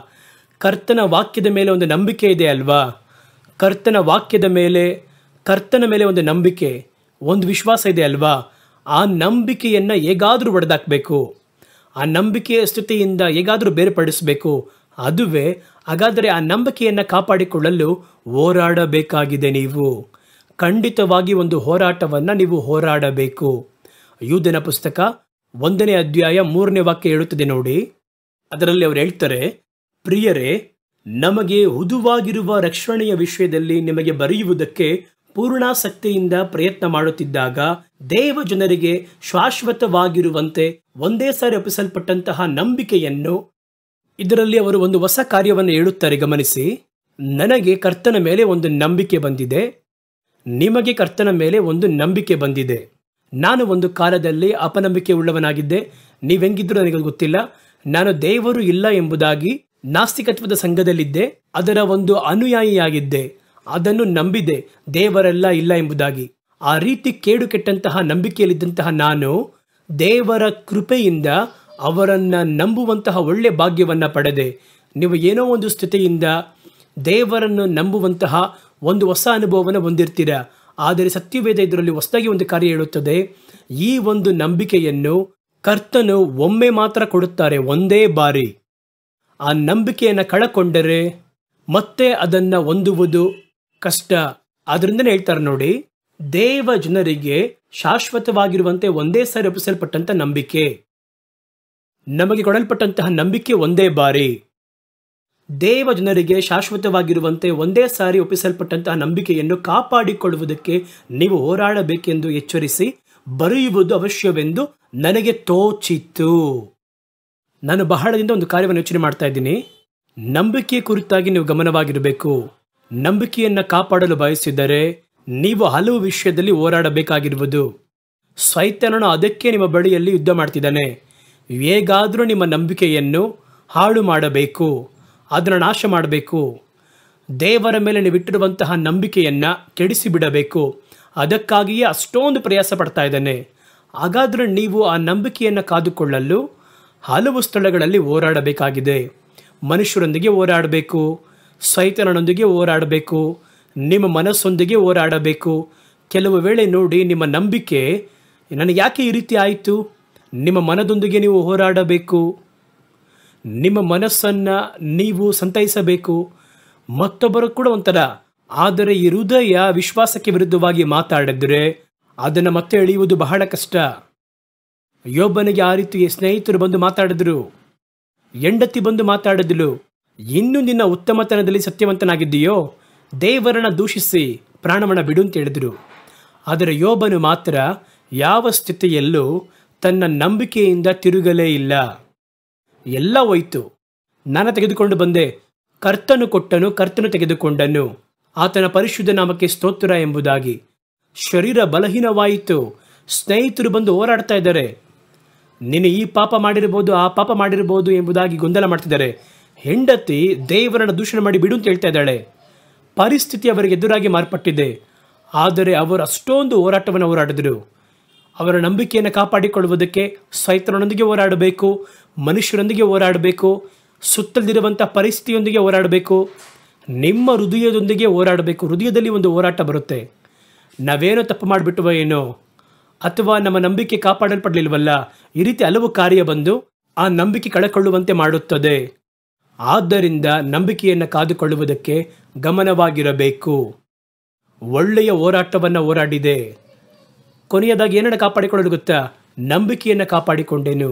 ಕರ್ತನ ವಾಕ್ಯದ ಮೇಲೆ ಒಂದು ನಂಬಿಕೆ ಇದೆ ಅಲ್ವಾ? ಕರ್ತನ ವಾಕ್ಯದ ಮೇಲೆ, ಕರ್ತನ ಮೇಲೆ ಒಂದು ನಂಬಿಕೆ, ಒಂದು ವಿಶ್ವಾಸ ಇದೆ ಅಲ್ವಾ? ಆ ನಂಬಿಕೆಯನ್ನು ಹೇಗಾದರೂ ಒಡೆದಾಕಬೇಕು. ಆ ನಂಬಿಕೆಯ ಸ್ಥಿತಿಯಿಂದ ಹೇಗಾದರೂ ಬೇರ್ಪಡಿಸಬೇಕು. ಅದುವೇ. ಹಾಗಾದರೆ ಆ ನಂಬಿಕೆಯನ್ನು ಕಾಪಾಡಿಕೊಳ್ಳಲು ಹೋರಾಡಬೇಕಾಗಿದೆ. ನೀವು ಖಂಡಿತವಾಗಿ ಒಂದು ಹೋರಾಟವನ್ನು ನೀವು ಹೋರಾಡಬೇಕು. ಯೂದನ ಪುಸ್ತಕ 1ನೇ ಅಧ್ಯಾಯ 3ನೇ ವಾಕ್ಯ ಹೇಳುತ್ತದೆ ನೋಡಿ. ಅದರಲ್ಲಿ ಅವರು ಹೇಳ್ತಾರೆ, ಪ್ರಿಯರೇ, ನಮಗೆ ಹುದುವಾಗಿರುವ ರಕ್ಷಣೆಯ ವಿಷಯದಲ್ಲಿ ನಿಮಗೆ ಬರೆಯುವುದಕ್ಕೆ ಪೂರ್ಣಾಸಕ್ತಿಯಿಂದ ಪ್ರಯತ್ನ ಮಾಡುತ್ತಿದ್ದಾಗ ದೇವ ಜನರಿಗೆ ಶಾಶ್ವತವಾಗಿರುವಂತೆ ಒಂದೇ ಸಾರಿ ಒಪ್ಪಿಸಲ್ಪಟ್ಟಂತಹ ನಂಬಿಕೆಯನ್ನು, ಇದರಲ್ಲಿ ಅವರು ಒಂದು ಹೊಸ ಕಾರ್ಯವನ್ನು ಹೇಳುತ್ತಾರೆ. ಗಮನಿಸಿ, ನನಗೆ ಕರ್ತನ ಮೇಲೆ ಒಂದು ನಂಬಿಕೆ ಬಂದಿದೆ, ನಿಮಗೆ ಕರ್ತನ ಮೇಲೆ ಒಂದು ನಂಬಿಕೆ ಬಂದಿದೆ. ನಾನು ಒಂದು ಕಾಲದಲ್ಲಿ ಅಪನಂಬಿಕೆ ಉಳ್ಳವನಾಗಿದ್ದೆ. ನೀವೆಂಗಿದ್ರು ನನಗೆ ಗೊತ್ತಿಲ್ಲ. ನಾನು ದೇವರು ಇಲ್ಲ ಎಂಬುದಾಗಿ ನಾಸ್ತಿಕತ್ವದ ಸಂಘದಲ್ಲಿದ್ದೆ. ಅದರ ಒಂದು ಅನುಯಾಯಿಯಾಗಿದ್ದೆ. ಅದನ್ನು ನಂಬಿದೆ, ದೇವರೆಲ್ಲ ಇಲ್ಲ ಎಂಬುದಾಗಿ. ಆ ರೀತಿ ಕೇಡು ಕೆಟ್ಟಂತಹ ನಂಬಿಕೆಯಲ್ಲಿದ್ದಂತಹ ನಾನು ದೇವರ ಕೃಪೆಯಿಂದ ಅವರನ್ನು ನಂಬುವಂತಹ ಒಳ್ಳೆ ಭಾಗ್ಯವನ್ನು ಪಡೆದೆ. ನೀವು ಏನೋ ಒಂದು ಸ್ಥಿತಿಯಿಂದ ದೇವರನ್ನು ನಂಬುವಂತಹ ಒಂದು ಹೊಸ ಅನುಭವವನ್ನು ಹೊಂದಿರ್ತೀರ. ಆದರೆ ಸತ್ಯವೇದ ಇದರಲ್ಲಿ ಹೊಸದಾಗಿ ಒಂದು ಕಾರ್ಯ ಹೇಳುತ್ತದೆ. ಈ ಒಂದು ನಂಬಿಕೆಯನ್ನು ಕರ್ತನು ಒಮ್ಮೆ ಮಾತ್ರ ಕೊಡುತ್ತಾರೆ, ಒಂದೇ ಬಾರಿ. ಆ ನಂಬಿಕೆಯನ್ನು ಕಳಕೊಂಡರೆ ಮತ್ತೆ ಅದನ್ನು ಹೊಂದುವುದು ಕಷ್ಟ. ಆದ್ರಿಂದನೇ ಹೇಳ್ತಾರೆ ನೋಡಿ, ದೇವ ಜನರಿಗೆ ಶಾಶ್ವತವಾಗಿರುವಂತೆ ಒಂದೇ ಸಾರಿ ಒಪ್ಪಿಸಲ್ಪಟ್ಟಂತ ನಂಬಿಕೆ. ನಮಗೆ ಕೊಡಲ್ಪಟ್ಟಂತಹ ನಂಬಿಕೆ ಒಂದೇ ಬಾರಿ. ದೇವ ಜನರಿಗೆ ಶಾಶ್ವತವಾಗಿರುವಂತೆ ಒಂದೇ ಸಾರಿ ಒಪ್ಪಿಸಲ್ಪಟ್ಟಂತಹ ನಂಬಿಕೆಯನ್ನು ಕಾಪಾಡಿಕೊಳ್ಳುವುದಕ್ಕೆ ನೀವು ಹೋರಾಡಬೇಕೆಂದು ಎಚ್ಚರಿಸಿ ಬರೆಯುವುದು ಅವಶ್ಯವೆಂದು ನನಗೆ ತೋಚಿತು. ನಾನು ಬಹಳದಿಂದ ಒಂದು ಕಾರ್ಯವನ್ನು ಯೋಚನೆ ಮಾಡ್ತಾ ಇದ್ದೀನಿ. ನಂಬಿಕೆ ಕುರಿತಾಗಿ ನೀವು ಗಮನವಾಗಿರಬೇಕು. ನಂಬಿಕೆಯನ್ನು ಕಾಪಾಡಲು ಬಯಸಿದರೆ ನೀವು ಹಲವು ವಿಷಯದಲ್ಲಿ ಹೋರಾಡಬೇಕಾಗಿರುವುದು. ಸೈತಾನನು ಅದಕ್ಕೆ ನಿಮ್ಮ ಬಳಿಯಲ್ಲಿ ಯುದ್ಧ ಮಾಡ್ತಿದ್ದಾನೆ. ಹೇಗಾದರೂ ನಿಮ್ಮ ನಂಬಿಕೆಯನ್ನು ಹಾಳು ಮಾಡಬೇಕು, ಅದನ್ನು ನಾಶ ಮಾಡಬೇಕು. ದೇವರ ಮೇಲೆ ನೀವಿಟ್ಟಿರುವಂತಹ ನಂಬಿಕೆಯನ್ನು ಕೆಡಿಸಿಬಿಡಬೇಕು. ಅದಕ್ಕಾಗಿಯೇ ಅಷ್ಟೊಂದು ಪ್ರಯಾಸ ಪಡ್ತಾ ಇದ್ದಾನೆ. ಹಾಗಾದರೆ ನೀವು ಆ ನಂಬಿಕೆಯನ್ನು ಕಾದುಕೊಳ್ಳಲು ಹಲವು ಸ್ಥಳಗಳಲ್ಲಿ ಹೋರಾಡಬೇಕಾಗಿದೆ. ಮನುಷ್ಯರೊಂದಿಗೆ ಹೋರಾಡಬೇಕು, ಸೈತಾನನೊಂದಿಗೆ ಹೋರಾಡಬೇಕು, ನಿಮ್ಮ ಮನಸ್ಸೊಂದಿಗೆ ಹೋರಾಡಬೇಕು. ಕೆಲವು ವೇಳೆ ನೋಡಿ, ನಿಮ್ಮ ನಂಬಿಕೆ ನನಗೆ ಯಾಕೆ ಈ ರೀತಿ ಆಯಿತು, ನಿಮ್ಮ ಮನದೊಂದಿಗೆ ನೀವು ಹೋರಾಡಬೇಕು. ನಿಮ್ಮ ಮನಸ್ಸನ್ನು ನೀವು ಸಂತೈಸಬೇಕು. ಮತ್ತೊಬ್ಬರು ಕೂಡ ಒಂಥರ. ಆದರೆ ಈ ಹೃದಯ ವಿಶ್ವಾಸಕ್ಕೆ ವಿರುದ್ಧವಾಗಿ ಮಾತಾಡಿದ್ರೆ ಅದನ್ನು ಮತ್ತೆ ಎಳೆಯುವುದು ಬಹಳ ಕಷ್ಟ. ಯೋಬನಿಗೆ ಆ ರೀತಿ ಸ್ನೇಹಿತರು ಬಂದು ಮಾತಾಡಿದ್ರು, ಹೆಂಡತಿ ಬಂದು ಮಾತಾಡಿದ್ಲು, ಇನ್ನು ನಿನ್ನ ಉತ್ತಮತನದಲ್ಲಿ ಸತ್ಯವಂತನಾಗಿದ್ದೀಯೋ, ದೇವರನ್ನ ದೂಷಿಸಿ ಪ್ರಾಣವನ್ನು ಬಿಡು ಅಂತ ಹೇಳಿದ್ರು. ಆದರೆ ಯೋಬನು ಮಾತ್ರ ಯಾವ ಸ್ಥಿತಿಯಲ್ಲೂ ತನ್ನ ನಂಬಿಕೆಯಿಂದ ತಿರುಗಲೇ ಇಲ್ಲ. ಎಲ್ಲ ಹೋಯ್ತು, ನಾನು ತೆಗೆದುಕೊಂಡು ಬಂದೆ, ಕರ್ತನು ಕೊಟ್ಟನು, ಕರ್ತನು ತೆಗೆದುಕೊಂಡನು, ಆತನ ಪರಿಶುದ್ಧ ನಾಮಕ್ಕೆ ಸ್ತೋತ್ರ ಎಂಬುದಾಗಿ. ಶರೀರ ಬಲಹೀನವಾಯಿತು. ಸ್ನೇಹಿತರು ಬಂದು ಹೋರಾಡ್ತಾ ಇದ್ದಾರೆ, ನೀನು ಈ ಪಾಪ ಮಾಡಿರ್ಬೋದು, ಆ ಪಾಪ ಮಾಡಿರ್ಬೋದು ಎಂಬುದಾಗಿ ಗೊಂದಲ ಮಾಡ್ತಿದ್ದಾರೆ. ಹೆಂಡತಿ ದೇವರನ್ನು ದೂಷಣೆ ಮಾಡಿ ಬಿಡು ಅಂತ ಹೇಳ್ತಾ ಇದ್ದಾಳೆ. ಪರಿಸ್ಥಿತಿ ಅವರಿಗೆ ಎದುರಾಗಿ ಮಾರ್ಪಟ್ಟಿದೆ. ಆದರೆ ಅವರು ಅಷ್ಟೊಂದು ಹೋರಾಟವನ್ನು ಹೋರಾಡಿದರು. ಅವರ ನಂಬಿಕೆಯನ್ನು ಕಾಪಾಡಿಕೊಳ್ಳುವುದಕ್ಕೆ ಸೈತಾನನೊಂದಿಗೆ ಹೋರಾಡಬೇಕು, ಮನುಷ್ಯರೊಂದಿಗೆ ಹೋರಾಡಬೇಕು, ಸುತ್ತಲಿರುವಂಥ ಪರಿಸ್ಥಿತಿಯೊಂದಿಗೆ ಹೋರಾಡಬೇಕು, ನಿಮ್ಮ ಹೃದಯದೊಂದಿಗೆ ಹೋರಾಡಬೇಕು. ಹೃದಯದಲ್ಲಿ ಒಂದು ಹೋರಾಟ ಬರುತ್ತೆ. ನಾವೇನೋ ತಪ್ಪು ಮಾಡಿಬಿಟ್ಟುವ ಏನೋ, ಅಥವಾ ನಮ್ಮ ನಂಬಿಕೆ ಕಾಪಾಡಲ್ಪಡಲಿಲ್ವಲ್ಲ, ಈ ರೀತಿ ಹಲವು ಕಾರ್ಯ ಬಂದು ಆ ನಂಬಿಕೆ ಕಳಕೊಳ್ಳುವಂತೆ ಮಾಡುತ್ತದೆ. ಆದ್ದರಿಂದ ನಂಬಿಕೆಯನ್ನು ಕಾದುಕೊಳ್ಳುವುದಕ್ಕೆ ಗಮನವಾಗಿರಬೇಕು. ಒಳ್ಳೆಯ ಹೋರಾಟವನ್ನು ಹೋರಾಡಿದೆ, ಕೊನೆಯದಾಗಿ ಏನನ್ನು ಕಾಪಾಡಿಕೊಳ್ಳಲು ಗೊತ್ತಾ? ನಂಬಿಕೆಯನ್ನು ಕಾಪಾಡಿಕೊಂಡೆನು.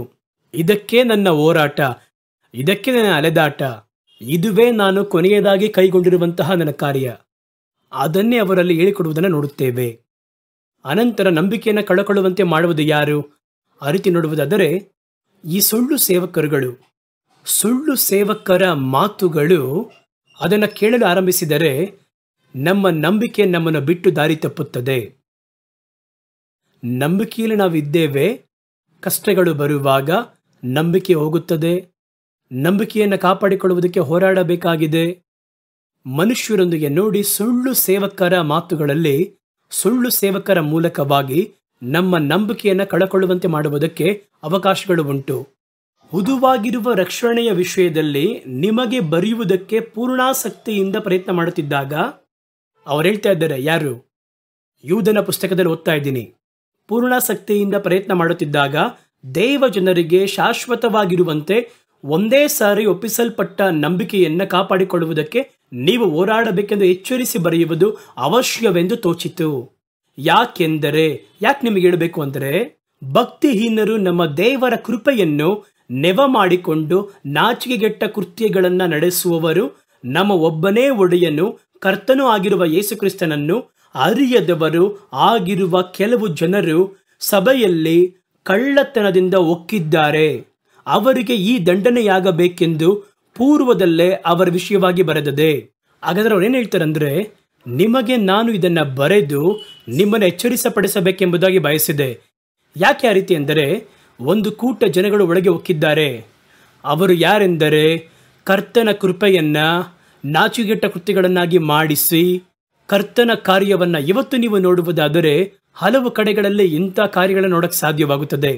ಇದಕ್ಕೆ ನನ್ನ ಹೋರಾಟ, ಇದಕ್ಕೆ ನನ್ನ ಅಲೆದಾಟ, ಇದುವೇ ನಾನು ಕೊನೆಯದಾಗಿ ಕೈಗೊಂಡಿರುವಂತಹ ನನ್ನ ಕಾರ್ಯ. ಅದನ್ನೇ ಅವರಲ್ಲಿ ಹೇಳಿಕೊಡುವುದನ್ನು ನೋಡುತ್ತೇವೆ. ಅನಂತರ ನಂಬಿಕೆಯನ್ನು ಕಳಕೊಳ್ಳುವಂತೆ ಮಾಡುವುದು ಯಾರು? ಆ ರೀತಿ ನೋಡುವುದಾದರೆ ಈ ಸುಳ್ಳು ಸೇವಕರ ಮಾತುಗಳು ಅದನ್ನು ಕೇಳಲು ಆರಂಭಿಸಿದರೆ ನಮ್ಮ ನಂಬಿಕೆ ನಮ್ಮನ್ನು ಬಿಟ್ಟು ದಾರಿ ತಪ್ಪುತ್ತದೆ. ನಂಬಿಕೆಯಲ್ಲಿ ನಾವು ಇದ್ದೇವೆ, ಕಷ್ಟಗಳು ಬರುವಾಗ ನಂಬಿಕೆ ಹೋಗುತ್ತದೆ. ನಂಬಿಕೆಯನ್ನು ಕಾಪಾಡಿಕೊಳ್ಳುವುದಕ್ಕೆ ಹೋರಾಡಬೇಕಾಗಿದೆ. ಮನುಷ್ಯರೊಂದಿಗೆ ನೋಡಿ, ಸುಳ್ಳು ಸೇವಕರ ಮಾತುಗಳಲ್ಲಿ, ಸುಳ್ಳು ಸೇವಕರ ಮೂಲಕವಾಗಿ ನಮ್ಮ ನಂಬಿಕೆಯನ್ನು ಕಳಕೊಳ್ಳುವಂತೆ ಮಾಡುವುದಕ್ಕೆ ಅವಕಾಶಗಳು ಉಂಟು. ಹುದುವಾಗಿರುವ ರಕ್ಷಣೆಯ ವಿಷಯದಲ್ಲಿ ನಿಮಗೆ ಬರೆಯುವುದಕ್ಕೆ ಪೂರ್ಣಾಸಕ್ತಿಯಿಂದ ಪ್ರಯತ್ನ ಮಾಡುತ್ತಿದ್ದಾಗ ಅವರು ಹೇಳ್ತಾ ಇದ್ದಾರೆ, ಯಾರು? ಯೂದನ ಪುಸ್ತಕದಲ್ಲಿ ಓದ್ತಾ ಇದ್ದೀನಿ. ಪೂರ್ಣಾಸಕ್ತಿಯಿಂದ ಪ್ರಯತ್ನ ಮಾಡುತ್ತಿದ್ದಾಗ ದೇವ ಜನರಿಗೆ ಶಾಶ್ವತವಾಗಿರುವಂತೆ ಒಂದೇ ಸಾರಿ ಒಪ್ಪಿಸಲ್ಪಟ್ಟ ನಂಬಿಕೆಯನ್ನು ಕಾಪಾಡಿಕೊಳ್ಳುವುದಕ್ಕೆ ನೀವು ಹೋರಾಡಬೇಕೆಂದು ಎಚ್ಚರಿಸಿ ಬರೆಯುವುದು ಅವಶ್ಯವೆಂದು ತೋಚಿತು. ಯಾಕೆ ನಿಮಗೆ ಹೇಳಬೇಕು ಅಂದರೆ, ಭಕ್ತಿಹೀನರು ನಮ್ಮ ದೇವರ ಕೃಪೆಯನ್ನು ನೆವ ಮಾಡಿಕೊಂಡು ನಾಚಿಕೆಗೆಟ್ಟ ಕೃತ್ಯಗಳನ್ನು ನಡೆಸುವವರು, ನಮ್ಮ ಒಬ್ಬನೇ ಒಡೆಯನು ಕರ್ತನೂ ಆಗಿರುವ ಯೇಸುಕ್ರಿಸ್ತನನ್ನು ಅರಿಯದವರು ಆಗಿರುವ ಕೆಲವು ಜನರು ಸಭೆಯಲ್ಲಿ ಕಳ್ಳತನದಿಂದ ಒಕ್ಕಿದ್ದಾರೆ. ಅವರಿಗೆ ಈ ದಂಡನೆಯಾಗಬೇಕೆಂದು ಪೂರ್ವದಲ್ಲೇ ಅವರ ವಿಷಯವಾಗಿ ಬರೆದದೆ. ಹಾಗಾದ್ರೆ ಅವ್ರು ಏನು ಹೇಳ್ತಾರಂದ್ರೆ, ನಿಮಗೆ ನಾನು ಇದನ್ನು ಬರೆದು ನಿಮ್ಮನ್ನು ಎಚ್ಚರಿಸಪಡಿಸಬೇಕೆಂಬುದಾಗಿ ಬಯಸಿದೆ. ಯಾಕೆ ಆ ರೀತಿ ಎಂದರೆ, ಒಂದು ಕೂಟ ಜನಗಳು ಒಳಗೆ ಒಕ್ಕಿದ್ದಾರೆ. ಅವರು ಯಾರೆಂದರೆ, ಕರ್ತನ ಕೃಪೆಯನ್ನು ನಾಚಿಗೆಟ್ಟ ಕೃತ್ಯಗಳನ್ನಾಗಿ ಮಾಡಿಸಿ ಕರ್ತನ ಕಾರ್ಯವನ್ನು ಇವತ್ತು ನೀವು ನೋಡುವುದಾದರೆ ಹಲವು ಕಡೆಗಳಲ್ಲಿ ಇಂಥ ಕಾರ್ಯಗಳನ್ನು ನೋಡಕ್ಕೆ ಸಾಧ್ಯವಾಗುತ್ತದೆ.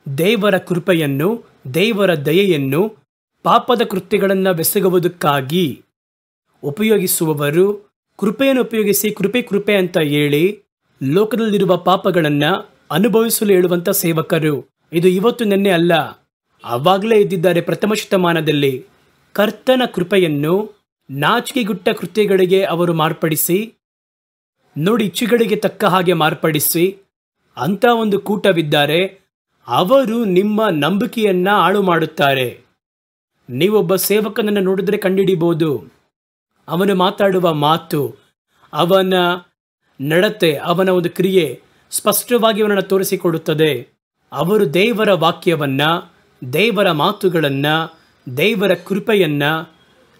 ದೇವರ ಕೃಪೆಯನ್ನು, ದೇವರ ದಯೆಯನ್ನು ಪಾಪದ ಕೃತ್ಯಗಳನ್ನು ಬೆಸಗುವುದಕ್ಕಾಗಿ ಉಪಯೋಗಿಸುವವರು, ಕೃಪೆಯನ್ನು ಉಪಯೋಗಿಸಿ ಕೃಪೆ ಅಂತ ಹೇಳಿ ಲೋಕದಲ್ಲಿರುವ ಪಾಪಗಳನ್ನು ಅನುಭವಿಸಲು ಹೇಳುವಂಥ ಸೇವಕರು. ಇದು ಇವತ್ತು ನೆನ್ನೆ ಅಲ್ಲ, ಆವಾಗಲೇ ಇದ್ದಿದ್ದಾರೆ. ಪ್ರಥಮ ಶತಮಾನದಲ್ಲಿ ಕರ್ತನ ಕೃಪೆಯನ್ನು ನಾಚಿಕೆಗುಟ್ಟ ಕೃತ್ಯಗಳಿಗೆ ಅವರು ಮಾರ್ಪಡಿಸಿ, ನೋಡಿ ಇಚ್ಛೆಗಳಿಗೆ ತಕ್ಕ ಹಾಗೆ ಮಾರ್ಪಡಿಸಿ ಅಂಥ ಒಂದು ಕೂಟವಿದ್ದಾರೆ. ಅವರು ನಿಮ್ಮ ನಂಬಿಕೆಯನ್ನು ಹಾಳು ಮಾಡುತ್ತಾರೆ. ನೀವೊಬ್ಬ ಸೇವಕನನ್ನು ನೋಡಿದ್ರೆ ಕಂಡುಹಿಡಿಬಹುದು. ಅವನು ಮಾತಾಡುವ ಮಾತು, ಅವನ ನಡತೆ, ಅವನ ಒಂದು ಕ್ರಿಯೆ ಸ್ಪಷ್ಟವಾಗಿ ಅವನನ್ನು ತೋರಿಸಿಕೊಡುತ್ತದೆ. ಅವರು ದೇವರ ವಾಕ್ಯವನ್ನು, ದೇವರ ಮಾತುಗಳನ್ನು, ದೇವರ ಕೃಪೆಯನ್ನು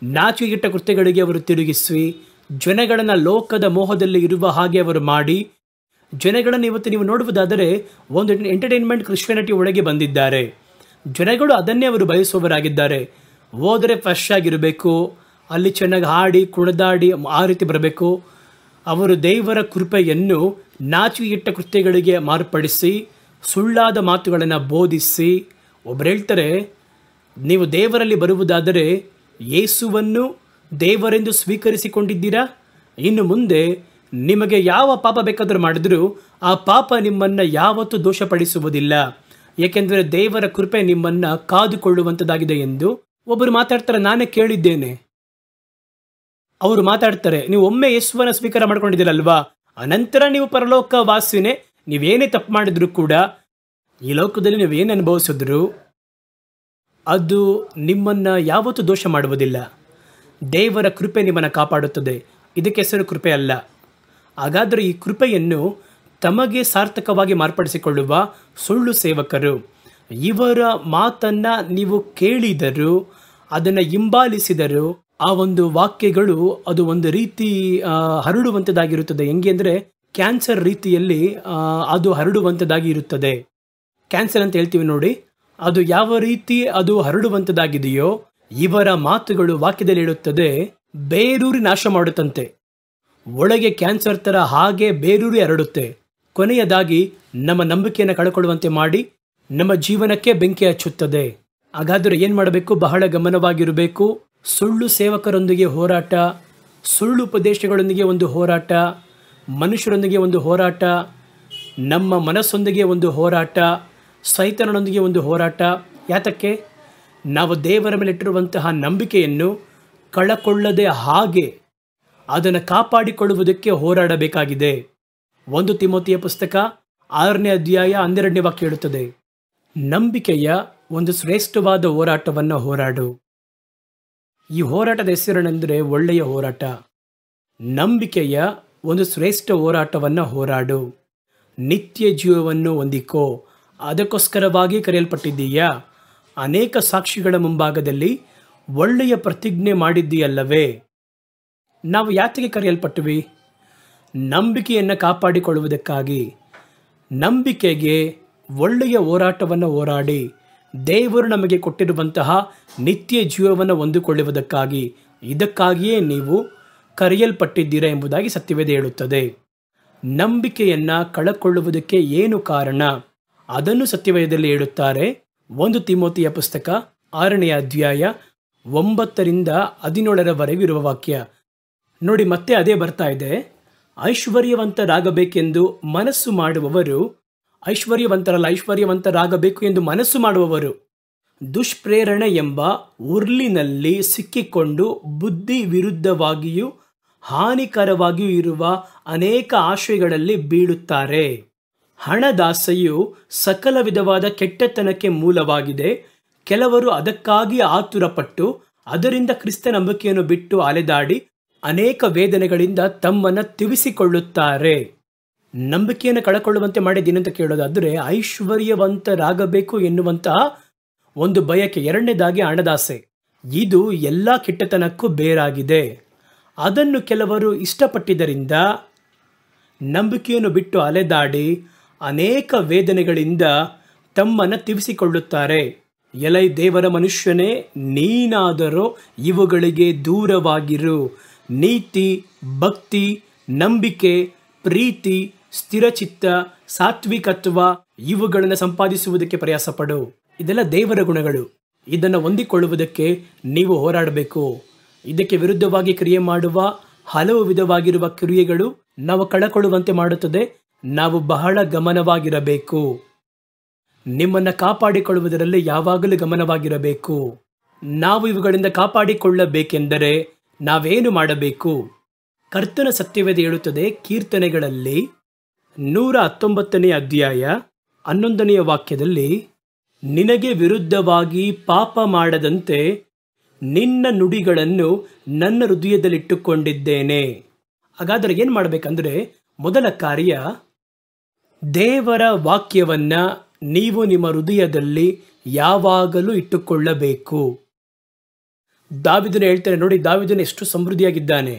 ನಾಚಿಕೆಗೆಟ್ಟ ಕೃತ್ಯಗಳಿಗೆ ಅವರು ತಿರುಗಿಸಿ ಜನಗಳನ್ನು ಲೋಕದ ಮೋಹದಲ್ಲಿ ಇರುವ ಹಾಗೆ ಅವರು ಮಾಡಿ ಜನಗಳನ್ನು ಇವತ್ತು ನೀವು ನೋಡುವುದಾದರೆ ಒಂದು ಎಂಟರ್ಟೈನ್ಮೆಂಟ್ ಕ್ರಿಶ್ಚಿಯಾನಿಟಿ ಒಳಗೆ ಬಂದಿದ್ದಾರೆ. ಜನಗಳು ಅದನ್ನೇ ಅವರು ಬಯಸುವವರಾಗಿದ್ದಾರೆ. ಹೋದರೆ ಫ್ರೆಶ್ ಆಗಿರಬೇಕು, ಅಲ್ಲಿ ಚೆನ್ನಾಗಿ ಹಾಡಿ ಕುಣಿದಾಡಿ ಆ ರೀತಿ ಬರಬೇಕು. ಅವರು ದೇವರ ಕೃಪೆಯನ್ನು ನಾಚಿಕೆಗೆಟ್ಟ ಕೃತ್ಯಗಳಿಗೆ ಮಾರ್ಪಡಿಸಿ ಸುಳ್ಳಾದ ಮಾತುಗಳನ್ನು ಬೋಧಿಸಿ, ಒಬ್ಬರು ಹೇಳ್ತಾರೆ, ನೀವು ದೇವರಲ್ಲಿ ಬರುವುದಾದರೆ ಯೇಸುವನ್ನು ದೇವರೆಂದು ಸ್ವೀಕರಿಸಿಕೊಂಡಿದ್ದೀರಾ, ಇನ್ನು ಮುಂದೆ ನಿಮಗೆ ಯಾವ ಪಾಪ ಬೇಕಾದರೂ ಮಾಡಿದರೂ ಆ ಪಾಪ ನಿಮ್ಮನ್ನು ಯಾವತ್ತೂ ದೋಷಪಡಿಸುವುದಿಲ್ಲ, ಏಕೆಂದರೆ ದೇವರ ಕೃಪೆ ನಿಮ್ಮನ್ನು ಕಾದುಕೊಳ್ಳುವಂಥದ್ದಾಗಿದೆ ಎಂದು ಒಬ್ಬರು ಮಾತಾಡ್ತಾರೆ. ನಾನೇ ಕೇಳಿದ್ದೇನೆ. ಅವರು ಮಾತಾಡ್ತಾರೆ, ನೀವು ಒಮ್ಮೆ ಯೇಸುವನ್ನು ಸ್ವೀಕಾರ ಮಾಡ್ಕೊಂಡಿದ್ದೀರಲ್ವಾ, ಅನಂತರ ನೀವು ಪರಲೋಕ ವಾಸಿನೇ. ನೀವೇನೇ ತಪ್ಪು ಮಾಡಿದ್ರು ಕೂಡ ಈ ಲೋಕದಲ್ಲಿ ನೀವೇನು ಅನುಭವಿಸಿದ್ರು ಅದು ನಿಮ್ಮನ್ನು ಯಾವತ್ತೂ ದೋಷ ಮಾಡುವುದಿಲ್ಲ. ದೇವರ ಕೃಪೆ ನಿಮ್ಮನ್ನು ಕಾಪಾಡುತ್ತದೆ. ಇದಕ್ಕೆ ಹೆಸರು ಕೃಪೆ ಅಲ್ಲ. ಹಾಗಾದರೆ ಈ ಕೃಪೆಯನ್ನು ತಮಗೆ ಸಾರ್ಥಕವಾಗಿ ಮಾರ್ಪಡಿಸಿಕೊಳ್ಳುವ ಸುಳ್ಳು ಸೇವಕರು, ಇವರ ಮಾತನ್ನು ನೀವು ಕೇಳಿದರು, ಅದನ್ನು ಹಿಂಬಾಲಿಸಿದರು, ಆ ಒಂದು ವಾಕ್ಯಗಳು ಅದು ಒಂದು ರೀತಿ ಹರಡುವಂಥದ್ದಾಗಿರುತ್ತದೆ. ಹೆಂಗೆ ಅಂದರೆ ಕ್ಯಾನ್ಸರ್ ರೀತಿಯಲ್ಲಿ ಅದು ಹರಡುವಂಥದ್ದಾಗಿ ಇರುತ್ತದೆ. ಕ್ಯಾನ್ಸರ್ ಅಂತ ಹೇಳ್ತೀವಿ ನೋಡಿ, ಅದು ಯಾವ ರೀತಿ ಅದು ಹರಡುವಂಥದ್ದಾಗಿದೆಯೋ ಇವರ ಮಾತುಗಳು ವಾಕ್ಯದಲ್ಲಿ ಹೇಳುತ್ತದೆ, ಬೇರೂರಿ ನಾಶ ಮಾಡುತ್ತಂತೆ. ಒಳಗೆ ಕ್ಯಾನ್ಸರ್ ಥರ ಹಾಗೆ ಬೇರೂರಿ ಹರಡುತ್ತೆ. ಕೊನೆಯದಾಗಿ ನಮ್ಮ ನಂಬಿಕೆಯನ್ನು ಕಳ್ಕೊಳ್ಳುವಂತೆ ಮಾಡಿ ನಮ್ಮ ಜೀವನಕ್ಕೆ ಬೆಂಕಿ ಹಚ್ಚುತ್ತದೆ. ಹಾಗಾದರೆ ಏನು ಮಾಡಬೇಕು? ಬಹಳ ಗಮನವಾಗಿರಬೇಕು. ಸುಳ್ಳು ಸೇವಕರೊಂದಿಗೆ ಹೋರಾಟ, ಸುಳ್ಳು ಉಪದೇಶಗಳೊಂದಿಗೆ ಒಂದು ಹೋರಾಟ, ಮನುಷ್ಯರೊಂದಿಗೆ ಒಂದು ಹೋರಾಟ, ನಮ್ಮ ಮನಸ್ಸೊಂದಿಗೆ ಒಂದು ಹೋರಾಟ, ಸೈತಾನನೊಂದಿಗೆ ಒಂದು ಹೋರಾಟ. ಯಾತಕ್ಕೆ? ನಾವು ದೇವರ ಮೇಲೆ ಇಟ್ಟಿರುವಂತಹ ನಂಬಿಕೆಯನ್ನು ಕಳಕೊಳ್ಳದೆ ಹಾಗೆ ಅದನ್ನು ಕಾಪಾಡಿಕೊಳ್ಳುವುದಕ್ಕೆ ಹೋರಾಡಬೇಕಾಗಿದೆ. 1 ತಿಮೋತಿಯ ಪುಸ್ತಕ 6ನೇ ಅಧ್ಯಾಯ 12ನೇ ವಾಕ್ಯ ಹೇಳುತ್ತದೆ, ನಂಬಿಕೆಯ ಒಂದು ಶ್ರೇಷ್ಠವಾದ ಹೋರಾಟವನ್ನು ಹೋರಾಡು. ಈ ಹೋರಾಟದ ಹೆಸರೇನೆಂದರೆ ಒಳ್ಳೆಯ ಹೋರಾಟ. ನಂಬಿಕೆಯ ಒಂದು ಶ್ರೇಷ್ಠ ಹೋರಾಟವನ್ನು ಹೋರಾಡು. ನಿತ್ಯ ಜೀವವನ್ನು ಹೊಂದಿಕೋ. ಅದಕ್ಕೋಸ್ಕರವಾಗಿ ಕರೆಯಲ್ಪಟ್ಟಿದ್ದೀಯಾ? ಅನೇಕ ಸಾಕ್ಷಿಗಳ ಮುಂಭಾಗದಲ್ಲಿ ಒಳ್ಳೆಯ ಪ್ರತಿಜ್ಞೆ ಮಾಡಿದ್ದೀಯಲ್ಲವೇ? ನಾವು ಯಾತಕ್ಕೆ ಕರೆಯಲ್ಪಟ್ಟಿವಿ? ನಂಬಿಕೆಯನ್ನು ಕಾಪಾಡಿಕೊಳ್ಳುವುದಕ್ಕಾಗಿ. ನಂಬಿಕೆಗೆ ಒಳ್ಳೆಯ ಹೋರಾಟವನ್ನು ಹೋರಾಡಿ ದೇವರು ನಮಗೆ ಕೊಟ್ಟಿರುವಂತಹ ನಿತ್ಯ ಜೀವವನ್ನು ಹೊಂದಿಕೊಳ್ಳುವುದಕ್ಕಾಗಿ. ಇದಕ್ಕಾಗಿಯೇ ನೀವು ಕರೆಯಲ್ಪಟ್ಟಿದ್ದೀರಾ ಎಂಬುದಾಗಿ ಸತ್ಯವೇದ ಹೇಳುತ್ತದೆ. ನಂಬಿಕೆಯನ್ನು ಕಳಕೊಳ್ಳುವುದಕ್ಕೆ ಏನು ಕಾರಣ? ಅದನ್ನು ಸತ್ಯವೇದದಲ್ಲಿ ಹೇಳುತ್ತಾರೆ. 1 ತಿಮೋತಿಯ ಪುಸ್ತಕ 6ನೇ ಅಧ್ಯಾಯ 9ರಿಂದ 17ರವರೆಗೂ ಇರುವ ವಾಕ್ಯ ನೋಡಿ. ಮತ್ತೆ ಅದೇ ಬರ್ತಾ ಇದೆ. ಐಶ್ವರ್ಯವಂತರಾಗಬೇಕೆಂದು ಮನಸ್ಸು ಮಾಡುವವರು, ಐಶ್ವರ್ಯವಂತರಾಗಬೇಕು ಎಂದು ಮನಸ್ಸು ಮಾಡುವವರು ದುಷ್ಪ್ರೇರಣೆ ಎಂಬ ಉರ್ಲಿನಲ್ಲಿ ಸಿಕ್ಕಿಕೊಂಡು ಬುದ್ಧಿ ವಿರುದ್ಧವಾಗಿಯೂ ಹಾನಿಕರವಾಗಿಯೂ ಇರುವ ಅನೇಕ ಆಶಯಗಳಲ್ಲಿ ಬೀಳುತ್ತಾರೆ. ಹಣದಾಸೆಯು ಸಕಲ ವಿಧವಾದ ಕೆಟ್ಟತನಕ್ಕೆ ಮೂಲವಾಗಿದೆ. ಕೆಲವರು ಅದಕ್ಕಾಗಿ ಆತುರಪಟ್ಟು ಅದರಿಂದ ಕ್ರಿಸ್ತ ನಂಬಿಕೆಯನ್ನು ಬಿಟ್ಟು ಅಲೆದಾಡಿ ಅನೇಕ ವೇದನೆಗಳಿಂದ ತಮ್ಮನ್ನು ತಿವಿಸಿಕೊಳ್ಳುತ್ತಾರೆ. ನಂಬಿಕೆಯನ್ನು ಕಳಕೊಳ್ಳುವಂತೆ ಮಾಡಿದ್ದೇನಂತ ಕೇಳೋದಾದರೆ ಐಶ್ವರ್ಯವಂತರಾಗಬೇಕು ಎನ್ನುವಂತಹ ಒಂದು ಬಯಕೆ. ಎರಡನೇದಾಗಿ ಹಣದಾಸೆ. ಇದು ಎಲ್ಲ ಕೆಟ್ಟತನಕ್ಕೂ ಬೇರಾಗಿದೆ. ಅದನ್ನು ಕೆಲವರು ಇಷ್ಟಪಟ್ಟಿದ್ದರಿಂದ ನಂಬಿಕೆಯನ್ನು ಬಿಟ್ಟು ಅಲೆದಾಡಿ ಅನೇಕ ವೇದನೆಗಳಿಂದ ತಮ್ಮನ್ನು ತಿವಿಸಿಕೊಳ್ಳುತ್ತಾರೆ. ಎಲೈ ದೇವರ ಮನುಷ್ಯನೇ, ನೀನಾದರೂ ಇವುಗಳಿಗೆ ದೂರವಾಗಿರು. ನೀತಿ, ಭಕ್ತಿ, ನಂಬಿಕೆ, ಪ್ರೀತಿ, ಸ್ಥಿರಚಿತ್ತ, ಸಾತ್ವಿಕತ್ವ ಇವುಗಳನ್ನು ಸಂಪಾದಿಸುವುದಕ್ಕೆ ಪ್ರಯಾಸಪಡು. ಇದೆಲ್ಲ ದೇವರ ಗುಣಗಳು. ಇದನ್ನು ಹೊಂದಿಕೊಳ್ಳುವುದಕ್ಕೆ ನೀವು ಹೋರಾಡಬೇಕು. ಇದಕ್ಕೆ ವಿರುದ್ಧವಾಗಿ ಕ್ರಿಯೆ ಮಾಡುವ ಹಲವು ವಿಧವಾಗಿರುವ ಕ್ರಿಯೆಗಳು ನಾವು ಕಳಕೊಳ್ಳುವಂತೆ ಮಾಡುತ್ತದೆ. ನಾವು ಬಹಳ ಗಮನವಾಗಿರಬೇಕು. ನಿಮ್ಮನ್ನು ಕಾಪಾಡಿಕೊಳ್ಳುವುದರಲ್ಲಿ ಯಾವಾಗಲೂ ಗಮನವಾಗಿರಬೇಕು. ನಾವು ಇವುಗಳಿಂದ ಕಾಪಾಡಿಕೊಳ್ಳಬೇಕೆಂದರೆ ನಾವೇನು ಮಾಡಬೇಕು? ಕರ್ತನ ಸತ್ಯವೇದ ಹೇಳುತ್ತದೆ ಕೀರ್ತನೆಗಳಲ್ಲಿ 119ನೇ ಅಧ್ಯಾಯ 11ನೆಯ ವಾಕ್ಯದಲ್ಲಿ, ನಿನಗೆ ವಿರುದ್ಧವಾಗಿ ಪಾಪ ಮಾಡದಂತೆ ನಿನ್ನ ನುಡಿಗಳನ್ನು ನನ್ನ ಹೃದಯದಲ್ಲಿಟ್ಟುಕೊಂಡಿದ್ದೇನೆ. ಹಾಗಾದರೆ ಏನು ಮಾಡಬೇಕಂದ್ರೆ, ಮೊದಲ ಕಾರ್ಯ ದೇವರ ವಾಕ್ಯವನ್ನು ನೀವು ನಿಮ್ಮ ಹೃದಯದಲ್ಲಿ ಯಾವಾಗಲೂ ಇಟ್ಟುಕೊಳ್ಳಬೇಕು. ದಾವಿದನು ಹೇಳ್ತಾನೆ ನೋಡಿ, ದಾವಿದನು ಎಷ್ಟು ಸಮೃದ್ಧಿಯಾಗಿದ್ದಾನೆ.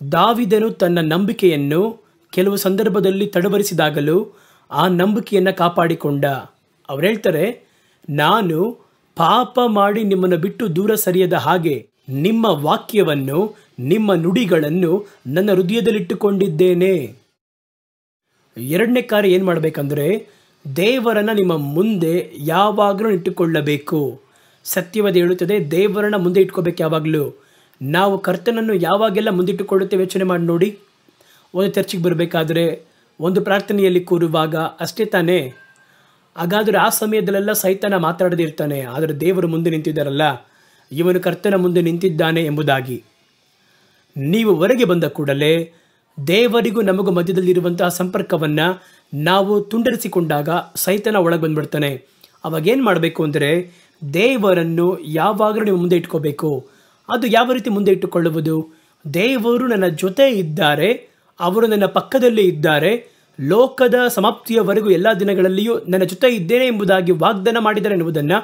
ದಾವಿದನು ತನ್ನ ನಂಬಿಕೆಯನ್ನು ಕೆಲವು ಸಂದರ್ಭದಲ್ಲಿ ತಡವರಿಸಿದಾಗಲೂ ಆ ನಂಬಿಕೆಯನ್ನು ಕಾಪಾಡಿಕೊಂಡ. ಅವ್ರು ಹೇಳ್ತಾರೆ, ನಾನು ಪಾಪ ಮಾಡಿ ನಿಮ್ಮನ್ನು ಬಿಟ್ಟು ದೂರ ಸರಿಯದ ಹಾಗೆ ನಿಮ್ಮ ವಾಕ್ಯವನ್ನು, ನಿಮ್ಮ ನುಡಿಗಳನ್ನು ನನ್ನ ಹೃದಯದಲ್ಲಿಟ್ಟುಕೊಂಡಿದ್ದೇನೆ. ಎರಡನೇ ಕಾರ್ಯ ಏನು ಮಾಡಬೇಕಂದ್ರೆ, ದೇವರನ್ನು ನಿಮ್ಮ ಮುಂದೆ ಯಾವಾಗಲೂ ಇಟ್ಟುಕೊಳ್ಳಬೇಕು. ಸತ್ಯವಾದ ಹೇಳುತ್ತದೆ, ದೇವರನ್ನು ಮುಂದೆ ಇಟ್ಕೋಬೇಕು ಯಾವಾಗಲೂ. ನಾವು ಕರ್ತನನ್ನು ಯಾವಾಗೆಲ್ಲ ಮುಂದಿಟ್ಟುಕೊಳ್ಳುತ್ತೇವೆ ಯೋಚನೆ ಮಾಡಿ ನೋಡಿ. ಒಂದು ಚರ್ಚಿಗೆ ಬರಬೇಕಾದ್ರೆ, ಒಂದು ಪ್ರಾರ್ಥನೆಯಲ್ಲಿ ಕೂರುವಾಗ ಅಷ್ಟೇ ತಾನೇ. ಹಾಗಾದರೆ ಆ ಸಮಯದಲ್ಲೆಲ್ಲ ಸೈತಾನ ಮಾತಾಡದೇ ಇರ್ತಾನೆ, ಆದರೆ ದೇವರು ಮುಂದೆ ನಿಂತಿದ್ದಾರಲ್ಲ, ಇವನು ಕರ್ತನ ಮುಂದೆ ನಿಂತಿದ್ದಾನೆ ಎಂಬುದಾಗಿ. ನೀವು ಹೊರಗೆ ಬಂದ ಕೂಡಲೇ ದೇವರಿಗೂ ನಮಗೂ ಮಧ್ಯದಲ್ಲಿರುವಂತಹ ಸಂಪರ್ಕವನ್ನು ನಾವು ತುಂಡರಿಸಿಕೊಂಡಾಗ ಸೈತಾನ ಒಳಗೆ ಬಂದ್ಬಿಡ್ತಾನೆ. ಅವಾಗೇನು ಮಾಡಬೇಕು ಅಂದರೆ, ದೇವರನ್ನು ಯಾವಾಗಲೂ ನೀವು ಮುಂದೆ ಇಟ್ಕೋಬೇಕು. ಅದು ಯಾವ ರೀತಿ ಮುಂದೆ ಇಟ್ಟುಕೊಳ್ಳುವುದು? ದೇವರು ನನ್ನ ಜೊತೆ ಇದ್ದಾರೆ, ಅವರು ನನ್ನ ಪಕ್ಕದಲ್ಲಿ ಇದ್ದಾರೆ, ಲೋಕದ ಸಮಾಪ್ತಿಯವರೆಗೂ ಎಲ್ಲ ದಿನಗಳಲ್ಲಿಯೂ ನನ್ನ ಜೊತೆ ಇದ್ದೇನೆ ಎಂಬುದಾಗಿ ವಾಗ್ದಾನ ಮಾಡಿದ್ದಾರೆ ಎನ್ನುವುದನ್ನು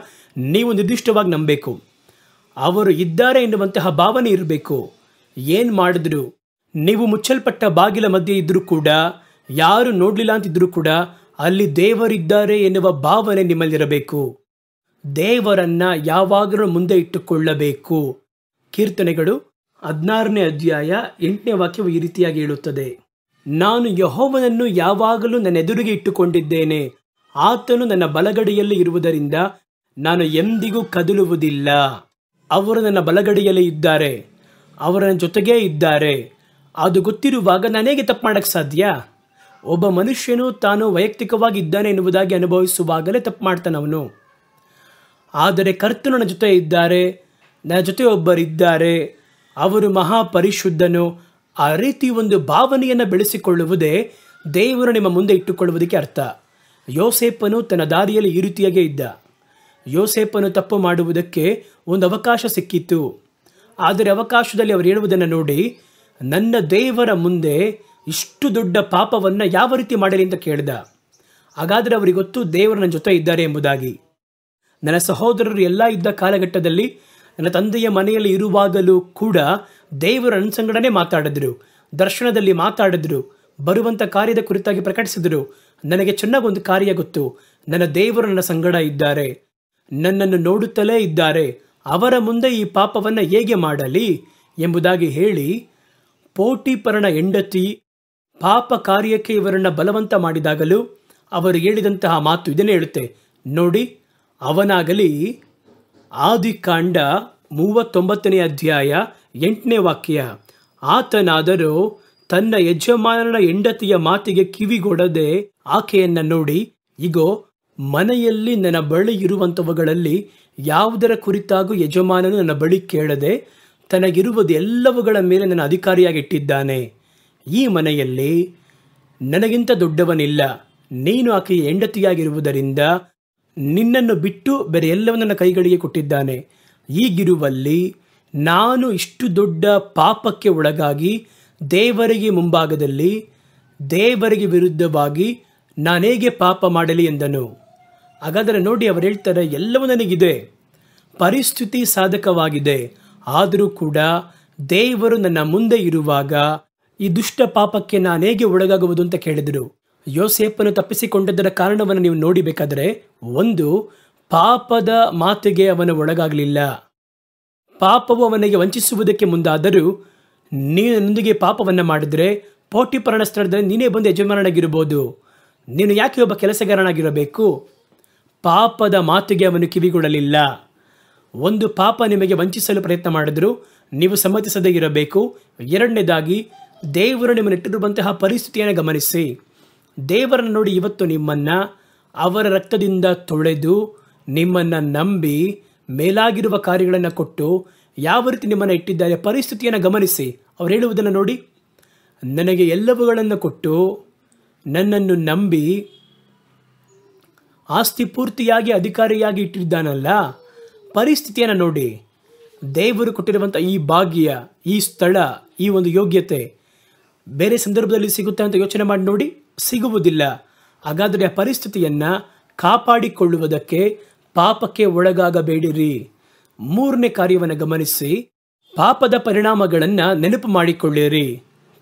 ನೀವು ನಿರ್ದಿಷ್ಟವಾಗಿ ನಂಬಬೇಕು. ಅವರು ಇದ್ದಾರೆ ಎನ್ನುವಂತಹ ಭಾವನೆ ಇರಬೇಕು. ಏನು ಮಾಡಿದ್ರು, ನೀವು ಮುಚ್ಚಲ್ಪಟ್ಟ ಬಾಗಿಲ ಮಧ್ಯೆ ಇದ್ದರೂ ಕೂಡ, ಯಾರು ನೋಡಲಿಲ್ಲ ಅಂತಿದ್ರೂ ಕೂಡ ಅಲ್ಲಿ ದೇವರಿದ್ದಾರೆ ಎನ್ನುವ ಭಾವನೆ ನಿಮ್ಮಲ್ಲಿರಬೇಕು. ದೇವರನ್ನು ಯಾವಾಗಲೂ ಮುಂದೆ ಇಟ್ಟುಕೊಳ್ಳಬೇಕು. ಕೀರ್ತನೆಗಳು 16ನೇ ಅಧ್ಯಾಯ 8ನೇ ವಾಕ್ಯವು ಈ ರೀತಿಯಾಗಿ ಹೇಳುತ್ತದೆ, ನಾನು ಯೆಹೋವನನ್ನು ಯಾವಾಗಲೂ ನನ್ನ ಎದುರಿಗೆ ಇಟ್ಟುಕೊಂಡಿದ್ದೇನೆ. ಆತನು ನನ್ನ ಬಲಗಡೆಯಲ್ಲಿ ಇರುವುದರಿಂದ ನಾನು ಎಂದಿಗೂ ಕದಲುವುದಿಲ್ಲ. ಅವರು ನನ್ನ ಬಲಗಡೆಯಲ್ಲಿ ಇದ್ದಾರೆ, ಅವರ ಜೊತೆಗೇ ಇದ್ದಾರೆ, ಅದು ಗೊತ್ತಿರುವಾಗ ನಾನು ಹೇಗೆ ತಪ್ಪು ಮಾಡೋಕ್ಕೆ ಸಾಧ್ಯ? ಒಬ್ಬ ಮನುಷ್ಯನು ತಾನು ವೈಯಕ್ತಿಕವಾಗಿ ಇದ್ದಾನೆ ಎನ್ನುವುದಾಗಿ ಅನುಭವಿಸುವಾಗಲೇ ತಪ್ಪು ಮಾಡ್ತಾನೆ ಅವನು. ಆದರೆ ಕರ್ತನು ನನ್ನ ಜೊತೆ ಇದ್ದಾರೆ, ನನ್ನ ಜೊತೆ ಒಬ್ಬರಿದ್ದಾರೆ, ಅವರು ಮಹಾಪರಿಶುದ್ಧನು, ಆ ರೀತಿ ಒಂದು ಭಾವನೆಯನ್ನು ಬೆಳೆಸಿಕೊಳ್ಳುವುದೇ ದೇವರು ನಿಮ್ಮ ಮುಂದೆ ಇಟ್ಟುಕೊಳ್ಳುವುದಕ್ಕೆ ಅರ್ಥ. ಯೋಸೇಪನು ತನ್ನ ದಾರಿಯಲ್ಲಿ ಈ ರೀತಿಯಾಗೇ ಇದ್ದ. ಯೋಸೇಪನು ತಪ್ಪು ಮಾಡುವುದಕ್ಕೆ ಒಂದು ಅವಕಾಶ ಸಿಕ್ಕಿತ್ತು. ಆದರೆ ಅವಕಾಶದಲ್ಲಿ ಅವರು ಹೇಳುವುದನ್ನು ನೋಡಿ, ನನ್ನ ದೇವರ ಮುಂದೆ ಇಷ್ಟು ದೊಡ್ಡ ಪಾಪವನ್ನು ಯಾವ ರೀತಿ ಮಾಡಲಿ ಅಂತ ಕೇಳಿದ. ಹಾಗಾದರೆ ಅವರಿಗೆ ಗೊತ್ತು ದೇವರು ನನ್ನ ಜೊತೆ ಇದ್ದಾರೆ ಎಂಬುದಾಗಿ. ನನ್ನ ಸಹೋದರರು ಎಲ್ಲ ಇದ್ದ ಕಾಲಘಟ್ಟದಲ್ಲಿ ನನ್ನ ತಂದೆಯ ಮನೆಯಲ್ಲಿ ಇರುವಾಗಲೂ ಕೂಡ ದೇವರ ನನ್ನ ಸಂಗಡನೆ ಮಾತಾಡಿದ್ರು, ದರ್ಶನದಲ್ಲಿ ಮಾತಾಡಿದ್ರು, ಬರುವಂಥ ಕಾರ್ಯದ ಕುರಿತಾಗಿ ಪ್ರಕಟಿಸಿದರು. ನನಗೆ ಚೆನ್ನಾಗಿ ಒಂದು ಕಾರ್ಯ ಗೊತ್ತು, ನನ್ನ ದೇವರು ನನ್ನ ಸಂಗಡ ಇದ್ದಾರೆ, ನನ್ನನ್ನು ನೋಡುತ್ತಲೇ ಇದ್ದಾರೆ, ಅವರ ಮುಂದೆ ಈ ಪಾಪವನ್ನು ಹೇಗೆ ಮಾಡಲಿ ಎಂಬುದಾಗಿ ಹೇಳಿ ಪೋಟಿಫರನ ಹೆಂಡತಿ ಪಾಪ ಕಾರ್ಯಕ್ಕೆ ಇವರನ್ನು ಬಲವಂತ ಮಾಡಿದಾಗಲೂ ಅವರು ಹೇಳಿದಂತಹ ಮಾತು ಇದನ್ನೇ ಹೇಳುತ್ತೆ ನೋಡಿ. ಅವನಾಗಲಿ ಆದಿಕಾಂಡ 39ನೇ ಅಧ್ಯಾಯ 8ನೇ ವಾಕ್ಯ, ಆತನಾದರೂ ತನ್ನ ಯಜಮಾನನ ಹೆಂಡತಿಯ ಮಾತಿಗೆ ಕಿವಿಗೊಡದೆ ಆಕೆಯನ್ನು ನೋಡಿ, ಇಗೋ ಮನೆಯಲ್ಲಿ ನನ್ನ ಬಳಿ ಇರುವಂಥವುಗಳಲ್ಲಿ ಯಾವುದರ ಕುರಿತಾಗೂ ಯಜಮಾನನು ನನ್ನ ಬಳಿ ಕೇಳದೆ ತನಗಿರುವುದು ಎಲ್ಲವುಗಳ ಮೇಲೆ ನನ್ನ ಅಧಿಕಾರಿಯಾಗಿಟ್ಟಿದ್ದಾನೆ. ಈ ಮನೆಯಲ್ಲಿ ನನಗಿಂತ ದೊಡ್ಡವನಿಲ್ಲ, ನೀನು ಆಕೆಯ ಹೆಂಡತಿಯಾಗಿರುವುದರಿಂದ ನಿನ್ನನ್ನು ಬಿಟ್ಟು ಬೇರೆ ಎಲ್ಲವೂ ನನ್ನ ಕೈಗಳಿಗೆ ಕೊಟ್ಟಿದ್ದಾನೆ. ಹೀಗಿರುವಲ್ಲಿ ನಾನು ಇಷ್ಟು ದೊಡ್ಡ ಪಾಪಕ್ಕೆ ಒಳಗಾಗಿ ದೇವರಿಗೆ ಮುಂಭಾಗದಲ್ಲಿ ದೇವರಿಗೆ ವಿರುದ್ಧವಾಗಿ ನಾನೇಗೆ ಪಾಪ ಮಾಡಲಿ ಎಂದನು. ಹಾಗಾದರೆ ನೋಡಿ, ಅವರು ಹೇಳ್ತಾರೆ ಎಲ್ಲವೂ ನನಗಿದೆ, ಪರಿಸ್ಥಿತಿ ಸಾಧಕವಾಗಿದೆ, ಆದರೂ ಕೂಡ ದೇವರು ನನ್ನ ಮುಂದೆ ಇರುವಾಗ ಈ ದುಷ್ಟ ಪಾಪಕ್ಕೆ ನಾನು ಹೇಗೆ ಒಳಗಾಗುವುದು ಅಂತ ಕೇಳಿದರು. ಯೋಸೇಪನು ತಪ್ಪಿಸಿಕೊಂಡಿದ್ದರ ಕಾರಣವನ್ನು ನೀವು ನೋಡಿಬೇಕಾದರೆ, ಒಂದು, ಪಾಪದ ಮಾತಿಗೆ ಅವನು ಒಳಗಾಗಲಿಲ್ಲ. ಪಾಪವು ಅವನಿಗೆ ವಂಚಿಸುವುದಕ್ಕೆ ಮುಂದಾದರೂ ನೀನು ನನ್ನೊಂದಿಗೆ ಪಾಪವನ್ನು ಮಾಡಿದರೆ ಪೋಟಿಫರನ ಸ್ಥಳದಲ್ಲಿ ನೀನೇ ಬಂದು ಯಜಮಾನನಾಗಿರ್ಬೋದು, ನೀನು ಯಾಕೆ ಒಬ್ಬ ಕೆಲಸಗಾರನಾಗಿರಬೇಕು? ಪಾಪದ ಮಾತಿಗೆ ಅವನು ಕಿವಿಗೊಡಲಿಲ್ಲ. ಒಂದು, ಪಾಪ ನಿಮಗೆ ವಂಚಿಸಲು ಪ್ರಯತ್ನ ಮಾಡಿದ್ರು, ನೀವು ಸಮ್ಮತಿಸದೇ ಇರಬೇಕು. ಎರಡನೇದಾಗಿ, ದೇವರು ನಿಮ್ಮನ್ನು ಇಟ್ಟಿರುವಂತಹ ಪರಿಸ್ಥಿತಿಯನ್ನು ಗಮನಿಸಿ. ದೇವರನ್ನು ನೋಡಿ, ಇವತ್ತು ನಿಮ್ಮನ್ನು ಅವರ ರಕ್ತದಿಂದ ತೊಳೆದು ನಿಮ್ಮನ್ನು ನಂಬಿ ಮೇಲಾಗಿರುವ ಕಾರ್ಯಗಳನ್ನು ಕೊಟ್ಟು ಯಾವ ರೀತಿ ನಿಮ್ಮನ್ನು ಇಟ್ಟಿದ್ದಾರೆ, ಪರಿಸ್ಥಿತಿಯನ್ನು ಗಮನಿಸಿ. ಅವ್ರು ಹೇಳುವುದನ್ನು ನೋಡಿ, ನನಗೆ ಎಲ್ಲವುಗಳನ್ನು ಕೊಟ್ಟು ನನ್ನನ್ನು ನಂಬಿ ಆಸ್ತಿ ಪೂರ್ತಿಯಾಗಿ ಅಧಿಕಾರಿಯಾಗಿ ಇಟ್ಟಿದ್ದಾನಲ್ಲ, ಪರಿಸ್ಥಿತಿಯನ್ನು ನೋಡಿ. ದೇವರು ಕೊಟ್ಟಿರುವಂಥ ಈ ಭಾಗ್ಯ, ಈ ಸ್ಥಳ, ಈ ಒಂದು ಯೋಗ್ಯತೆ ಬೇರೆ ಸಂದರ್ಭದಲ್ಲಿ ಸಿಗುತ್ತೆ ಅಂತ ಯೋಚನೆ ಮಾಡಿ ನೋಡಿ, ಸಿಗುವುದಿಲ್ಲ. ಹಾಗಾದರೆ ಆ ಪರಿಸ್ಥಿತಿಯನ್ನು ಕಾಪಾಡಿಕೊಳ್ಳುವುದಕ್ಕೆ ಪಾಪಕ್ಕೆ ಒಳಗಾಗಬೇಡಿರಿ. ಮೂರನೇ ಕಾರ್ಯವನ್ನು ಗಮನಿಸಿ, ಪಾಪದ ಪರಿಣಾಮಗಳನ್ನು ನೆನಪು ಮಾಡಿಕೊಳ್ಳಿರಿ.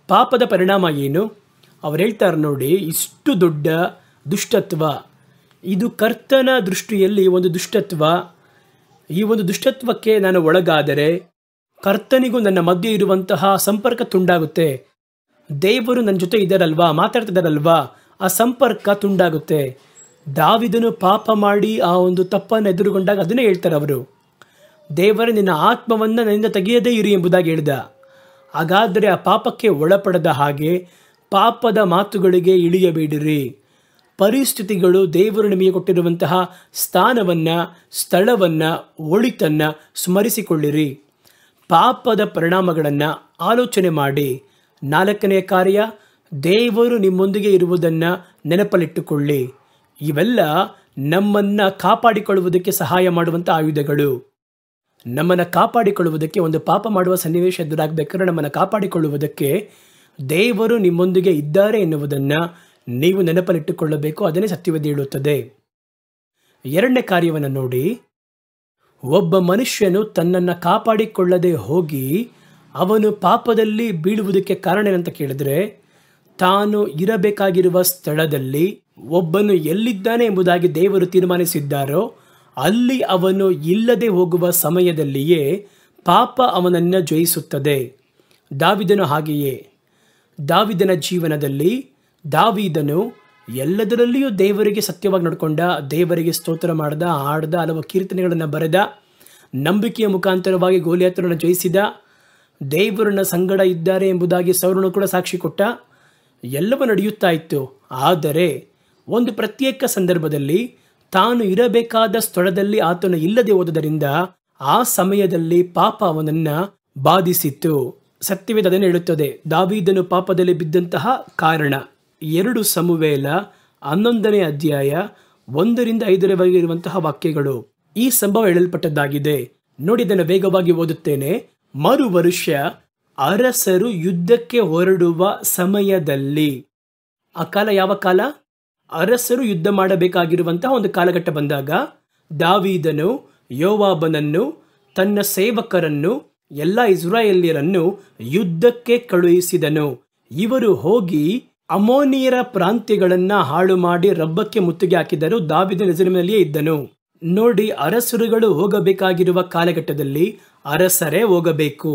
ಪಾಪದ ಪರಿಣಾಮ ಏನು? ಅವ್ರು ಹೇಳ್ತಾರೆ ನೋಡಿ, ಇಷ್ಟು ದೊಡ್ಡ ದುಷ್ಟತ್ವ, ಇದು ಕರ್ತನ ದೃಷ್ಟಿಯಲ್ಲಿ ಒಂದು ದುಷ್ಟತ್ವ. ಈ ಒಂದು ದುಷ್ಟತ್ವಕ್ಕೆ ನಾನು ಒಳಗಾದರೆ ಕರ್ತನಿಗೂ ನನ್ನ ಮಧ್ಯೆ ಇರುವಂತಹ ಸಂಪರ್ಕ ತುಂಡಾಗುತ್ತೆ. ದೇವರು ನನ್ನ ಜೊತೆ ಇದ್ದಾರಲ್ವಾ, ಮಾತಾಡ್ತಿದ್ದಾರಲ್ವಾ, ಆ ಸಂಪರ್ಕ ತುಂಡಾಗುತ್ತೆ. ದಾವಿದನು ಪಾಪ ಮಾಡಿ ಆ ಒಂದು ತಪ್ಪನ್ನು ಎದುರುಗೊಂಡಾಗ ಅದನ್ನೇ ಹೇಳ್ತಾರೆ ಅವರು, ದೇವರೇ ನಿನ್ನ ಆತ್ಮವನ್ನು ನನ್ನಿಂದ ತೆಗೆಯದೇ ಇರಿ ಎಂಬುದಾಗಿ ಹೇಳಿದ. ಹಾಗಾದರೆ ಆ ಪಾಪಕ್ಕೆ ಒಳಪಡದ ಹಾಗೆ ಪಾಪದ ಮಾತುಗಳಿಗೆ ಇಳಿಯಬೇಡಿರಿ. ಪರಿಸ್ಥಿತಿಗಳು ದೇವರು ನಿಮಗೆ ಕೊಟ್ಟಿರುವಂತಹ ಸ್ಥಾನವನ್ನು, ಸ್ಥಳವನ್ನು, ಒಳಿತನ್ನು ಸ್ಮರಿಸಿಕೊಳ್ಳಿರಿ. ಪಾಪದ ಪರಿಣಾಮಗಳನ್ನು ಆಲೋಚನೆ ಮಾಡಿ. ನಾಲ್ಕನೆಯ ಕಾರ್ಯ, ದೇವರು ನಿಮ್ಮೊಂದಿಗೆ ಇರುವುದನ್ನು ನೆನಪಲ್ಲಿಟ್ಟುಕೊಳ್ಳಿ. ಇವೆಲ್ಲ ನಮ್ಮನ್ನು ಕಾಪಾಡಿಕೊಳ್ಳುವುದಕ್ಕೆ ಸಹಾಯ ಮಾಡುವಂಥ ಆಯುಧಗಳು. ನಮ್ಮನ್ನು ಕಾಪಾಡಿಕೊಳ್ಳುವುದಕ್ಕೆ, ಒಂದು ಪಾಪ ಮಾಡುವ ಸನ್ನಿವೇಶ ಎದುರಾಗಬೇಕಾದ್ರೆ ನಮ್ಮನ್ನು ಕಾಪಾಡಿಕೊಳ್ಳುವುದಕ್ಕೆ ದೇವರು ನಿಮ್ಮೊಂದಿಗೆ ಇದ್ದಾರೆ ಎನ್ನುವುದನ್ನು ನೀವು ನೆನಪಲ್ಲಿಟ್ಟುಕೊಳ್ಳಬೇಕು. ಅದನ್ನೇ ಸತ್ಯವೇದ ಹೇಳುತ್ತದೆ. ಎರಡನೇ ಕಾರ್ಯವನ್ನು ನೋಡಿ, ಒಬ್ಬ ಮನುಷ್ಯನು ತನ್ನನ್ನು ಕಾಪಾಡಿಕೊಳ್ಳದೆ ಹೋಗಿ ಅವನು ಪಾಪದಲ್ಲಿ ಬೀಳುವುದಕ್ಕೆ ಕಾರಣ ಏನಂತ ಕೇಳಿದ್ರೆ, ತಾನು ಇರಬೇಕಾಗಿರುವ ಸ್ಥಳದಲ್ಲಿ ಒಬ್ಬನು ಎಲ್ಲಿದ್ದಾನೆ ಎಂಬುದಾಗಿ ದೇವರು ತೀರ್ಮಾನಿಸಿದ್ದಾರೋ ಅಲ್ಲಿ ಅವನು ಇಲ್ಲದೆ ಹೋಗುವ ಸಮಯದಲ್ಲಿಯೇ ಪಾಪ ಅವನನ್ನು ಜಯಿಸುತ್ತದೆ. ದಾವಿದನು ಹಾಗೆಯೇ. ದಾವಿದನ ಜೀವನದಲ್ಲಿ ದಾವಿದನು ಎಲ್ಲದರಲ್ಲಿಯೂ ದೇವರಿಗೆ ಸತ್ಯವಾಗಿ ನಡ್ಕೊಂಡ, ದೇವರಿಗೆ ಸ್ತೋತ್ರ ಮಾಡ್ದ, ಹಾಡ್ದ, ಹಲವು ಕೀರ್ತನೆಗಳನ್ನು ಬರೆದ, ನಂಬಿಕೆಯ ಮುಖಾಂತರವಾಗಿ ಗೋಲಿಯಾತನನ್ನು ಜಯಿಸಿದ, ದೇವರನ್ನ ಸಂಗಡ ಇದ್ದಾರೆ ಎಂಬುದಾಗಿ ಸೌಲನು ಕೂಡ ಸಾಕ್ಷಿ ಕೊಟ್ಟ. ಎಲ್ಲವೂ ನಡೆಯುತ್ತಾ ಇತ್ತು. ಆದರೆ ಒಂದು ಪ್ರತ್ಯೇಕ ಸಂದರ್ಭದಲ್ಲಿ ತಾನು ಇರಬೇಕಾದ ಸ್ಥಳದಲ್ಲಿ ಆತನು ಇಲ್ಲದೆ ಹೋದುದರಿಂದ ಆ ಸಮಯದಲ್ಲಿ ಪಾಪ ಅವನನ್ನ ಬಾಧಿಸಿತ್ತು. ಸತ್ಯವೇದ ಅದನ್ನು ಹೇಳುತ್ತದೆ. ದಾವೀದನು ಪಾಪದಲ್ಲಿ ಬಿದ್ದಂತಹ ಕಾರಣ 2 ಸಮುವೇಲ 11ನೇ ಅಧ್ಯಾಯ 1-5 ಇರುವಂತಹ ವಾಕ್ಯಗಳು. ಈ ಸಂಭವ ಹೇಳಲ್ಪಟ್ಟದ್ದಾಗಿದೆ. ನೋಡಿ, ಇದನ್ನು ವೇಗವಾಗಿ ಓದುತ್ತೇನೆ. ಮರು ವರ್ಷ ಅರಸರು ಯುದ್ಧಕ್ಕೆ ಹೊರಡುವ ಸಮಯದಲ್ಲಿ, ಆ ಕಾಲ ಯಾವ ಕಾಲ? ಅರಸರು ಯುದ್ಧ ಮಾಡಬೇಕಾಗಿರುವಂತಹ ಒಂದು ಕಾಲಘಟ್ಟ ಬಂದಾಗ ದಾವೀದನು ಯೋವಾಬನನ್ನು, ತನ್ನ ಸೇವಕರನ್ನು, ಎಲ್ಲ ಇಸ್ರಾಯೇಲ್ಯರನ್ನು ಯುದ್ಧಕ್ಕೆ ಕಳುಹಿಸಿದನು. ಇವರು ಹೋಗಿ ಅಮೋನಿಯರ ಪ್ರಾಂತ್ಯಗಳನ್ನ ಹಾಳು ಮಾಡಿ ರಬ್ಬಕ್ಕೆ ಮುತ್ತಿಗೆ ಹಾಕಿದರು. ದಾವೀದನು ಯೆರೂಸಲೇಮಿನಲ್ಲಿಯೇ ಇದ್ದನು. ನೋಡಿ, ಅರಸರುಗಳು ಹೋಗಬೇಕಾಗಿರುವ ಕಾಲಘಟ್ಟದಲ್ಲಿ ಅರಸರೇ ಹೋಗಬೇಕು.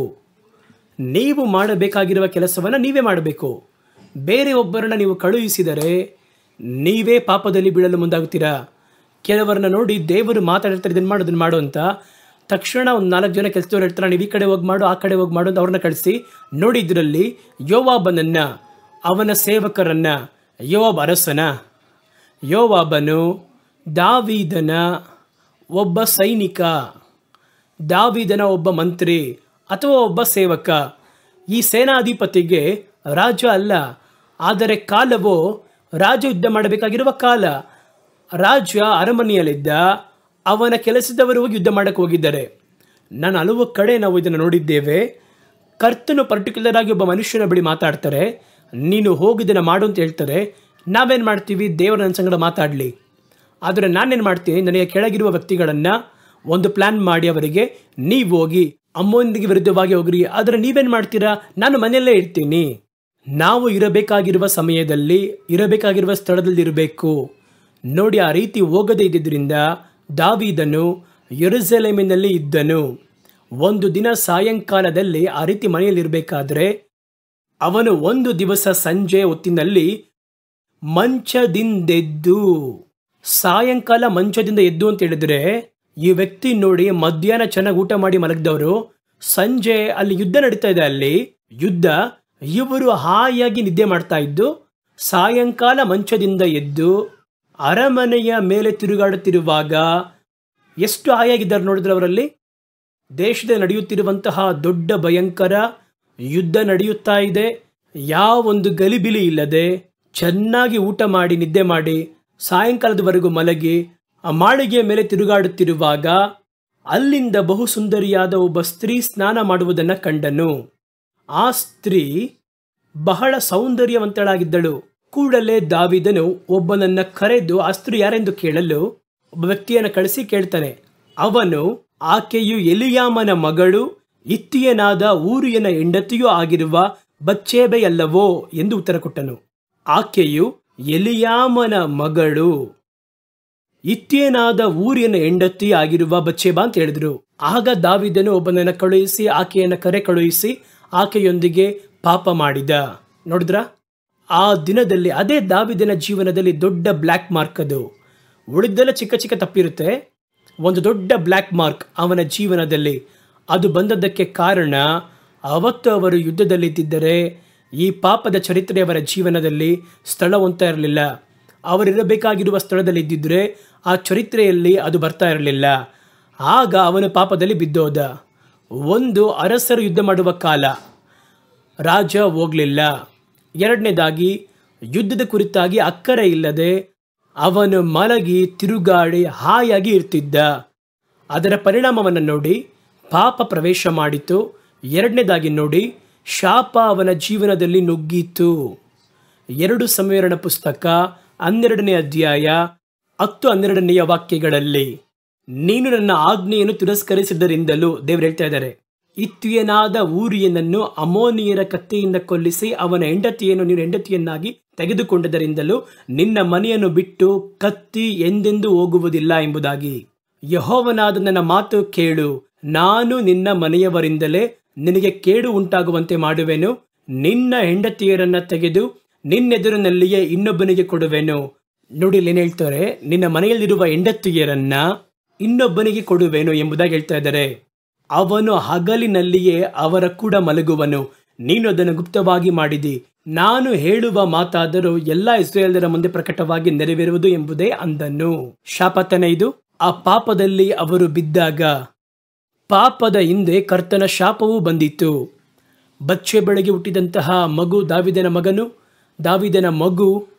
ನೀವು ಮಾಡಬೇಕಾಗಿರುವ ಕೆಲಸವನ್ನು ನೀವೇ ಮಾಡಬೇಕು. ಬೇರೆ ಒಬ್ಬರನ್ನ ನೀವು ಕಳುಹಿಸಿದರೆ ನೀವೇ ಪಾಪದಲ್ಲಿ ಬೀಳಲು ಮುಂದಾಗುತ್ತೀರಾ. ಕೆಲವರನ್ನ ನೋಡಿ, ದೇವರು ಮಾತಾಡಿರ್ತಾರೆ, ಇದನ್ನು ಮಾಡು ಅದನ್ನು ಮಾಡು ಅಂತ. ತಕ್ಷಣ ಒಂದು 4 ಜನ ಕೆಲಸದವ್ರು ಹೇಳ್ತಾರೆ, ನೀವು ಈ ಕಡೆ ಹೋಗಿ ಮಾಡು, ಆ ಕಡೆ ಹೋಗಿ ಮಾಡು ಅಂತ ಅವ್ರನ್ನ ಕಳಿಸಿ. ನೋಡಿ, ಇದರಲ್ಲಿ ಯೋವಾಬನನ್ನ, ಅವನ ಸೇವಕರನ್ನ, ಯೋವಾಬನು ದಾವೀದನ ಒಬ್ಬ ಸೈನಿಕ, ದಾವೀದನ ಒಬ್ಬ ಮಂತ್ರಿ ಅಥವಾ ಒಬ್ಬ ಸೇವಕ. ಈ ಸೇನಾಧಿಪತಿಗೆ ರಾಜ ಅಲ್ಲ. ಆದರೆ ಕಾಲವೋ ರಾಜ ಯುದ್ಧ ಮಾಡಬೇಕಾಗಿರುವ ಕಾಲ. ರಾಜ ಅರಮನೆಯಲ್ಲಿದ್ದ, ಅವನ ಕೆಲಸದವರು ಹೋಗಿ ಯುದ್ಧ ಮಾಡಕ್ಕೆ ಹೋಗಿದ್ದಾರೆ. ನಾನು ಹಲವು ಕಡೆ ನಾವು ಇದನ್ನು ನೋಡಿದ್ದೇವೆ. ಕರ್ತನು ಪರ್ಟಿಕ್ಯುಲರ್ ಆಗಿ ಒಬ್ಬ ಮನುಷ್ಯನ ಬಳಿ ಮಾತಾಡ್ತಾರೆ, ನೀನು ಹೋಗಿದ್ದನ್ನು ಮಾಡು ಅಂತ ಹೇಳ್ತಾರೆ. ನಾವೇನು ಮಾಡ್ತೀವಿ? ದೇವರ ನನ್ನ ಸಂಗಡ ಮಾತಾಡಲಿ. ಆದರೆ ನಾನೇನು ಮಾಡ್ತೀನಿ, ನನಗೆ ಕೆಳಗಿರುವ ವ್ಯಕ್ತಿಗಳನ್ನು ಒಂದು ಪ್ಲ್ಯಾನ್ ಮಾಡಿ ಅವರಿಗೆ, ನೀವು ಹೋಗಿ ಅಮ್ಮನಿಗೆ ವಿರುದ್ಧವಾಗಿ ಹೋಗ್ರಿ. ಆದರೆ ನೀವೇನು ಮಾಡ್ತೀರಾ? ನಾನು ಮನೆಯಲ್ಲೇ ಇರ್ತೀನಿ. ನಾವು ಇರಬೇಕಾಗಿರುವ ಸಮಯದಲ್ಲಿ, ಇರಬೇಕಾಗಿರುವ ಸ್ಥಳದಲ್ಲಿ ಇರಬೇಕು. ನೋಡಿ, ಆ ರೀತಿ ಹೋಗದೇ ಇದ್ದಿದ್ದರಿಂದ ದಾವೀದನು ಯೆರೂಸಲೇಮಿನಲ್ಲಿ ಇದ್ದನು. ಒಂದು ದಿನ ಸಾಯಂಕಾಲದಲ್ಲಿ ಆ ರೀತಿ ಮನೆಯಲ್ಲಿರಬೇಕಾದ್ರೆ ಅವನು ಒಂದು ದಿವಸ ಸಂಜೆ ಹೊತ್ತಿನಲ್ಲಿ ಮಂಚದಿಂದೆದ್ದು, ಸಾಯಂಕಾಲ ಮಂಚದಿಂದ ಎದ್ದು ಅಂತ ಹೇಳಿದ್ರೆ, ಈ ವ್ಯಕ್ತಿ ನೋಡಿ, ಮಧ್ಯಾಹ್ನ ಚೆನ್ನಾಗಿ ಊಟ ಮಾಡಿ ಮಲಗಿದವರು, ಸಂಜೆ ಅಲ್ಲಿ ಯುದ್ಧ ನಡೀತಾ ಇದೆ, ಅಲ್ಲಿ ಯುದ್ಧ, ಇವರು ಹಾಯಾಗಿ ನಿದ್ದೆ ಮಾಡ್ತಾ ಇದ್ದು, ಸಾಯಂಕಾಲ ಮಂಚದಿಂದ ಎದ್ದು ಅರಮನೆಯ ಮೇಲೆ ತಿರುಗಾಡುತ್ತಿರುವಾಗ ಎಷ್ಟು ಹಾಯಾಗಿದ್ದಾರೆ ನೋಡಿದ್ರೆ. ಅವರಲ್ಲಿ ದೇಶದಲ್ಲಿ ನಡೆಯುತ್ತಿರುವಂತಹ ದೊಡ್ಡ ಭಯಂಕರ ಯುದ್ಧ ನಡೆಯುತ್ತಾ ಇದೆ. ಯಾವೊಂದು ಗಲಿಬಿಲಿ ಇಲ್ಲದೆ ಚೆನ್ನಾಗಿ ಊಟ ಮಾಡಿ ನಿದ್ದೆ ಮಾಡಿ ಸಾಯಂಕಾಲದವರೆಗೂ ಮಲಗಿ ಆ ಮಾಳಿಗೆಯ ಮೇಲೆ ತಿರುಗಾಡುತ್ತಿರುವಾಗ ಅಲ್ಲಿಂದ ಬಹು ಸುಂದರಿಯಾದ ಒಬ್ಬ ಸ್ತ್ರೀ ಸ್ನಾನ ಮಾಡುವುದನ್ನು ಕಂಡನು. ಆ ಸ್ತ್ರೀ ಬಹಳ ಸೌಂದರ್ಯವಂತಳಾಗಿದ್ದಳು. ಕೂಡಲೇ ದಾವೀದನು ಒಬ್ಬನನ್ನ ಕರೆದು ಆ ಸ್ತ್ರೀ ಯಾರೆಂದು ಕೇಳಲು ಒಬ್ಬ ವ್ಯಕ್ತಿಯನ್ನು ಕಳಿಸಿ ಕೇಳ್ತಾನೆ. ಅವನು, ಆಕೆಯು ಎಲಿಯಾಮನ ಮಗಳು, ಇತ್ತಿಯನಾದ ಊರಿಯನ ಹೆಂಡತಿಯೂ ಆಗಿರುವ ಬತ್ಷೆಬೆಯಲ್ಲವೋ ಎಂದು ಉತ್ತರ ಕೊಟ್ಟನು. ಆಕೆಯು ಎಲಿಯಾಮನ ಮಗಳು, ಇತ್ತಿಯನಾದ ಊರಿಯನ ಹೆಂಡತಿ ಆಗಿರುವ ಬತ್ಷೆಬ ಅಂತ ಹೇಳಿದ್ರು. ಆಗ ದಾವೀದನು ಒಬ್ಬನನ್ನ ಕಳುಹಿಸಿ, ಆಕೆಯನ್ನು ಕಳುಹಿಸಿ ಆಕೆಯೊಂದಿಗೆ ಪಾಪ ಮಾಡಿದ. ನೋಡಿದ್ರ, ಆ ದಿನದಲ್ಲಿ ಅದೇ ದಾವೀದನ ಜೀವನದಲ್ಲಿ ದೊಡ್ಡ ಬ್ಲ್ಯಾಕ್ ಮಾರ್ಕ್. ಅದು ಉಳಿದೆಲ್ಲ ಚಿಕ್ಕ ಚಿಕ್ಕ ತಪ್ಪಿರುತ್ತೆ, ಒಂದು ದೊಡ್ಡ ಬ್ಲ್ಯಾಕ್ ಮಾರ್ಕ್ ಅವನ ಜೀವನದಲ್ಲಿ. ಅದು ಬಂದದ್ದಕ್ಕೆ ಕಾರಣ, ಅವತ್ತು ಅವರು ಯುದ್ಧದಲ್ಲಿದ್ದರೆ ಈ ಪಾಪದ ಚರಿತ್ರೆ ಅವರ ಜೀವನದಲ್ಲಿ ಸ್ಥಳ ಹೊಂದ್ತಾ ಇರಲಿಲ್ಲ. ಅವರಿರಬೇಕಾಗಿರುವ ಸ್ಥಳದಲ್ಲಿ ಇದ್ದಿದ್ರೆ ಆ ಚರಿತ್ರೆಯಲ್ಲಿ ಅದು ಬರ್ತಾ ಇರಲಿಲ್ಲ. ಆಗ ಅವನು ಪಾಪದಲ್ಲಿ ಬಿದ್ದೋದ. ಒಂದು, ಅರಸರು ಯುದ್ಧ ಮಾಡುವ ಕಾಲ, ರಾಜ ಹೋಗಲಿಲ್ಲ. ಎರಡನೇದಾಗಿ, ಯುದ್ಧದ ಕುರಿತಾಗಿ ಅಕ್ಕರೆ ಇಲ್ಲದೆ ಅವನು ಮಲಗಿ ತಿರುಗಾಡಿ ಹಾಯಾಗಿ ಇರ್ತಿದ್ದ. ಅದರ ಪರಿಣಾಮವನ್ನು ನೋಡಿ ಪಾಪ ಪ್ರವೇಶ ಮಾಡಿತು. ಎರಡನೇದಾಗಿ ನೋಡಿ, ಶಾಪ ಅವನ ಜೀವನದಲ್ಲಿ ನುಗ್ಗಿತು. 2 ಸಮುವೇಲನ ಪುಸ್ತಕ 12ನೇ ಅಧ್ಯಾಯ 10-12ನೇ ವಾಕ್ಯಗಳಲ್ಲಿ, ನೀನು ನನ್ನ ಆಜ್ಞೆಯನ್ನು ತಿರಸ್ಕರಿಸಿದ್ದರಿಂದಲೂ, ದೇವರು ಹೇಳ್ತಾ ಇದ್ದಾರೆ, ಇತ್ವಿಯನಾದ ಊರಿಯನನ್ನು ಅಮೋನಿಯರ ಕತ್ತಿಯಿಂದ ಕೊಲ್ಲಿಸಿ ಅವನ ಹೆಂಡತಿಯನ್ನು ನೀನು ಹೆಂಡತಿಯನ್ನಾಗಿ ತೆಗೆದುಕೊಂಡದರಿಂದಲೂ ನಿನ್ನ ಮನೆಯನ್ನು ಬಿಟ್ಟು ಕತ್ತಿ ಎಂದೆಂದೂ ಹೋಗುವುದಿಲ್ಲ ಎಂಬುದಾಗಿ. ಯೆಹೋವನಾದ ನನ್ನ ಮಾತು ಕೇಳು, ನಾನು ನಿನ್ನ ಮನೆಯವರಿಂದಲೇ ನಿನಗೆ ಕೇಡು ಉಂಟಾಗುವಂತೆ ಮಾಡುವೆನು. ನಿನ್ನ ಹೆಂಡತಿಯರನ್ನ ತೆಗೆದು ನಿನ್ನೆದುರಿನಲ್ಲಿಯೇ ಇನ್ನೊಬ್ಬನಿಗೆ ಕೊಡುವೆನು. ನೋಡಿ, ಏನ್ ಹೇಳ್ತಾರೆ, ನಿನ್ನ ಮನೆಯಲ್ಲಿರುವ ಹೆಂಡತಿಯರನ್ನ ಇನ್ನೊಬ್ಬನಿಗೆ ಕೊಡುವೆನು ಎಂಬುದಾಗಿ ಹೇಳ್ತಾ ಇದ್ದಾರೆ. ಅವನು ಹಗಲಿನಲ್ಲಿಯೇ ಅವರ ಕೂಡ ಮಲಗುವನು. ನೀನು ಅದನ್ನು ಗುಪ್ತವಾಗಿ ಮಾಡಿದಿ. ನಾನು ಹೇಳುವ ಮಾತಾದರೂ ಎಲ್ಲಾ ಇಸ್ರಾಯೇಲ್ಯರ ಮುಂದೆ ಪ್ರಕಟವಾಗಿ ನೆರವೇರುವುದು ಎಂಬುದೇ ಅಂದನು. ಶಾಪತನ ಇದು. ಆ ಪಾಪದಲ್ಲಿ ಅವರು ಬಿದ್ದಾಗ ಪಾಪದ ಹಿಂದೆ ಕರ್ತನ ಶಾಪವೂ ಬಂದಿತ್ತು. ಬಚ್ಚೆ ಬೆಳಗ್ಗೆ ಹುಟ್ಟಿದಂತಹ ಮಗು ದಾವಿದನ ಮಗನು, ದಾವಿದನ ಮಗು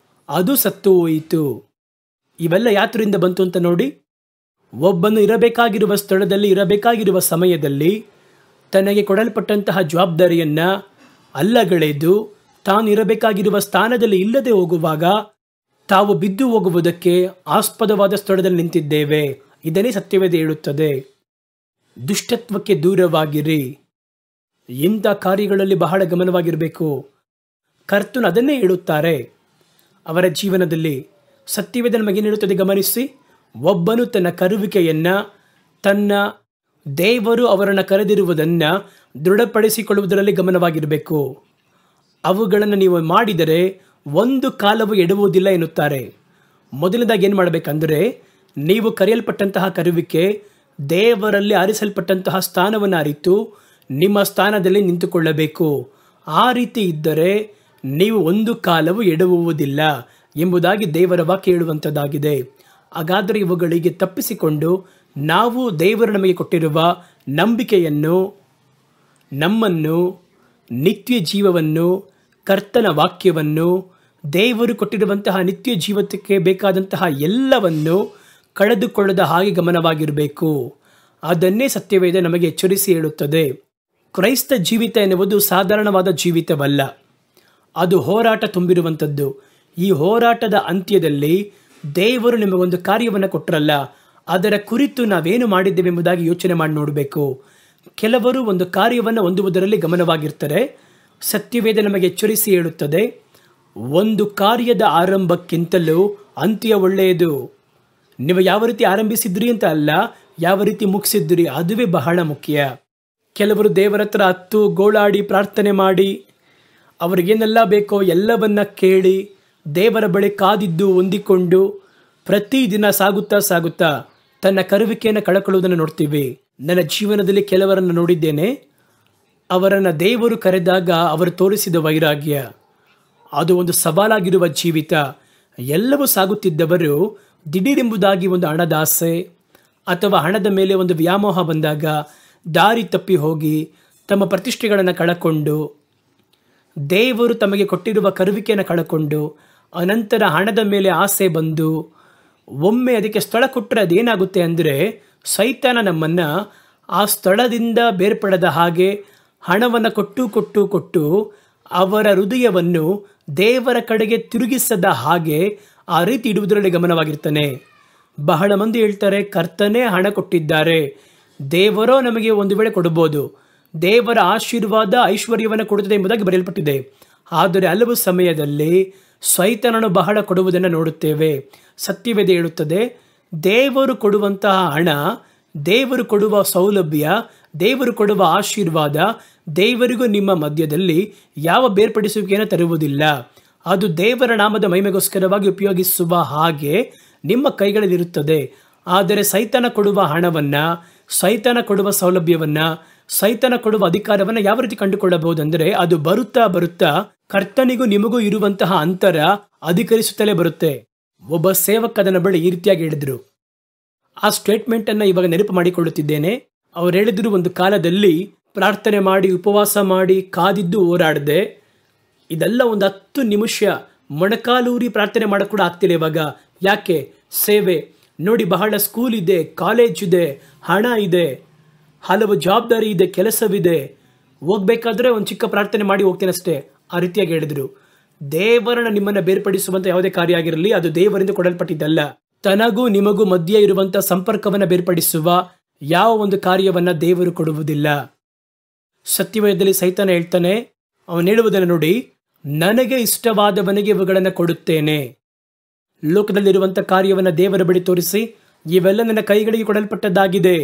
ಅದು ಸತ್ತು ಹೋಯಿತು. ಇವೆಲ್ಲ ಯಾತ್ರೆಯಿಂದ ಬಂತು ಅಂತ ನೋಡಿ. ಒಬ್ಬನು ಇರಬೇಕಾಗಿರುವ ಸ್ಥಳದಲ್ಲಿ ಇರಬೇಕಾಗಿರುವ ಸಮಯದಲ್ಲಿ ತನಗೆ ಕೊಡಲ್ಪಟ್ಟಂತಹ ಜವಾಬ್ದಾರಿಯನ್ನ ಅಲ್ಲಗಳೆದು ತಾನು ಇರಬೇಕಾಗಿರುವ ಸ್ಥಾನದಲ್ಲಿ ಇಲ್ಲದೆ ಹೋಗುವಾಗ ತಾವು ಬಿದ್ದು ಹೋಗುವುದಕ್ಕೆ ಆಸ್ಪದವಾದ ಸ್ಥಳದಲ್ಲಿ ನಿಂತಿದ್ದೇವೆ. ಇದನ್ನೇ ಸತ್ಯವೇದ ಹೇಳುತ್ತದೆ. ದುಷ್ಟತ್ವಕ್ಕೆ ದೂರವಾಗಿರಿ. ಇಂಥ ಕಾರ್ಯಗಳಲ್ಲಿ ಬಹಳ ಗಮನವಾಗಿರಬೇಕು. ಕರ್ತನು ಅದನ್ನೇ ಹೇಳುತ್ತಾರೆ ಅವರ ಜೀವನದಲ್ಲಿ. ಸತ್ಯವೇದ ನಮಗೇನು ಹೇಳುತ್ತದೆ ಗಮನಿಸಿ. ಒಬ್ಬನು ತನ್ನ ಕರುವಿಕೆಯನ್ನ, ತನ್ನ ದೇವರು ಅವರನ್ನು ಕರೆದಿರುವುದನ್ನು ದೃಢಪಡಿಸಿಕೊಳ್ಳುವುದರಲ್ಲಿ ಗಮನವಾಗಿರಬೇಕು. ಅವುಗಳನ್ನು ನೀವು ಮಾಡಿದರೆ ಒಂದು ಕಾಲವು ಎಡುವುದಿಲ್ಲ ಎನ್ನುತ್ತಾರೆ. ಮೊದಲನೇದಾಗಿ ಏನು ಮಾಡಬೇಕಂದ್ರೆ, ನೀವು ಕರೆಯಲ್ಪಟ್ಟಂತಹ ಕರುವಿಕೆ ದೇವರಲ್ಲಿ ಆರಿಸಲ್ಪಟ್ಟಂತಹ ಸ್ಥಾನವನ್ನು ಅರಿತು ನಿಮ್ಮ ಸ್ಥಾನದಲ್ಲಿ ನಿಂತುಕೊಳ್ಳಬೇಕು. ಆ ರೀತಿ ಇದ್ದರೆ ನೀವು ಒಂದು ಕಾಲವು ಎಡುವುದಿಲ್ಲ ಎಂಬುದಾಗಿ ದೇವರ ವಾಕ್ಯ ಹೇಳುವಂಥದ್ದಾಗಿದೆ. ಹಾಗಾದರೆ ಇವುಗಳಿಗೆ ತಪ್ಪಿಸಿಕೊಂಡು ನಾವು ದೇವರು ನಮಗೆ ಕೊಟ್ಟಿರುವ ನಂಬಿಕೆಯನ್ನು, ನಮ್ಮನ್ನು, ನಿತ್ಯ ಜೀವವನ್ನು, ಕರ್ತನ ವಾಕ್ಯವನ್ನು, ದೇವರು ಕೊಟ್ಟಿರುವಂತಹ ನಿತ್ಯ ಜೀವಕ್ಕೆ ಬೇಕಾದಂತಹ ಎಲ್ಲವನ್ನು ಕಳೆದುಕೊಳ್ಳದ ಹಾಗೆ ಗಮನವಾಗಿರಬೇಕು. ಅದನ್ನೇ ಸತ್ಯವೇದ ನಮಗೆ ಎಚ್ಚರಿಸಿ ಹೇಳುತ್ತದೆ. ಕ್ರೈಸ್ತ ಜೀವಿತ ಎನ್ನುವುದು ಸಾಧಾರಣವಾದ ಜೀವಿತವಲ್ಲ. ಅದು ಹೋರಾಟ ತುಂಬಿರುವಂಥದ್ದು. ಈ ಹೋರಾಟದ ಅಂತ್ಯದಲ್ಲಿ ದೇವರು ನಿಮಗೊಂದು ಕಾರ್ಯವನ್ನು ಕೊಟ್ಟರಲ್ಲ, ಅದರ ಕುರಿತು ನಾವೇನು ಮಾಡಿದ್ದೇವೆ ಎಂಬುದಾಗಿ ಯೋಚನೆ ಮಾಡಿ ನೋಡಬೇಕು. ಕೆಲವರು ಒಂದು ಕಾರ್ಯವನ್ನು ಹೊಂದುವುದರಲ್ಲಿ ಗಮನವಾಗಿರ್ತಾರೆ. ಸತ್ಯವೇದ ನಮಗೆ ಎಚ್ಚರಿಸಿ ಹೇಳುತ್ತದೆ, ಒಂದು ಕಾರ್ಯದ ಆರಂಭಕ್ಕಿಂತಲೂ ಅಂತ್ಯ ಒಳ್ಳೆಯದು. ನೀವು ಯಾವ ರೀತಿ ಆರಂಭಿಸಿದ್ರಿ ಅಂತ ಅಲ್ಲ, ಯಾವ ರೀತಿ ಮುಗಿಸಿದ್ರಿ ಅದುವೇ ಬಹಳ ಮುಖ್ಯ. ಕೆಲವರು ದೇವರ ಹತ್ರ ಹತ್ತು ಗೋಳಾಡಿ ಪ್ರಾರ್ಥನೆ ಮಾಡಿ ಅವರಿಗೇನೆಲ್ಲ ಬೇಕೋ ಎಲ್ಲವನ್ನ ಕೇಳಿ ದೇವರ ಬಳಿ ಕಾದಿದ್ದು ಹೊಂದಿಕೊಂಡು ಪ್ರತಿದಿನ ಸಾಗುತ್ತಾ ತನ್ನ ಕರುವಿಕೆಯನ್ನು ಕಳಕೊಳ್ಳುವುದನ್ನು ನೋಡ್ತೀವಿ. ನನ್ನ ಜೀವನದಲ್ಲಿ ಕೆಲವರನ್ನು ನೋಡಿದ್ದೇನೆ. ಅವರನ್ನು ದೇವರು ಕರೆದಾಗ ಅವರು ತೋರಿಸಿದ ವೈರಾಗ್ಯ ಅದು ಒಂದು ಸವಾಲಾಗಿರುವ ಜೀವಿತ. ಎಲ್ಲವೂ ಸಾಗುತ್ತಿದ್ದವರು ದಿಢೀರೆಂಬುದಾಗಿ ಒಂದು ಹಣದ ಆಸೆ ಅಥವಾ ಹಣದ ಮೇಲೆ ಒಂದು ವ್ಯಾಮೋಹ ಬಂದಾಗ ದಾರಿ ತಪ್ಪಿ ಹೋಗಿ ತಮ್ಮ ಪ್ರತಿಷ್ಠೆಗಳನ್ನು ಕಳಕೊಂಡು, ದೇವರು ತಮಗೆ ಕೊಟ್ಟಿರುವ ಕರುವಿಕೆಯನ್ನು ಕಳಕೊಂಡು, ಅನಂತರ ಹಣದ ಮೇಲೆ ಆಸೆ ಬಂದು ಒಮ್ಮೆ ಅದಕ್ಕೆ ಸ್ಥಳ ಕೊಟ್ಟರೆ ಅದೇನಾಗುತ್ತೆ ಅಂದರೆ, ಸೈತಾನ ನಮ್ಮನ್ನು ಆ ಸ್ಥಳದಿಂದ ಬೇರ್ಪಡದ ಹಾಗೆ ಹಣವನ್ನು ಕೊಟ್ಟು ಅವರ ಹೃದಯವನ್ನು ದೇವರ ಕಡೆಗೆ ತಿರುಗಿಸದ ಹಾಗೆ ಆ ರೀತಿ ಇಡುವುದರಲ್ಲಿ ಗಮನವಾಗಿರ್ತಾನೆ. ಬಹಳ ಮಂದಿ ಹೇಳ್ತಾರೆ, ಕರ್ತನೇ ಹಣ ಕೊಟ್ಟಿದ್ದಾರೆ, ದೇವರೋ ನಮಗೆ ಒಂದು ವೇಳೆ ಕೊಡಬಹುದು, ದೇವರ ಆಶೀರ್ವಾದ ಐಶ್ವರ್ಯವನ್ನು ಕೊಡುತ್ತದೆ ಎಂಬುದಾಗಿ ಬರೆಯಲ್ಪಟ್ಟಿದೆ. ಆದರೆ ಹಲವು ಸಮಯದಲ್ಲಿ ಸೈತಾನನು ಬಹಳ ಕೊಡುವುದನ್ನು ನೋಡುತ್ತೇವೆ. ಸತ್ಯವೇದ ಹೇಳುತ್ತದೆ, ದೇವರು ಕೊಡುವಂತಹ ಹಣ, ದೇವರು ಕೊಡುವ ಸೌಲಭ್ಯ, ದೇವರು ಕೊಡುವ ಆಶೀರ್ವಾದ ದೇವರಿಗೂ ನಿಮ್ಮ ಮಧ್ಯದಲ್ಲಿ ಯಾವ ಬೇರ್ಪಡಿಸುವಿಕೆಯನ್ನು ತರುವುದಿಲ್ಲ. ಅದು ದೇವರ ನಾಮದ ಮಹಿಮೆಗೋಸ್ಕರವಾಗಿ ಉಪಯೋಗಿಸುವ ಹಾಗೆ ನಿಮ್ಮ ಕೈಗಳಲ್ಲಿರುತ್ತದೆ. ಆದರೆ ಸೈತಾನ ಕೊಡುವ ಹಣವನ್ನು, ಸೈತಾನ ಕೊಡುವ ಸೌಲಭ್ಯವನ್ನು, ಸೈತಾನ ಕೊಡುವ ಅಧಿಕಾರವನ್ನು ಯಾವ ರೀತಿ ಕಂಡುಕೊಳ್ಳಬಹುದಂದರೆ, ಅದು ಬರುತ್ತಾ ಕರ್ತನಿಗೂ ನಿಮಗೂ ಇರುವಂತಹ ಅಂತರ ಅಧಿಕರಿಸುತ್ತಲೇ ಬರುತ್ತೆ. ಒಬ್ಬ ಸೇವಕ ಅದನ್ನ ಬಳಿ ಈ ರೀತಿಯಾಗಿ ಹೇಳಿದ್ರು. ಆ ಸ್ಟೇಟ್ಮೆಂಟ್ ಅನ್ನ ಇವಾಗ ನೆನಪು ಮಾಡಿಕೊಳ್ಳುತ್ತಿದ್ದೇನೆ. ಅವ್ರು ಹೇಳಿದ್ರು, ಒಂದು ಕಾಲದಲ್ಲಿ ಪ್ರಾರ್ಥನೆ ಮಾಡಿ ಉಪವಾಸ ಮಾಡಿ ಕಾದಿದ್ದು ಹೋರಾಡದೆ ಇದೆಲ್ಲ ಒಂದು 10 ನಿಮಿಷ ಮೊಣಕಾಲೂರಿ ಪ್ರಾರ್ಥನೆ ಮಾಡಕ್ಕೆ ಕೂಡ ಆಗ್ತಿಲ್ಲ ಇವಾಗ. ಯಾಕೆ? ಸೇವೆ ನೋಡಿ, ಬಹಳ ಸ್ಕೂಲ್ ಇದೆ, ಕಾಲೇಜ್ ಇದೆ, ಹಣ ಇದೆ, ಹಲವು ಜವಾಬ್ದಾರಿ ಇದೆ, ಕೆಲಸವಿದೆ, ಹೋಗ್ಬೇಕಾದ್ರೆ ಒಂದು ಚಿಕ್ಕ ಪ್ರಾರ್ಥನೆ ಮಾಡಿ ಹೋಗ್ತೇನೆ ಅಷ್ಟೇ. ಆ ರೀತಿಯಾಗಿ ಹೇಳಿದ್ರು. ದೇವರನ್ನ ನಿಮ್ಮನ್ನು ಬೇರ್ಪಡಿಸುವಂಥ ಯಾವುದೇ ಕಾರ್ಯ ಆಗಿರಲಿ ಅದು ದೇವರಿಂದ ಕೊಡಲ್ಪಟ್ಟಿದ್ದಲ್ಲ. ತನಗೂ ನಿಮಗೂ ಮಧ್ಯೆ ಇರುವಂಥ ಸಂಪರ್ಕವನ್ನು ಬೇರ್ಪಡಿಸುವ ಯಾವ ಒಂದು ಕಾರ್ಯವನ್ನ ದೇವರು ಕೊಡುವುದಿಲ್ಲ. ಸತ್ಯವೇದದಲ್ಲಿ ಸೈತಾನ ಹೇಳ್ತಾನೆ, ಅವನು ಹೇಳುವುದನ್ನು ನೋಡಿ, ನನಗೆ ಇಷ್ಟವಾದವನಿಗೆ ಇವುಗಳನ್ನು ಕೊಡುತ್ತೇನೆ. ಲೋಕದಲ್ಲಿರುವಂಥ ಕಾರ್ಯವನ್ನು ದೇವರ ಬಳಿ ತೋರಿಸಿ, ಇವೆಲ್ಲ ನನ್ನ ಕೈಗಳಿಗೆ ಕೊಡಲ್ಪಟ್ಟದ್ದಾಗಿದೆ,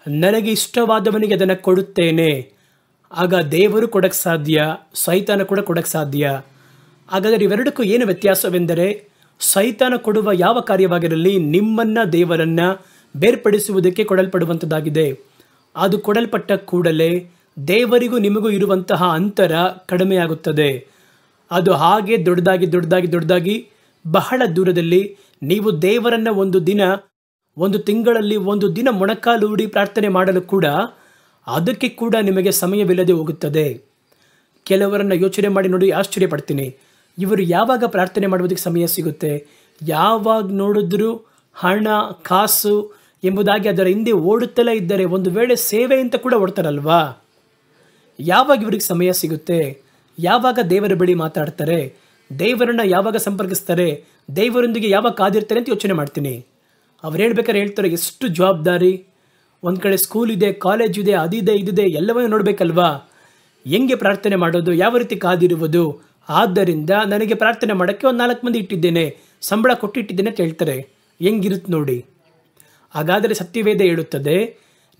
ನನಗೆ ಇಷ್ಟವಾದವನಿಗೆ ಅದನ್ನು ಕೊಡುತ್ತೇನೆ. ಆಗ ದೇವರು ಕೊಡಕ್ಕೆ ಸಾಧ್ಯ, ಸೈತಾನ ಕೂಡ ಕೊಡಕ್ಕೆ ಸಾಧ್ಯ. ಹಾಗಾದರೆ ಇವೆರಡಕ್ಕೂ ಏನು ವ್ಯತ್ಯಾಸವೆಂದರೆ, ಸೈತಾನ ಕೊಡುವ ಯಾವ ಕಾರ್ಯವಾಗಿರಲಿ ನಿಮ್ಮನ್ನ ದೇವರನ್ನ ಬೇರ್ಪಡಿಸುವುದಕ್ಕೆ ಕೊಡಲ್ಪಡುವಂಥದ್ದಾಗಿದೆ. ಅದು ಕೊಡಲ್ಪಟ್ಟ ಕೂಡಲೇ ದೇವರಿಗೂ ನಿಮಗೂ ಇರುವಂತಹ ಅಂತರ ಕಡಿಮೆಯಾಗುತ್ತದೆ. ಅದು ಹಾಗೆ ದೊಡ್ಡದಾಗಿ ದೊಡ್ಡದಾಗಿ ದೊಡ್ಡದಾಗಿ ಬಹಳ ದೂರದಲ್ಲಿ ನೀವು ದೇವರನ್ನು ಒಂದು ತಿಂಗಳಲ್ಲಿ ಒಂದು ದಿನ ಮೊಣಕಾಲೂಡಿ ಪ್ರಾರ್ಥನೆ ಮಾಡಲು ಕೂಡ ಅದಕ್ಕೆ ಕೂಡ ನಿಮಗೆ ಸಮಯವಿಲ್ಲದೆ ಹೋಗುತ್ತದೆ. ಕೆಲವರನ್ನು ಯೋಚನೆ ಮಾಡಿ ನೋಡಿ, ಆಶ್ಚರ್ಯ ಪಡ್ತೀನಿ. ಇವರು ಯಾವಾಗ ಪ್ರಾರ್ಥನೆ ಮಾಡುವುದಕ್ಕೆ ಸಮಯ ಸಿಗುತ್ತೆ? ಯಾವಾಗ ನೋಡಿದ್ರೂ ಹಣ ಕಾಸು ಎಂಬುದಾಗಿ ಅದರ ಹಿಂದೆ ಓಡುತ್ತಲೇ ಇದ್ದಾರೆ. ಒಂದು ವೇಳೆ ಸೇವೆ ಅಂತ ಕೂಡ ಓಡ್ತಾರಲ್ವಾ? ಯಾವಾಗ ಇವರಿಗೆ ಸಮಯ ಸಿಗುತ್ತೆ? ಯಾವಾಗ ದೇವರ ಬಳಿ ಮಾತಾಡ್ತಾರೆ? ದೇವರನ್ನು ಯಾವಾಗ ಸಂಪರ್ಕಿಸ್ತಾರೆ? ದೇವರೊಂದಿಗೆ ಯಾವಾಗ ಕಾದಿರ್ತಾರೆ ಅಂತ ಯೋಚನೆ ಮಾಡ್ತೀನಿ. ಅವ್ರು ಹೇಳ್ಬೇಕಾದ್ರೆ ಹೇಳ್ತಾರೆ, ಎಷ್ಟು ಜವಾಬ್ದಾರಿ. ಒಂದು ಕಡೆ ಸ್ಕೂಲ್ ಇದೆ, ಕಾಲೇಜ್ ಇದೆ, ಅದಿದೆ ಇದಿದೆ, ಎಲ್ಲವನ್ನೂ ನೋಡಬೇಕಲ್ವಾ? ಹೆಂಗೆ ಪ್ರಾರ್ಥನೆ ಮಾಡೋದು? ಯಾವ ರೀತಿ ಕಾದಿರುವುದು? ಆದ್ದರಿಂದ ನನಗೆ ಪ್ರಾರ್ಥನೆ ಮಾಡೋಕ್ಕೆ ಒಂದು 4 ಮಂದಿ ಇಟ್ಟಿದ್ದೇನೆ, ಸಂಬಳ ಕೊಟ್ಟಿಟ್ಟಿದ್ದೇನೆ ಅಂತ ಹೇಳ್ತಾರೆ. ಹೆಂಗಿರುತ್ತೆ ನೋಡಿ. ಹಾಗಾದರೆ ಸತ್ಯವೇದ ಹೇಳುತ್ತದೆ,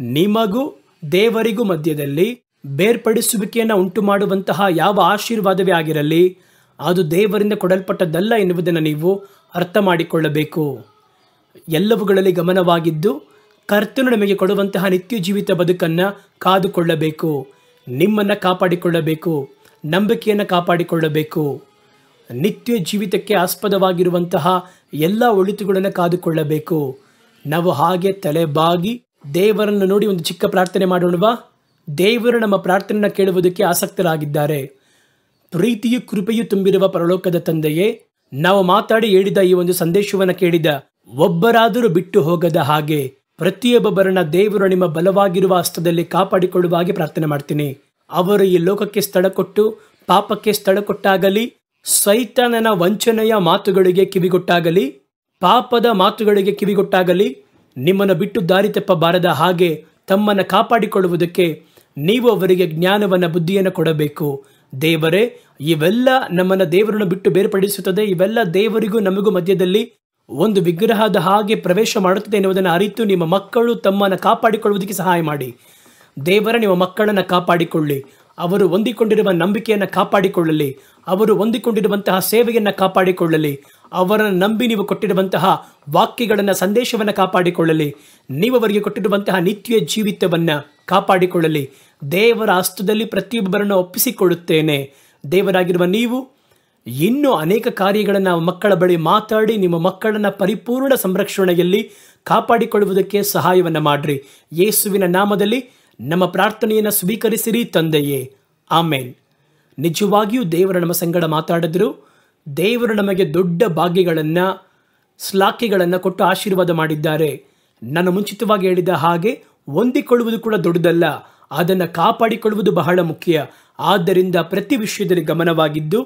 ನಿಮಗೂ ದೇವರಿಗೂ ಮಧ್ಯದಲ್ಲಿ ಬೇರ್ಪಡಿಸುವಿಕೆಯನ್ನು ಉಂಟು ಮಾಡುವಂತಹ ಯಾವ ಆಶೀರ್ವಾದವೇ ಆಗಿರಲಿ ಅದು ದೇವರಿಂದ ಕೊಡಲ್ಪಟ್ಟದ್ದಲ್ಲ ಎನ್ನುವುದನ್ನು ನೀವು ಅರ್ಥ ಮಾಡಿಕೊಳ್ಳಬೇಕು. ಎಲ್ಲವುಗಳಲ್ಲಿ ಗಮನವಾಗಿದ್ದು ಕರ್ತನು ನಮಗೆ ಕೊಡುವಂತಹ ನಿತ್ಯ ಜೀವಿತ ಬದುಕನ್ನು ಕಾದುಕೊಳ್ಳಬೇಕು. ನಿಮ್ಮನ್ನು ಕಾಪಾಡಿಕೊಳ್ಳಬೇಕು, ನಂಬಿಕೆಯನ್ನು ಕಾಪಾಡಿಕೊಳ್ಳಬೇಕು. ನಿತ್ಯ ಜೀವಿತಕ್ಕೆ ಆಸ್ಪದವಾಗಿರುವಂತಹ ಎಲ್ಲ ಒಳಿತುಗಳನ್ನು ಕಾದುಕೊಳ್ಳಬೇಕು. ನಾವು ಹಾಗೆ ತಲೆಬಾಗಿ ದೇವರನ್ನು ನೋಡಿ ಒಂದು ಚಿಕ್ಕ ಪ್ರಾರ್ಥನೆ ಮಾಡೋಣವಾ? ದೇವರು ನಮ್ಮ ಪ್ರಾರ್ಥನೆಯನ್ನು ಕೇಳುವುದಕ್ಕೆ ಆಸಕ್ತರಾಗಿದ್ದಾರೆ. ಪ್ರೀತಿಯು ಕೃಪೆಯು ತುಂಬಿರುವ ಪರಲೋಕದ ತಂದೆಯೇ, ನಾವು ಮಾತಾಡಿ ಹೇಳಿದ ಈ ಒಂದು ಸಂದೇಶವನ್ನು ಕೇಳಿದ ಒಬ್ಬರಾದರೂ ಬಿಟ್ಟು ಹೋಗದ ಹಾಗೆ ಪ್ರತಿಯೊಬ್ಬರನ್ನ ದೇವರು ನಿಮ್ಮ ಬಲವಾಗಿರುವ ಹಸ್ತದಲ್ಲಿ ಕಾಪಾಡಿಕೊಳ್ಳುವ ಹಾಗೆ ಪ್ರಾರ್ಥನೆ ಮಾಡ್ತೀನಿ. ಅವರು ಈ ಲೋಕಕ್ಕೆ ಸ್ಥಳ ಕೊಟ್ಟು ಪಾಪಕ್ಕೆ ಸ್ಥಳ ಕೊಟ್ಟಾಗಲಿ, ಸೈತಾನನ ವಂಚನೆಯ ಮಾತುಗಳಿಗೆ ಕಿವಿಗೊಟ್ಟಾಗಲಿ, ಪಾಪದ ಮಾತುಗಳಿಗೆ ಕಿವಿಗೊಟ್ಟಾಗಲಿ ನಿಮ್ಮನ್ನು ಬಿಟ್ಟು ದಾರಿ ತಪ್ಪಬಾರದ ಹಾಗೆ ತಮ್ಮನ್ನು ಕಾಪಾಡಿಕೊಳ್ಳುವುದಕ್ಕೆ ನೀವು ಅವರಿಗೆ ಜ್ಞಾನವನ್ನು ಬುದ್ಧಿಯನ್ನು ಕೊಡಬೇಕು. ದೇವರೇ, ಇವೆಲ್ಲ ನಮ್ಮನ್ನು ದೇವರನ್ನು ಬಿಟ್ಟು ಬೇರ್ಪಡಿಸುತ್ತದೆ. ಇವೆಲ್ಲ ದೇವರಿಗೂ ನಮಗೂ ಮಧ್ಯದಲ್ಲಿ ಒಂದು ವಿಗ್ರಹದ ಹಾಗೆ ಪ್ರವೇಶ ಮಾಡುತ್ತದೆ ಎನ್ನುವುದನ್ನು ಅರಿತು ನಿಮ್ಮ ಮಕ್ಕಳು ತಮ್ಮನ್ನು ಕಾಪಾಡಿಕೊಳ್ಳುವುದಕ್ಕೆ ಸಹಾಯ ಮಾಡಿ. ದೇವರ ನಿಮ್ಮ ಮಕ್ಕಳನ್ನು ಕಾಪಾಡಿಕೊಳ್ಳಿ. ಅವರು ಹೊಂದಿಕೊಂಡಿರುವ ನಂಬಿಕೆಯನ್ನು ಕಾಪಾಡಿಕೊಳ್ಳಲಿ. ಅವರು ಹೊಂದಿಕೊಂಡಿರುವಂತಹ ಸೇವೆಯನ್ನು ಕಾಪಾಡಿಕೊಳ್ಳಲಿ. ಅವರನ್ನು ನಂಬಿ ನೀವು ಕೊಟ್ಟಿರುವಂತಹ ವಾಕ್ಯಗಳನ್ನು, ಸಂದೇಶವನ್ನು ಕಾಪಾಡಿಕೊಳ್ಳಲಿ. ನೀವು ಅವರಿಗೆ ಕೊಟ್ಟಿರುವಂತಹ ನಿತ್ಯ ಜೀವಿತವನ್ನು ಕಾಪಾಡಿಕೊಳ್ಳಲಿ. ದೇವರ ಹಸ್ತದಲ್ಲಿ ಪ್ರತಿಯೊಬ್ಬರನ್ನು ಒಪ್ಪಿಸಿಕೊಳ್ಳುತ್ತೇನೆ. ದೇವರಾಗಿರುವ ನೀವು ಇನ್ನೂ ಅನೇಕ ಕಾರ್ಯಗಳನ್ನು ಮಕ್ಕಳ ಬಳಿ ಮಾತಾಡಿ ನಿಮ್ಮ ಮಕ್ಕಳನ್ನು ಪರಿಪೂರ್ಣ ಸಂರಕ್ಷಣೆಯಲ್ಲಿ ಕಾಪಾಡಿಕೊಳ್ಳುವುದಕ್ಕೆ ಸಹಾಯವನ್ನು ಮಾಡಿರಿ. ಯೇಸುವಿನ ನಾಮದಲ್ಲಿ ನಮ್ಮ ಪ್ರಾರ್ಥನೆಯನ್ನು ಸ್ವೀಕರಿಸಿರಿ ತಂದೆಯೇ, ಆಮೇನ್. ನಿಜವಾಗಿಯೂ ದೇವರು ನಮ್ಮ ಸಂಗಡ ಮಾತಾಡಿದ್ರು. ದೇವರು ನಮಗೆ ದೊಡ್ಡ ಭಾಗ್ಯಗಳನ್ನು, ಶ್ಲಾಘ್ಯಗಳನ್ನು ಕೊಟ್ಟು ಆಶೀರ್ವಾದ ಮಾಡಿದ್ದಾರೆ. ನಾನು ಮುಂಚಿತವಾಗಿ ಹೇಳಿದ ಹಾಗೆ ಹೊಂದಿಕೊಳ್ಳುವುದು ಕೂಡ ದೊಡ್ಡದಲ್ಲ, ಅದನ್ನು ಕಾಪಾಡಿಕೊಳ್ಳುವುದು ಬಹಳ ಮುಖ್ಯ. ಆದ್ದರಿಂದ ಪ್ರತಿ ವಿಷಯದಲ್ಲಿ ಗಮನವಾಗಿದ್ದು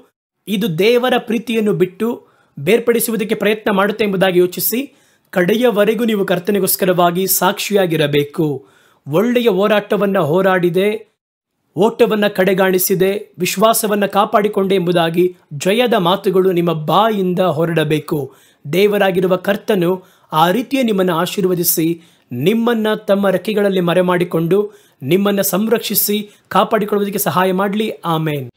ಇದು ದೇವರ ಪ್ರೀತಿಯನ್ನು ಬಿಟ್ಟು ಬೇರ್ಪಡಿಸುವುದಕ್ಕೆ ಪ್ರಯತ್ನ ಮಾಡುತ್ತೆ ಎಂಬುದಾಗಿ ಯೋಚಿಸಿ ಕಡೆಯವರೆಗೂ ನೀವು ಕರ್ತನಿಗೋಸ್ಕರವಾಗಿ ಸಾಕ್ಷಿಯಾಗಿರಬೇಕು. ಒಳ್ಳೆಯ ಹೋರಾಟವನ್ನು ಹೋರಾಡಿದೆ, ಓಟವನ್ನು ಕಡೆಗಾಣಿಸಿದೆ, ವಿಶ್ವಾಸವನ್ನು ಕಾಪಾಡಿಕೊಂಡೆ ಎಂಬುದಾಗಿ ಜಯದ ಮಾತುಗಳು ನಿಮ್ಮ ಬಾಯಿಂದ ಹೊರಡಬೇಕು. ದೇವರಾಗಿರುವ ಕರ್ತನು ಆ ರೀತಿಯ ನಿಮ್ಮನ್ನು ಆಶೀರ್ವದಿಸಿ ನಿಮ್ಮನ್ನು ತಮ್ಮ ರೆಕ್ಕೆಗಳಲ್ಲಿ ಮರೆಮಾಡಿಕೊಂಡು ನಿಮ್ಮನ್ನು ಸಂರಕ್ಷಿಸಿ ಕಾಪಾಡಿಕೊಳ್ಳುವುದಕ್ಕೆ ಸಹಾಯ ಮಾಡಲಿ. ಆಮೇನ್.